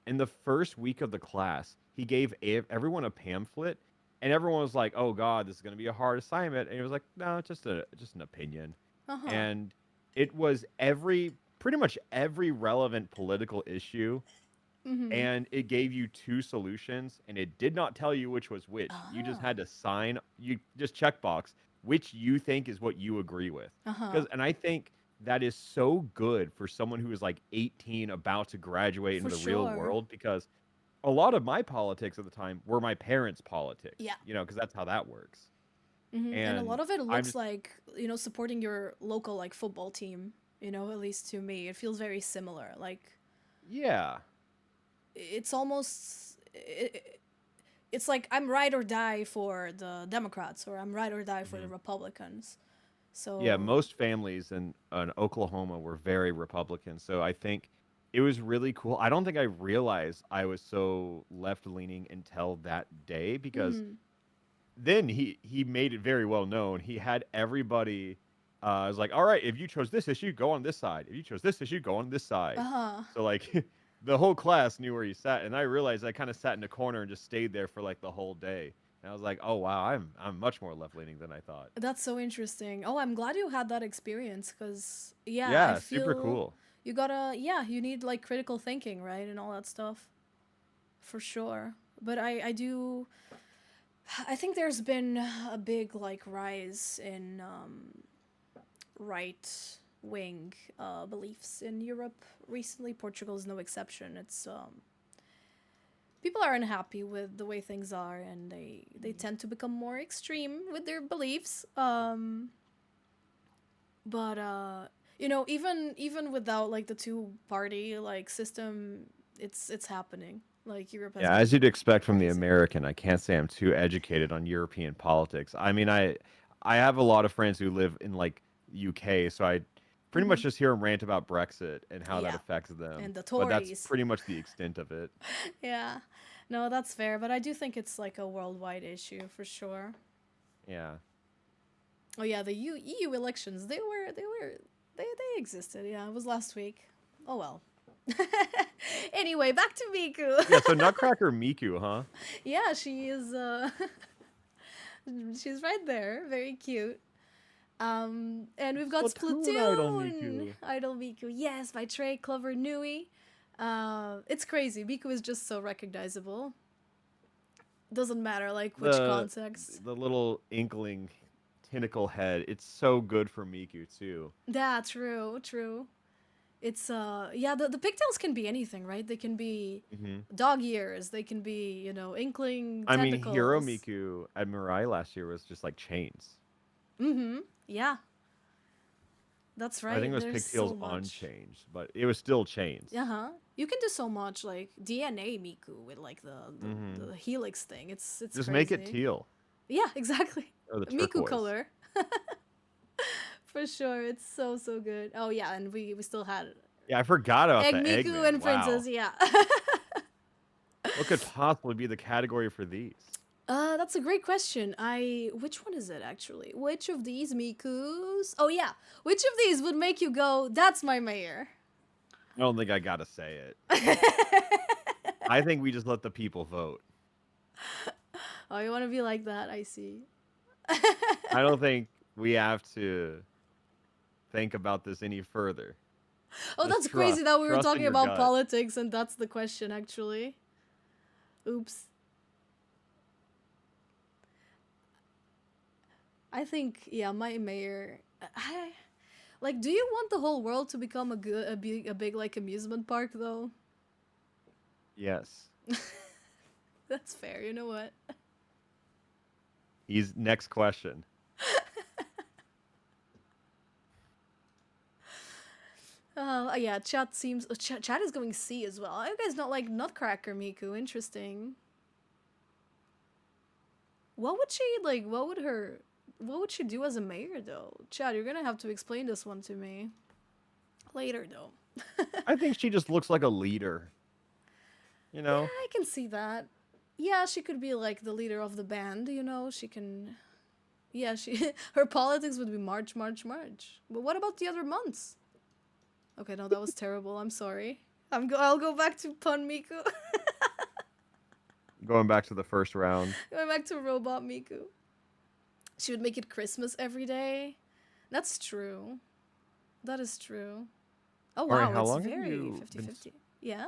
Speaker 3: in the first week of the class, he gave everyone a pamphlet and everyone was like, "Oh God, this is gonna be a hard assignment," and it was like, "No, it's just an opinion,"
Speaker 1: Uh-huh.
Speaker 3: and it was pretty much every relevant political issue,
Speaker 1: Mm-hmm.
Speaker 3: and it gave you two solutions, and it did not tell you which was which. You just
Speaker 1: Ah.
Speaker 3: had to sign, you just checkbox which you think is what you agree with.
Speaker 1: Uh-huh.
Speaker 3: Because, and I think that is so good for someone who is like 18 about to graduate into
Speaker 1: For
Speaker 3: the real
Speaker 1: sure.
Speaker 3: world, because a lot of my politics at the time were my parents' politics,
Speaker 1: Yeah.
Speaker 3: because that's how that works.
Speaker 1: And a lot
Speaker 3: And
Speaker 1: of it
Speaker 3: I'm
Speaker 1: looks
Speaker 3: just,
Speaker 1: like, supporting your local like football team, at least to me. It feels very similar. Like
Speaker 3: yeah.
Speaker 1: it's almost it's like I'm ride or die for the Democrats or I'm ride or die for the
Speaker 3: Mhm.
Speaker 1: Republicans.
Speaker 3: Yeah,
Speaker 1: So,
Speaker 3: most families in Oklahoma were very Republican, so I think it was really cool. I don't think I realized I was so left leaning until that day, because
Speaker 1: mhm.
Speaker 3: then he made it very well known. He had everybody was like, "All right, if you chose this issue, go on this side. If you chose this issue, go on this side."
Speaker 1: Uh-huh.
Speaker 3: So like the whole class knew where he sat, and I realized I kind of sat in a corner and just stayed there for like the whole day. And I was like, "Oh wow, I'm much more left leaning than I thought."
Speaker 1: That's so interesting. Oh, I'm glad you had that experience cuz yeah, I
Speaker 3: Yeah, super
Speaker 1: feel
Speaker 3: cool.
Speaker 1: you gotta, yeah, you need like critical thinking, right? And all that stuff. For sure. But I think there's been a big like rise in right wing beliefs in Europe recently. Portugal is no exception. It's people are unhappy with the way things are, and they tend to become more extreme with their beliefs. But even without like the two party like system, it's happening. Like Europe has
Speaker 3: Yeah, as
Speaker 1: been
Speaker 3: you'd expect from the
Speaker 1: crazy.
Speaker 3: American, I can't say I'm too educated on European politics. I mean, I have a lot of friends who live in like UK, so I pretty much
Speaker 1: Hmm.
Speaker 3: just hear them rant about Brexit and how that
Speaker 1: Yeah,
Speaker 3: affects them.
Speaker 1: and the
Speaker 3: But that's
Speaker 1: Tories.
Speaker 3: pretty much the extent of it.
Speaker 1: Yeah, no, that's fair. But I do think it's like a worldwide issue for sure.
Speaker 3: Yeah.
Speaker 1: Oh yeah, the EU elections. They existed. Yeah, it was last week. Oh well. Anyway, back to Miku.
Speaker 3: Yeah, so Nutcracker Miku, huh?
Speaker 1: Yeah, she is. She's right there. Very cute. And we've got
Speaker 3: Splatoon Idol
Speaker 1: Splatoon
Speaker 3: Miku.
Speaker 1: Idol Miku. Yes, by Trey Clover Nui. It's crazy. Miku is just so recognizable. Doesn't matter like which
Speaker 3: The
Speaker 1: context.
Speaker 3: the little inkling tentacle head. It's so good for Miku too.
Speaker 1: Yeah, true, true. It's yeah, the pigtails can be anything, right? They can be
Speaker 3: Hmm.
Speaker 1: dog ears, they can be, inkling
Speaker 3: I mean, Hero
Speaker 1: tentacles.
Speaker 3: Miku at Mirai last year was just like chains.
Speaker 1: Mm-hmm. Yeah, that's
Speaker 3: I think
Speaker 1: right.
Speaker 3: it was
Speaker 1: There's
Speaker 3: pigtails
Speaker 1: so
Speaker 3: on
Speaker 1: much.
Speaker 3: chains, but it was still chains.
Speaker 1: Uh-huh. You can do so much like DNA Miku with like
Speaker 3: Hmm.
Speaker 1: the helix thing. It's
Speaker 3: Just make it
Speaker 1: crazy.
Speaker 3: teal
Speaker 1: Yeah, exactly.
Speaker 3: or the
Speaker 1: Miku
Speaker 3: turquoise.
Speaker 1: color. For sure. It's so so good. Oh yeah, and we still had
Speaker 3: Yeah, I forgot about
Speaker 1: Egg
Speaker 3: the
Speaker 1: Miku
Speaker 3: Eggman.
Speaker 1: and
Speaker 3: Wow.
Speaker 1: Princess, yeah.
Speaker 3: What could possibly be the category for these?
Speaker 1: That's a great question. Which one is it actually? Which of these Mikus? Oh yeah, which of these would make you go, "That's my mayor"?
Speaker 3: I don't think I gotta say it. I think we just let the people vote.
Speaker 1: Oh, you want to be like that? I see.
Speaker 3: I don't think we have to think about this any further.
Speaker 1: Oh,
Speaker 3: Just
Speaker 1: that's crazy
Speaker 3: trust.
Speaker 1: that we were
Speaker 3: Trust in
Speaker 1: talking
Speaker 3: your
Speaker 1: about
Speaker 3: gut.
Speaker 1: politics and that's the question actually. Oops. I think yeah, my mayor. I like. Do you want the whole world to become a big like amusement park though?
Speaker 3: Yes.
Speaker 1: That's fair. You know what?
Speaker 3: He's next question.
Speaker 1: Yeah. Chat seems. Chat is going C as well. You guys don't like Nutcracker Miku? Interesting. What would she like? What would she do as a mayor though? Chad, you're gonna have to explain this one to me later though.
Speaker 3: I think she just looks like a leader. You
Speaker 1: Yeah,
Speaker 3: know?
Speaker 1: I can see that. Yeah, she could be like the leader of the band, She can. Yeah, she. Her politics would be March, March, March. But what about the other months? Okay, no, that was terrible. I'm sorry. I'll go back to Pun Miku.
Speaker 3: Going back to the first round.
Speaker 1: Going back to Robot Miku. She would make it Christmas every day. That's true. That is true. Oh
Speaker 3: All right,
Speaker 1: wow,
Speaker 3: how
Speaker 1: it's
Speaker 3: long have
Speaker 1: very
Speaker 3: you
Speaker 1: 50-50. Yeah.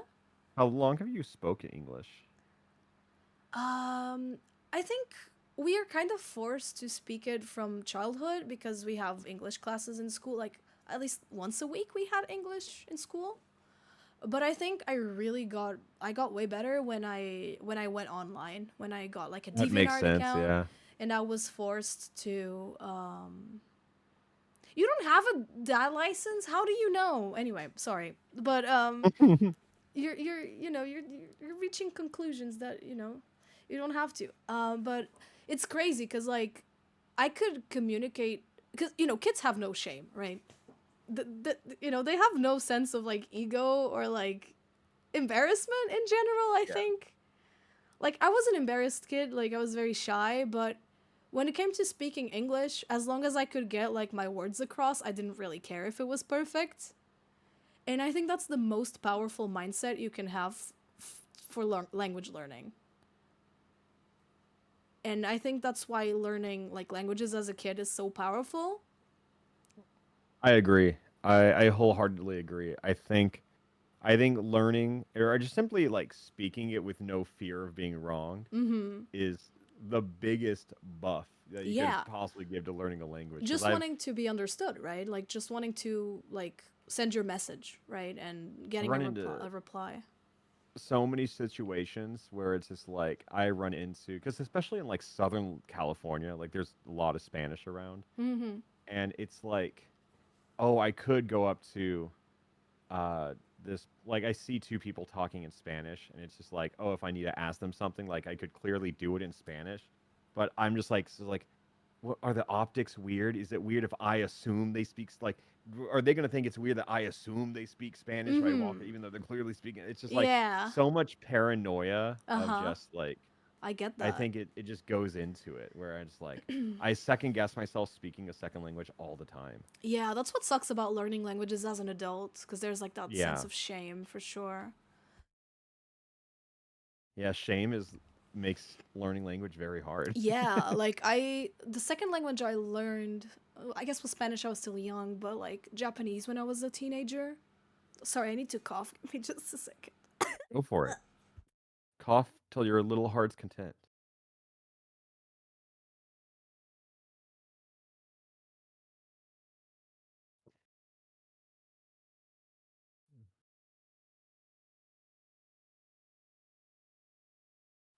Speaker 3: how long have you spoken English?
Speaker 1: I think we are kind of forced to speak it from childhood because we have English classes in school. Like at least once a week we had English in school. But I think I got way better when I went online, when I got like a
Speaker 3: That makes
Speaker 1: DeviantArt
Speaker 3: sense,
Speaker 1: account
Speaker 3: yeah.
Speaker 1: and I was forced to you don't have that license? How do you know? Anyway, sorry. But you're reaching conclusions that, you don't have to. But it's crazy cuz like I could communicate cuz kids have no shame, right? They have no sense of like ego or like embarrassment in general, I
Speaker 3: Yeah.
Speaker 1: think. Like I was an embarrassed kid, like I was very shy, but when it came to speaking English, as long as I could get like my words across, I didn't really care if it was perfect. And I think that's the most powerful mindset you can have for language learning. And I think that's why learning like languages as a kid is so powerful.
Speaker 3: I agree. I wholeheartedly agree. I think learning or just simply like speaking it with no fear of being wrong
Speaker 1: Mhm.
Speaker 3: is the biggest buff that you could
Speaker 1: Yeah.
Speaker 3: possibly give to learning a language. Because
Speaker 1: Just
Speaker 3: I've
Speaker 1: wanting to be understood, right? Like just wanting to like send your message, right? And getting
Speaker 3: run into
Speaker 1: a reply.
Speaker 3: so many situations where it's just like I run into because especially in like Southern California, like there's a lot of Spanish around,
Speaker 1: Mhm.
Speaker 3: and it's like, oh, I could go up to uh this like I see two people talking in Spanish and it's just like, oh, if I need to ask them something, like I could clearly do it in Spanish, but I'm just like, so like, what are the optics weird? Is it weird if I assume they speak like, are they gonna think it's weird that I assume they speak Spanish if I walk,
Speaker 1: Mhm.
Speaker 3: even though they're clearly speaking? It's just like
Speaker 1: Yeah.
Speaker 3: so much paranoia of
Speaker 1: Uh-huh.
Speaker 3: just like,
Speaker 1: I get
Speaker 3: I
Speaker 1: that.
Speaker 3: think it just goes into it where I just like I second guess myself speaking a second language all the time.
Speaker 1: Yeah, that's what sucks about learning languages as an adult because there's like that sense
Speaker 3: Yeah.
Speaker 1: of shame for sure.
Speaker 3: Yeah, shame is makes learning language very hard.
Speaker 1: Yeah, like the second language I learned, I guess was Spanish. I was still young, but like Japanese when I was a teenager. Sorry, I need to cough. Give me just a second.
Speaker 3: Go for it. Cough till your little heart's content.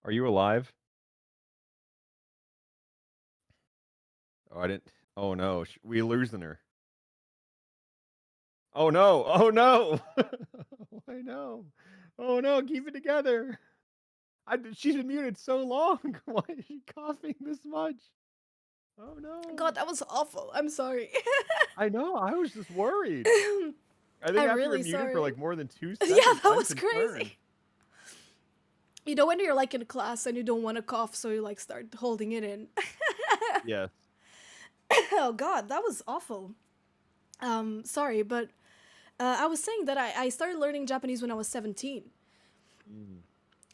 Speaker 3: Are you alive? Oh, I didn't. Oh no, we losing her. Oh no! Oh no! I know. Oh no! Keep it together. She's been muted so long. Why is she coughing this much? Oh
Speaker 1: God,
Speaker 3: no!
Speaker 1: that was awful. I'm sorry.
Speaker 3: I know. I was just worried. I think
Speaker 1: I'm
Speaker 3: after you're
Speaker 1: really
Speaker 3: muted for
Speaker 1: sorry.
Speaker 3: like more than two
Speaker 1: Yeah,
Speaker 3: seconds,
Speaker 1: that
Speaker 3: I'm
Speaker 1: was
Speaker 3: concerned.
Speaker 1: crazy. You know when you're like in class and you don't want to cough, so you like start holding it in.
Speaker 3: Yes.
Speaker 1: Oh God, that was awful. Sorry, but I was saying that I started learning Japanese when I was 17.
Speaker 3: Mm,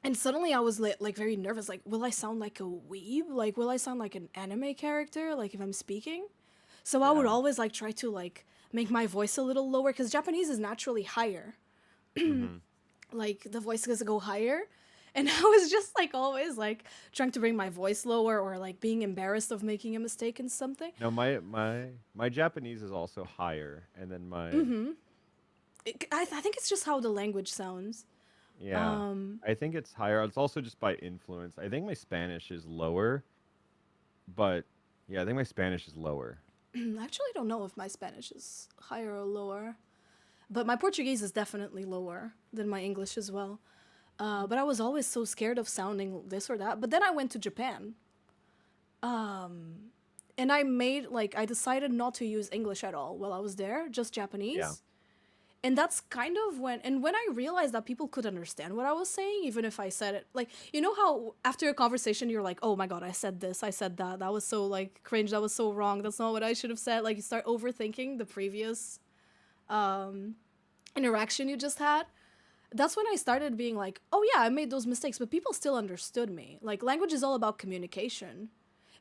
Speaker 1: And suddenly I was like very nervous. Like, will I sound like a weeb? Like, will I sound like an anime character? Like, if I'm speaking? So I would
Speaker 3: yeah.
Speaker 1: always like try to like make my voice a little lower because Japanese is naturally higher.
Speaker 3: Mm-hmm.
Speaker 1: Like, the voice does go higher. And I was just like always like trying to bring my voice lower or like being embarrassed of making a mistake in something.
Speaker 3: No, my Japanese is also higher, and then my
Speaker 1: I think it's just how the language sounds.
Speaker 3: yeah, I think it's higher. It's also just by influence. I think my Spanish is lower, but yeah, I think my Spanish is lower.
Speaker 1: I actually don't know if my Spanish is higher or lower. But my Portuguese is definitely lower than my English as well. But I was always so scared of sounding this or that. But then I went to Japan. And I decided not to use English at all while I was there, just
Speaker 3: Yeah.
Speaker 1: Japanese. And that's kind of when I realized that people could understand what I was saying, even if I said it, like, you know how after a conversation you're like, oh my God, I said this, I said that. That was so like cringe. That was so wrong. That's not what I should have said. Like you start overthinking the previous interaction you just had. that's when I started being like, oh yeah, I made those mistakes, but people still understood me. Like language is all about communication,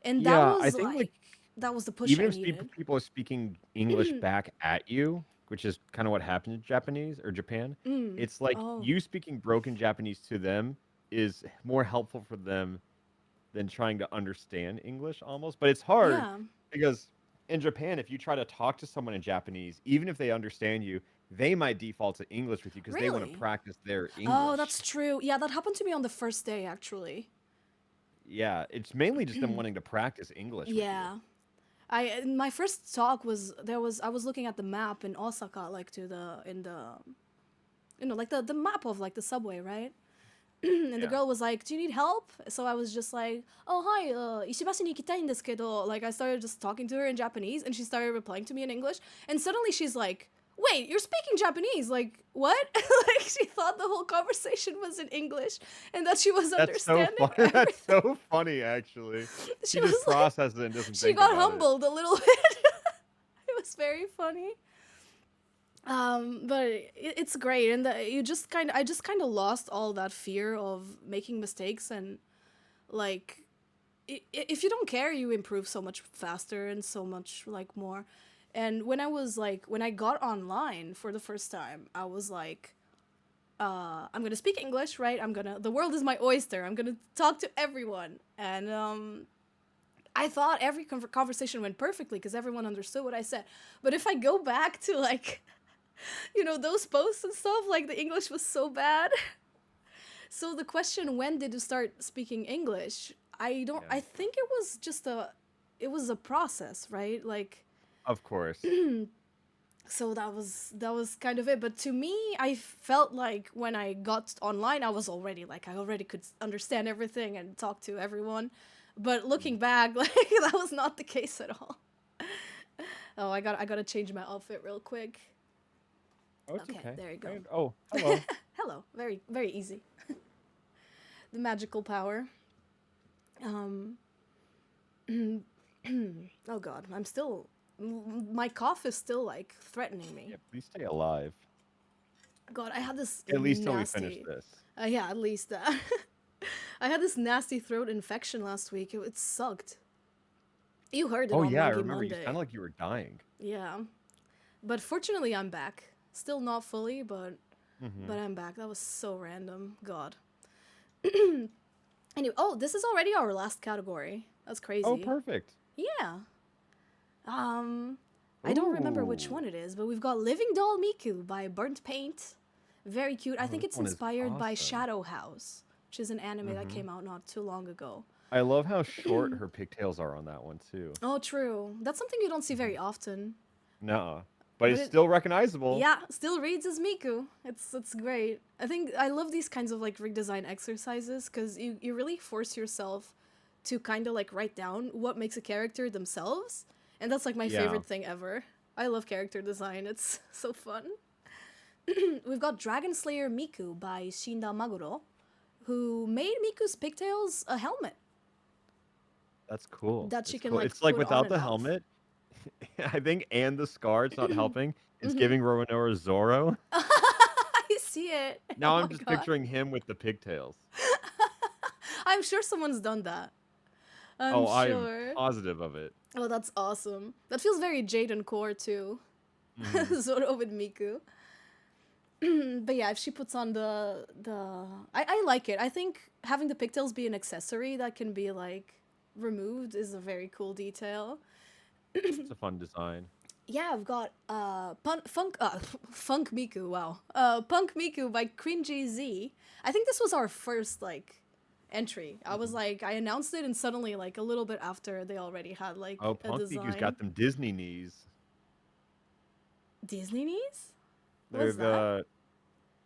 Speaker 1: and
Speaker 3: Yeah, I think like
Speaker 1: that was the push
Speaker 3: even
Speaker 1: I
Speaker 3: if
Speaker 1: needed.
Speaker 3: people are speaking English back at you, which is kind of what happened in Japanese or Japan, it's like
Speaker 1: Oh
Speaker 3: you speaking broken Japanese to them is more helpful for them than trying to understand English almost. But it's hard
Speaker 1: yeah,
Speaker 3: because in Japan, if you try to talk to someone in Japanese, even if they understand you, they might default to English with you because they want to
Speaker 1: really?
Speaker 3: practice their
Speaker 1: Oh,
Speaker 3: English.
Speaker 1: that's true. Yeah, that happened to me on the first day actually.
Speaker 3: Yeah, it's mainly just them wanting to practice English with you.
Speaker 1: Yeah. My first talk was I was looking at the map in Osaka, like to the in the like the map of like the subway, right? And the
Speaker 3: Yeah.
Speaker 1: girl was like, "Do you need help?" So I was just like, "Oh hi, Ishibashi ni ikitai desu kedo." Like I started just talking to her in Japanese, and she started replying to me in English. And suddenly she's like, "Wait, you're speaking Japanese? Like what?" Like she thought the whole conversation was in English, and that she was
Speaker 3: That's so
Speaker 1: understanding
Speaker 3: funny. That's
Speaker 1: everything.
Speaker 3: so funny, actually.
Speaker 1: She
Speaker 3: She just
Speaker 1: was like,
Speaker 3: processes it and doesn't
Speaker 1: she
Speaker 3: think
Speaker 1: got
Speaker 3: about it.
Speaker 1: humbled a little bit. It was very funny. But it's great, and you just I just kind of lost all that fear of making mistakes, and like if you don't care, you improve so much faster and so much like more. And when I was like when I got online for the first time, I was like, I'm gonna speak English, right? The world is my oyster. I'm gonna talk to everyone, and I thought every conversation went perfectly because everyone understood what I said. But if I go back to like those posts and stuff, like the English was so bad. So the question, when did you start speaking English?
Speaker 3: Yeah.
Speaker 1: I think it was a process, right? Like,
Speaker 3: Of course.
Speaker 1: so that was kind of it. But to me, I felt like when I got online, I already could understand everything and talk to everyone. But looking back, like that was not the case at all. Oh, I gotta change my outfit real quick.
Speaker 3: Oh, it's
Speaker 1: Okay,
Speaker 3: okay.
Speaker 1: there you go.
Speaker 3: Oh, hello.
Speaker 1: Hello. Very, very easy. The magical power. Um, oh god, my cough is still like threatening me.
Speaker 3: Yeah, please stay alive.
Speaker 1: God, I had this
Speaker 3: At least till we finish
Speaker 1: nasty.
Speaker 3: this.
Speaker 1: Yeah, at least that. I had this nasty throat infection last week. It sucked. You heard it
Speaker 3: Oh
Speaker 1: on
Speaker 3: yeah, I
Speaker 1: Monkey
Speaker 3: remember you
Speaker 1: Monday.
Speaker 3: sounded like you were dying.
Speaker 1: Yeah, but fortunately I'm back. Still not fully,
Speaker 3: Hmm.
Speaker 1: but I'm back. That was so random. God. Anyway, oh, this is already our last category. That's
Speaker 3: Oh,
Speaker 1: crazy.
Speaker 3: perfect.
Speaker 1: Yeah. Um, I don't remember which
Speaker 3: Ooh.
Speaker 1: one it is, but we've got Living Doll Miku by Burnt Paint. Very cute. I
Speaker 3: Oh,
Speaker 1: think
Speaker 3: this
Speaker 1: it's
Speaker 3: one is
Speaker 1: inspired by
Speaker 3: awesome.
Speaker 1: Shadow House, which is an anime that
Speaker 3: Hmm.
Speaker 1: came out not too long ago.
Speaker 3: I love how short her pigtails are on that one too.
Speaker 1: Oh, true. That's something you don't see very often.
Speaker 3: No, but
Speaker 1: But
Speaker 3: it's
Speaker 1: it,
Speaker 3: still recognizable.
Speaker 1: yeah, still reads as Miku. It's great. I think I love these kinds of like redesign exercises because you really force yourself to kind of like write down what makes a character themselves, and that's like my
Speaker 3: Yeah,
Speaker 1: favorite thing ever. I love character design. It's so fun. We've got Dragon Slayer Miku by Shinda Maguro, who made Miku's pigtails a helmet
Speaker 3: that's cool.
Speaker 1: that she
Speaker 3: It's
Speaker 1: can
Speaker 3: cool.
Speaker 1: like
Speaker 3: It's like
Speaker 1: put on
Speaker 3: without
Speaker 1: and
Speaker 3: the
Speaker 1: off.
Speaker 3: helmet, I think, and the scar, it's not helping. It's giving Roronoa Zoro.
Speaker 1: I see it. Oh
Speaker 3: Now I'm
Speaker 1: my
Speaker 3: just
Speaker 1: god.
Speaker 3: picturing him with the pigtails.
Speaker 1: I'm sure someone's done that. I'm
Speaker 3: Oh, I'm
Speaker 1: sure.
Speaker 3: positive of it.
Speaker 1: Oh, that's awesome. That feels very Jade and Core too.
Speaker 3: Hmm.
Speaker 1: Zoro with Miku. But yeah, if she puts on I like it. I think having the pigtails be an accessory that can be like removed is a very cool detail.
Speaker 3: It's a fun design.
Speaker 1: Yeah, I've got Funk Miku, wow. Punk Miku by Cringy Z. I think this was our first like entry. I was
Speaker 3: Hmm.
Speaker 1: like I announced it and suddenly like a little bit after they already had
Speaker 3: Oh,
Speaker 1: like a
Speaker 3: Punk Miku's
Speaker 1: design.
Speaker 3: got them Disney knees.
Speaker 1: Disney knees?
Speaker 3: They're
Speaker 1: What's that?
Speaker 3: the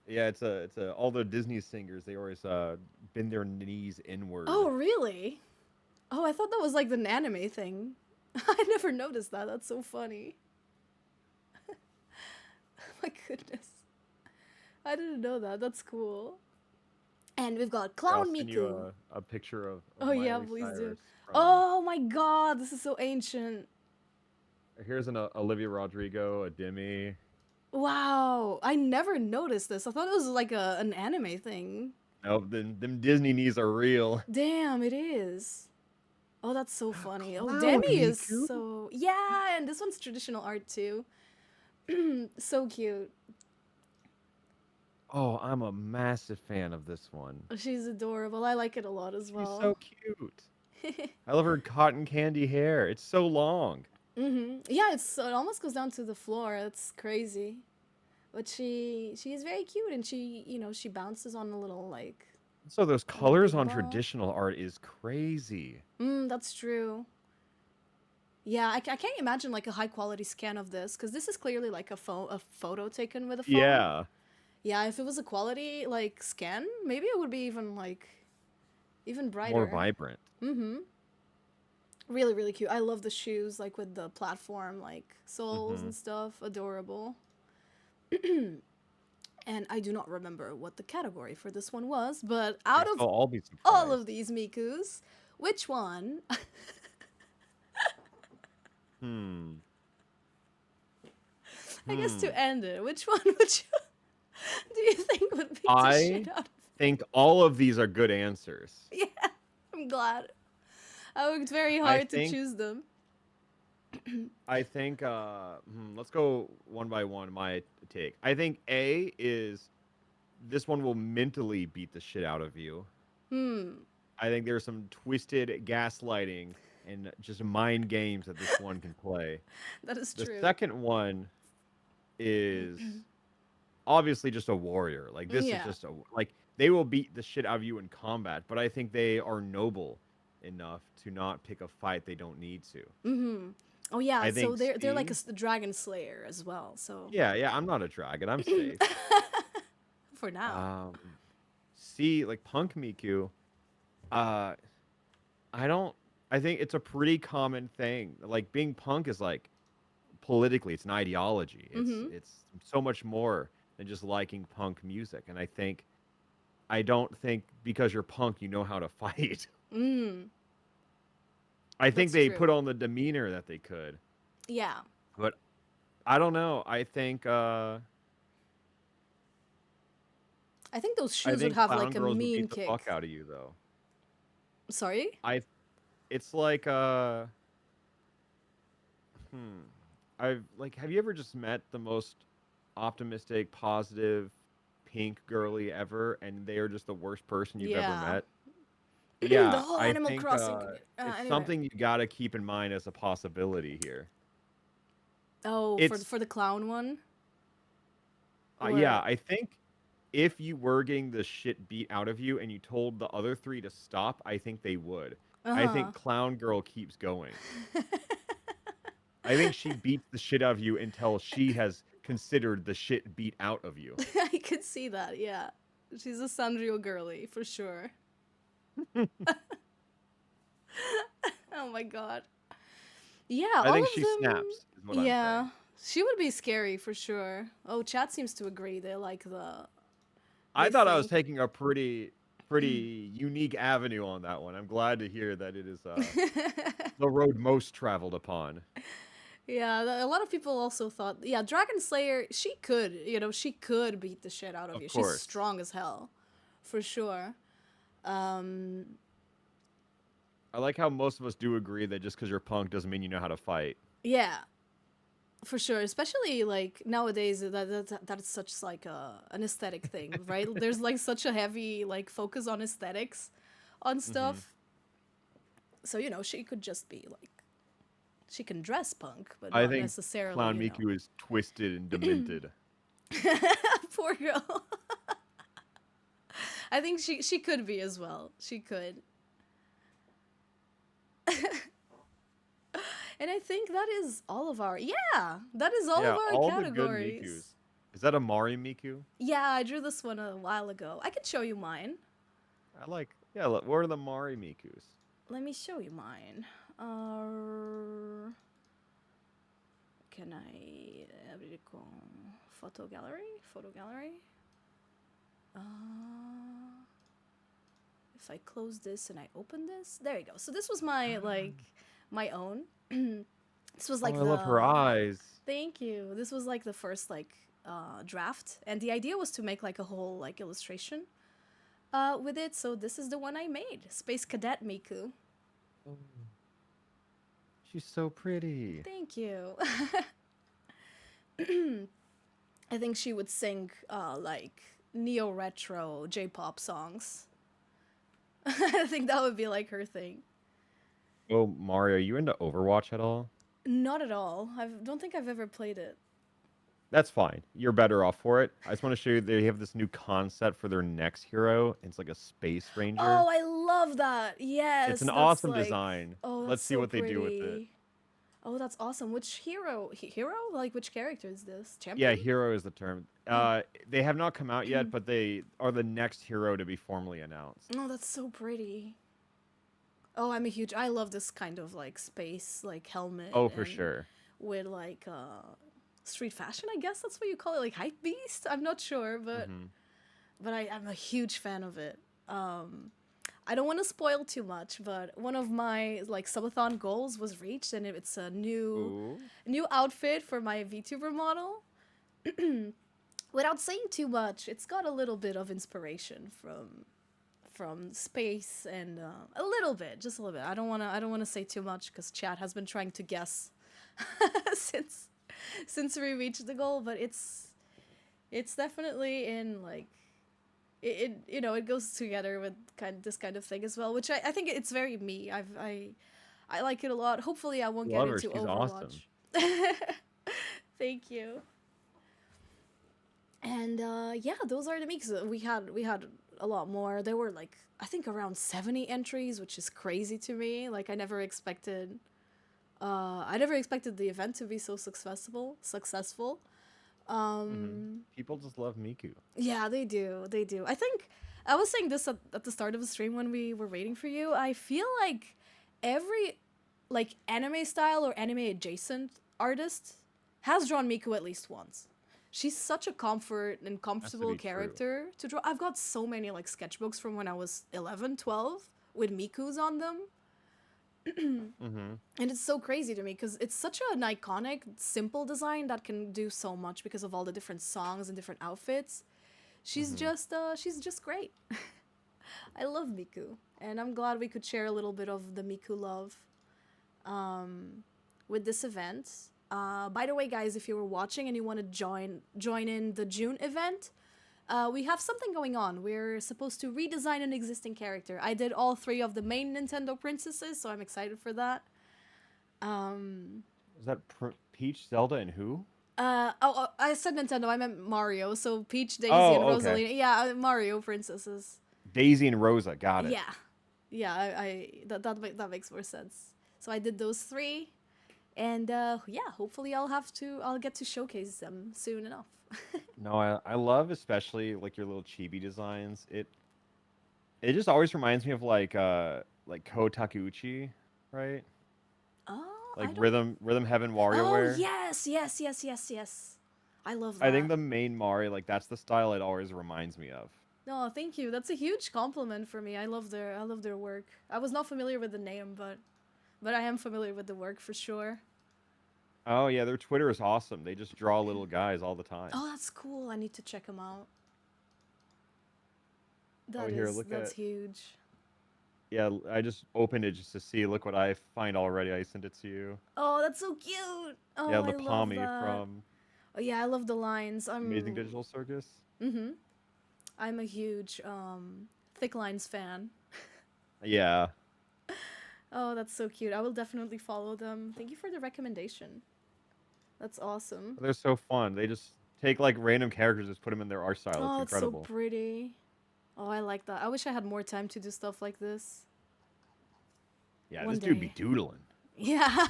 Speaker 3: yeah, it's a all the Disney singers, they always bend their knees
Speaker 1: Oh,
Speaker 3: inward.
Speaker 1: really? Oh, I thought that was like the anime thing. I never noticed that. That's so funny. My goodness. I didn't know that. That's cool. And we've got
Speaker 3: Here, I'll
Speaker 1: Clown
Speaker 3: send you
Speaker 1: Miku.
Speaker 3: a picture of
Speaker 1: Oh yeah,
Speaker 3: Miley
Speaker 1: please do.
Speaker 3: Cyrus from
Speaker 1: Oh my god, this is so ancient.
Speaker 3: here's an Olivia Rodrigo, a Demi.
Speaker 1: Wow, I never noticed this. I thought it was like an anime thing.
Speaker 3: Nope, them Disney knees are real.
Speaker 1: Damn, it is. Oh, that's so funny. Oh,
Speaker 3: Clown
Speaker 1: Demi is
Speaker 3: Miku.
Speaker 1: so... Yeah, and this one's traditional art too. So cute.
Speaker 3: Oh, I'm a massive fan of this one.
Speaker 1: She's adorable. I like it a lot as
Speaker 3: She's
Speaker 1: well.
Speaker 3: so cute. I love her cotton candy hair. It's so long.
Speaker 1: Yeah, it almost goes down to the floor. It's crazy. But she is very cute, and she bounces on a little, like,
Speaker 3: So those
Speaker 1: a little
Speaker 3: colors
Speaker 1: big
Speaker 3: on
Speaker 1: ball.
Speaker 3: traditional art is crazy.
Speaker 1: That's true. Yeah, I can't imagine like a high quality scan of this, because this is clearly like a photo taken with a phone.
Speaker 3: Yeah.
Speaker 1: Yeah, if it was a quality like scan, maybe it would be even brighter.
Speaker 3: More vibrant.
Speaker 1: Really, really cute. I love the shoes, like with the platform, like soles and stuff. Adorable. And I do not remember what the category for this one was, but out of
Speaker 3: I'll be surprised.
Speaker 1: all of these Mikus, which one? I guess to end it, which one would you do you think would beat the shit out of?
Speaker 3: think all of these are good answers.
Speaker 1: Yeah, I'm glad. I worked very hard to choose them.
Speaker 3: I think, let's go one by one, my take. I think A is, this one will mentally beat the shit out of you. I think there's some twisted gaslighting and just mind games that this one can play.
Speaker 1: That is true.
Speaker 3: The second one is obviously just a warrior. Like, this is just like, they will beat the shit out of you in combat, but I think they are noble enough to not pick a fight they don't need to.
Speaker 1: Oh yeah,
Speaker 3: I
Speaker 1: so
Speaker 3: think
Speaker 1: they're like
Speaker 3: C-
Speaker 1: a dragon slayer as well. So
Speaker 3: Yeah, I'm not a dragon. I'm safe.
Speaker 1: for now,
Speaker 3: C, like Punk Miku, I think it's a pretty common thing. Like, being punk is like, politically, it's an ideology. It's so much more than just liking punk music. And I don't think because you're punk you know how to fight. I think
Speaker 1: That's
Speaker 3: they
Speaker 1: true.
Speaker 3: put on the demeanor that they could.
Speaker 1: yeah.
Speaker 3: But I don't know. I think
Speaker 1: I think those shoes would have
Speaker 3: clown
Speaker 1: like a
Speaker 3: girls would
Speaker 1: mean
Speaker 3: beat the
Speaker 1: kick.
Speaker 3: fuck out of you though.
Speaker 1: Sorry?
Speaker 3: It's like have you ever just met the most optimistic, positive, pink girly ever, and they are just the worst person you've ever met?
Speaker 1: The
Speaker 3: Yeah,
Speaker 1: whole
Speaker 3: I
Speaker 1: Animal
Speaker 3: think
Speaker 1: Crossing.
Speaker 3: it's
Speaker 1: Anyway.
Speaker 3: something you gotta keep in mind as a possibility here.
Speaker 1: Oh,
Speaker 3: It's
Speaker 1: for the clown one.
Speaker 3: yeah,
Speaker 1: Or-
Speaker 3: I think if you were getting the shit beat out of you and you told the other three to stop, I think they would. I think Clown Girl keeps going. I think she beats the shit out of you until she has considered the shit beat out of you.
Speaker 1: I could see that. Yeah, she's a Sanrio girly for sure. Oh my god. Yeah,
Speaker 3: I
Speaker 1: all
Speaker 3: think
Speaker 1: of
Speaker 3: she
Speaker 1: them.
Speaker 3: snaps. Is what I'm
Speaker 1: Yeah,
Speaker 3: saying.
Speaker 1: she would be scary for sure. Oh, chat seems to agree. They like the.
Speaker 3: I
Speaker 1: They
Speaker 3: thought I was
Speaker 1: think.
Speaker 3: taking a pretty unique avenue on that one. I'm glad to hear that it is the road most traveled upon.
Speaker 1: Yeah, a lot of people also thought, yeah, Dragon Slayer, she could beat the shit out of
Speaker 3: Of
Speaker 1: you. She's
Speaker 3: course.
Speaker 1: strong as hell, for sure.
Speaker 3: I like how most of us do agree that just because you're punk doesn't mean you know how to fight.
Speaker 1: Yeah, for sure. Especially like nowadays, that's such like an aesthetic thing, right? There's like such a heavy like focus on aesthetics, on stuff. So she could just be like, she can dress punk, but
Speaker 3: I
Speaker 1: not
Speaker 3: think
Speaker 1: necessarily.
Speaker 3: Clown Miku is twisted and demented.
Speaker 1: Poor girl. I think she could be as well. She could. And I think that is all of our that is all of our
Speaker 3: all
Speaker 1: categories.
Speaker 3: the good Mikus. Is that a Mari Miku?
Speaker 1: Yeah, I drew this one a while ago. I could show you mine.
Speaker 3: What are the Mari Mikus?
Speaker 1: Let me show you mine. Can I photo gallery? If I close this and I open this, there you go. So this was my my own. This was like
Speaker 3: I love her eyes.
Speaker 1: Thank you. This was like the first like draft, and the idea was to make like a whole like illustration with it. So this is the one I made, Space Cadet Miku.
Speaker 3: Oh, she's so pretty.
Speaker 1: Thank you. I think she would sing like neo retro J-pop songs. I think that would be like her thing.
Speaker 3: Oh, Mario, are you into Overwatch at all?
Speaker 1: Not at all. I don't think I've ever played it.
Speaker 3: That's fine. You're better off for it. I just want to show you they have this new concept for their next hero. It's like a space ranger.
Speaker 1: Oh, I love that. Yes.
Speaker 3: It's an
Speaker 1: that's
Speaker 3: awesome
Speaker 1: like-
Speaker 3: design.
Speaker 1: Oh,
Speaker 3: Let's
Speaker 1: that's
Speaker 3: see
Speaker 1: so
Speaker 3: what they do with it.
Speaker 1: pretty. Oh, that's awesome. Which hero? Hero? Like, which character is this?
Speaker 3: Yeah,
Speaker 1: Champion?
Speaker 3: hero is the term. They have not come out yet, but they are the next hero to be formally announced.
Speaker 1: Oh, that's so pretty. Oh, I love this kind of like space, like helmet.
Speaker 3: Oh, for
Speaker 1: and
Speaker 3: sure.
Speaker 1: With like street fashion, I guess that's what you call it, like hype beast. I'm not sure, but I'm a huge fan of it. I don't want to spoil too much, but one of my like subathon goals was reached, and it's a new outfit for my VTuber model. Without saying too much, it's got a little bit of inspiration from space and a little bit, just a little bit. I don't want to say too much because chat has been trying to guess since we reached the goal, but it's definitely in like it you know, it goes together with this kind of thing as well, which I think it's very me. I like it a lot. Hopefully I won't
Speaker 3: Love
Speaker 1: get
Speaker 3: her.
Speaker 1: into
Speaker 3: She's
Speaker 1: Overwatch.
Speaker 3: awesome.
Speaker 1: Thank you. And yeah, those are the mix. We had a lot more. There were like I think around 70 entries, which is crazy to me. Like I never expected the event to be so successful.
Speaker 3: People just love Miku.
Speaker 1: Yeah, they do. They do. I think I was saying this at the start of the stream when we were waiting for you. I feel like every like anime style or anime adjacent artist has drawn Miku at least once. She's such a comfort and comfortable
Speaker 3: be true.
Speaker 1: character to draw. I've got so many like sketchbooks from when I was 11, 12 with Mikus on them. And it's so crazy to me because it's such an iconic, simple design that can do so much because of all the different songs and different outfits. She's just great. I love Miku, and I'm glad we could share a little bit of the Miku love with this event. By the way, guys, if you were watching and you want to join in the June event, we have something going on. We're supposed to redesign an existing character. I did all 3 of the main Nintendo princesses, so I'm excited for that.
Speaker 3: Is that Peach, Zelda, and who?
Speaker 1: I said Nintendo. I meant Mario. So Peach, Daisy,
Speaker 3: Oh,
Speaker 1: and
Speaker 3: okay.
Speaker 1: Rosalina. Yeah, Mario princesses.
Speaker 3: Daisy and Rosa. Got it.
Speaker 1: Yeah, yeah. That makes more sense. So I did those 3, and yeah, hopefully I'll get to showcase them soon enough.
Speaker 3: No, I love especially like your little chibi designs. It just always reminds me of like Ko Takeuchi, right?
Speaker 1: Oh,
Speaker 3: Like
Speaker 1: I don't...
Speaker 3: Rhythm Heaven
Speaker 1: Oh,
Speaker 3: WarioWare.
Speaker 1: yes. I love that.
Speaker 3: I think the main Mario, like that's the style it always reminds me of.
Speaker 1: No, thank you. That's a huge compliment for me. I love their work. I was not familiar with the name, but I am familiar with the work for sure.
Speaker 3: Oh yeah, their Twitter is awesome. They just draw little guys all the time.
Speaker 1: Oh, that's cool. I need to check them out. That's huge.
Speaker 3: Yeah, I just opened it just to see. Look what I find already. I sent it to you.
Speaker 1: Oh, that's so cute. Oh,
Speaker 3: Yeah,
Speaker 1: I love
Speaker 3: Lapami
Speaker 1: that.
Speaker 3: from
Speaker 1: Oh yeah, I love the lines.
Speaker 3: Amazing Digital Circus.
Speaker 1: I'm a huge Thick Lines fan.
Speaker 3: Yeah.
Speaker 1: Oh, that's so cute. I will definitely follow them. Thank you for the recommendation. That's awesome.
Speaker 3: They're so fun. They just take like random characters, just put them in their art style.
Speaker 1: Oh,
Speaker 3: It's
Speaker 1: it's so
Speaker 3: incredible.
Speaker 1: pretty. Oh, I like that. I wish I had more time to do stuff like this.
Speaker 3: Yeah,
Speaker 1: One
Speaker 3: this dude
Speaker 1: day.
Speaker 3: be doodling.
Speaker 1: Yeah.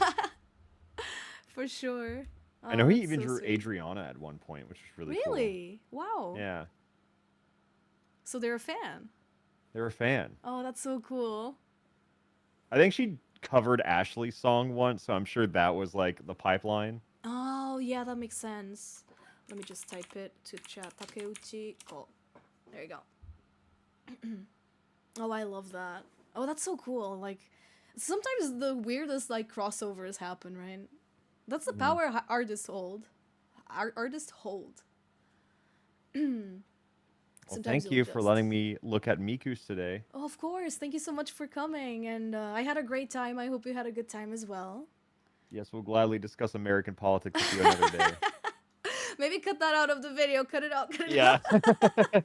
Speaker 1: For sure.
Speaker 3: I know he
Speaker 1: that's
Speaker 3: even
Speaker 1: so
Speaker 3: drew
Speaker 1: sweet.
Speaker 3: Adriana at one point, which was really cool.
Speaker 1: Really? Wow.
Speaker 3: Yeah,
Speaker 1: So they're a fan.
Speaker 3: they're a fan.
Speaker 1: Oh, that's so cool.
Speaker 3: I think she covered Ashley's song once, so I'm sure that was like the pipeline.
Speaker 1: Oh, yeah, that makes sense. Let me just type it to chat. Takeuchi Ko. There you go. Oh, I love that. Oh, that's so cool. Like, sometimes the weirdest, like, crossovers happen, right? That's the power artists hold. Artists hold.
Speaker 3: Well,
Speaker 1: Sometimes
Speaker 3: thank
Speaker 1: you'll
Speaker 3: you for
Speaker 1: just.
Speaker 3: letting me look at Miku's today.
Speaker 1: Oh, of course. Thank you so much for coming, and I had a great time. I hope you had a good time as well.
Speaker 3: Yes, we'll gladly discuss American politics with you another day.
Speaker 1: Maybe cut that out of the video. Cut it out. Cut it
Speaker 3: Yeah.
Speaker 1: out.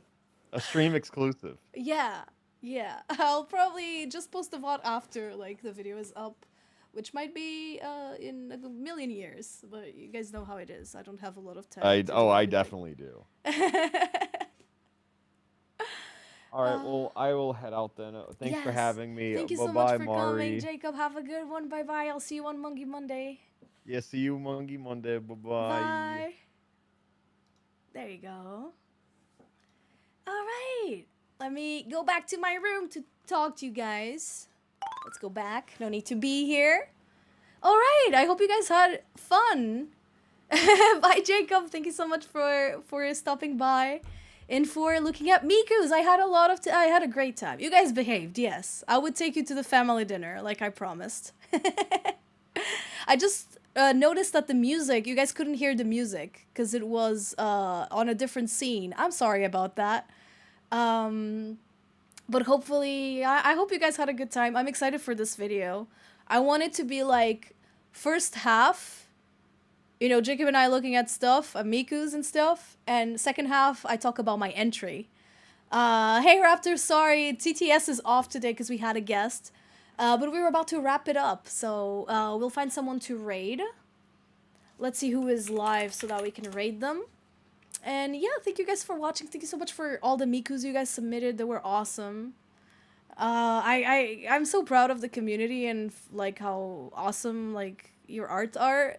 Speaker 3: A stream exclusive.
Speaker 1: Yeah, yeah. I'll probably just post the VOD after like the video is up, which might be in a million years. But you guys know how it is. I don't have a lot of time to do
Speaker 3: I
Speaker 1: everything.
Speaker 3: definitely do. All right, well, I will head out then. Thanks for
Speaker 1: Yes.
Speaker 3: having me.
Speaker 1: Thank you so much
Speaker 3: Bye-bye,
Speaker 1: for coming,
Speaker 3: Mari.
Speaker 1: Jacob. Have a good one. Bye bye. I'll see you on Monkey Monday.
Speaker 3: Yeah, see you Monday. Bye-bye.
Speaker 1: Bye. There you go. All right. Let me go back to my room to talk to you guys. Let's go back. No need to be here. All right. I hope you guys had fun. Bye, Jacob. Thank you so much for stopping by and for looking at Miku's. I had a great time. You guys behaved. Yes, I would take you to the family dinner, like I promised. I just noticed that the music, you guys couldn't hear the music because it was on a different scene. I'm sorry about that. But hopefully, I hope you guys had a good time. I'm excited for this video. I want it to be like first half, you know, Jacob and I looking at stuff, Miku's and stuff, and second half, I talk about my entry. Hey Raptor, sorry, TTS is off today because we had a guest, but we were about to wrap it up, so we'll find someone to raid. Let's see who is live so that we can raid them. And yeah, thank you guys for watching. Thank you so much for all the Mikus you guys submitted. They were awesome. I'm so proud of the community and like how awesome like your arts are.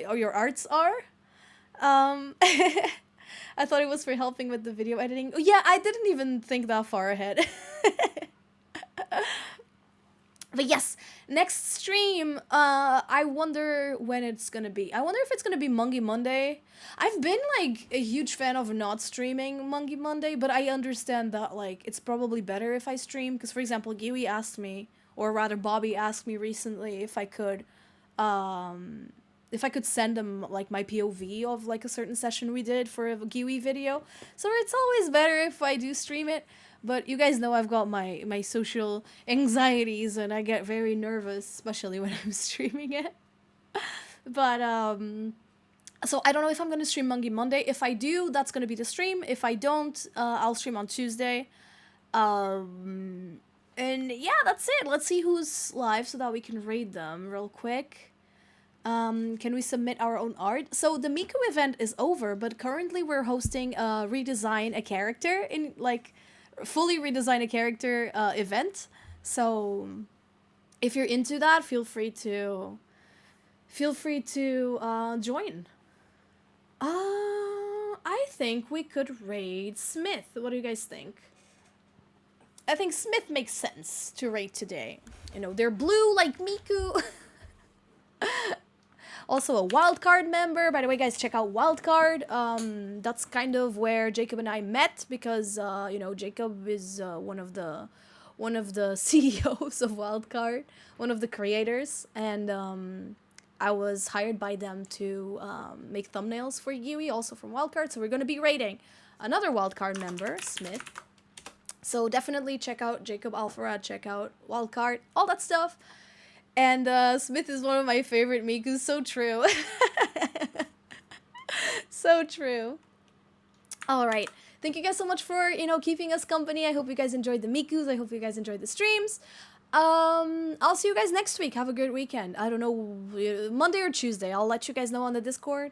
Speaker 1: I thought it was for helping with the video editing. Oh, yeah, I didn't even think that far ahead. But yes, next stream, I wonder when it's gonna be. I wonder if it's gonna be Monkey Monday. I've been, like, a huge fan of not streaming Monkey Monday, but I understand that, like, it's probably better if I stream. Because, for example, Giwi asked me, or rather Bobby asked me recently if I could send him, like, my POV of, like, a certain session we did for a Giwi video. So it's always better if I do stream it. But you guys know I've got my social anxieties and I get very nervous, especially when I'm streaming it. But, so I don't know if I'm going to stream Monkey Monday. If I do, that's going to be the stream. If I don't, I'll stream on Tuesday. And yeah, that's it. Let's see who's live so that we can raid them real quick. Can we submit our own art? So the Miku event is over, but currently we're hosting a redesign a character in, like, fully redesign a character event. So if you're into that, feel free to join. I think we could raid Smith. What do you guys think? I think Smith makes sense to raid today. You know, they're blue like Miku. Also a wildcard member. By the way, guys, check out wildcard. That's kind of where Jacob and I met because you know, Jacob is one of the CEOs of wildcard, one of the creators, and I was hired by them to make thumbnails for Yui, also from wildcard. So we're gonna be raiding another wildcard member, Smith. So definitely check out Jacob Alpharad, check out wildcard, all that stuff. And Smith is one of my favorite Mikus. So true. So true. All right. Thank you guys so much for, you know, keeping us company. I hope you guys enjoyed the Mikus. I hope you guys enjoyed the streams. I'll see you guys next week. Have a good weekend. I don't know, Monday or Tuesday. I'll let you guys know on the Discord.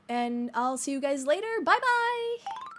Speaker 1: And I'll see you guys later. Bye-bye.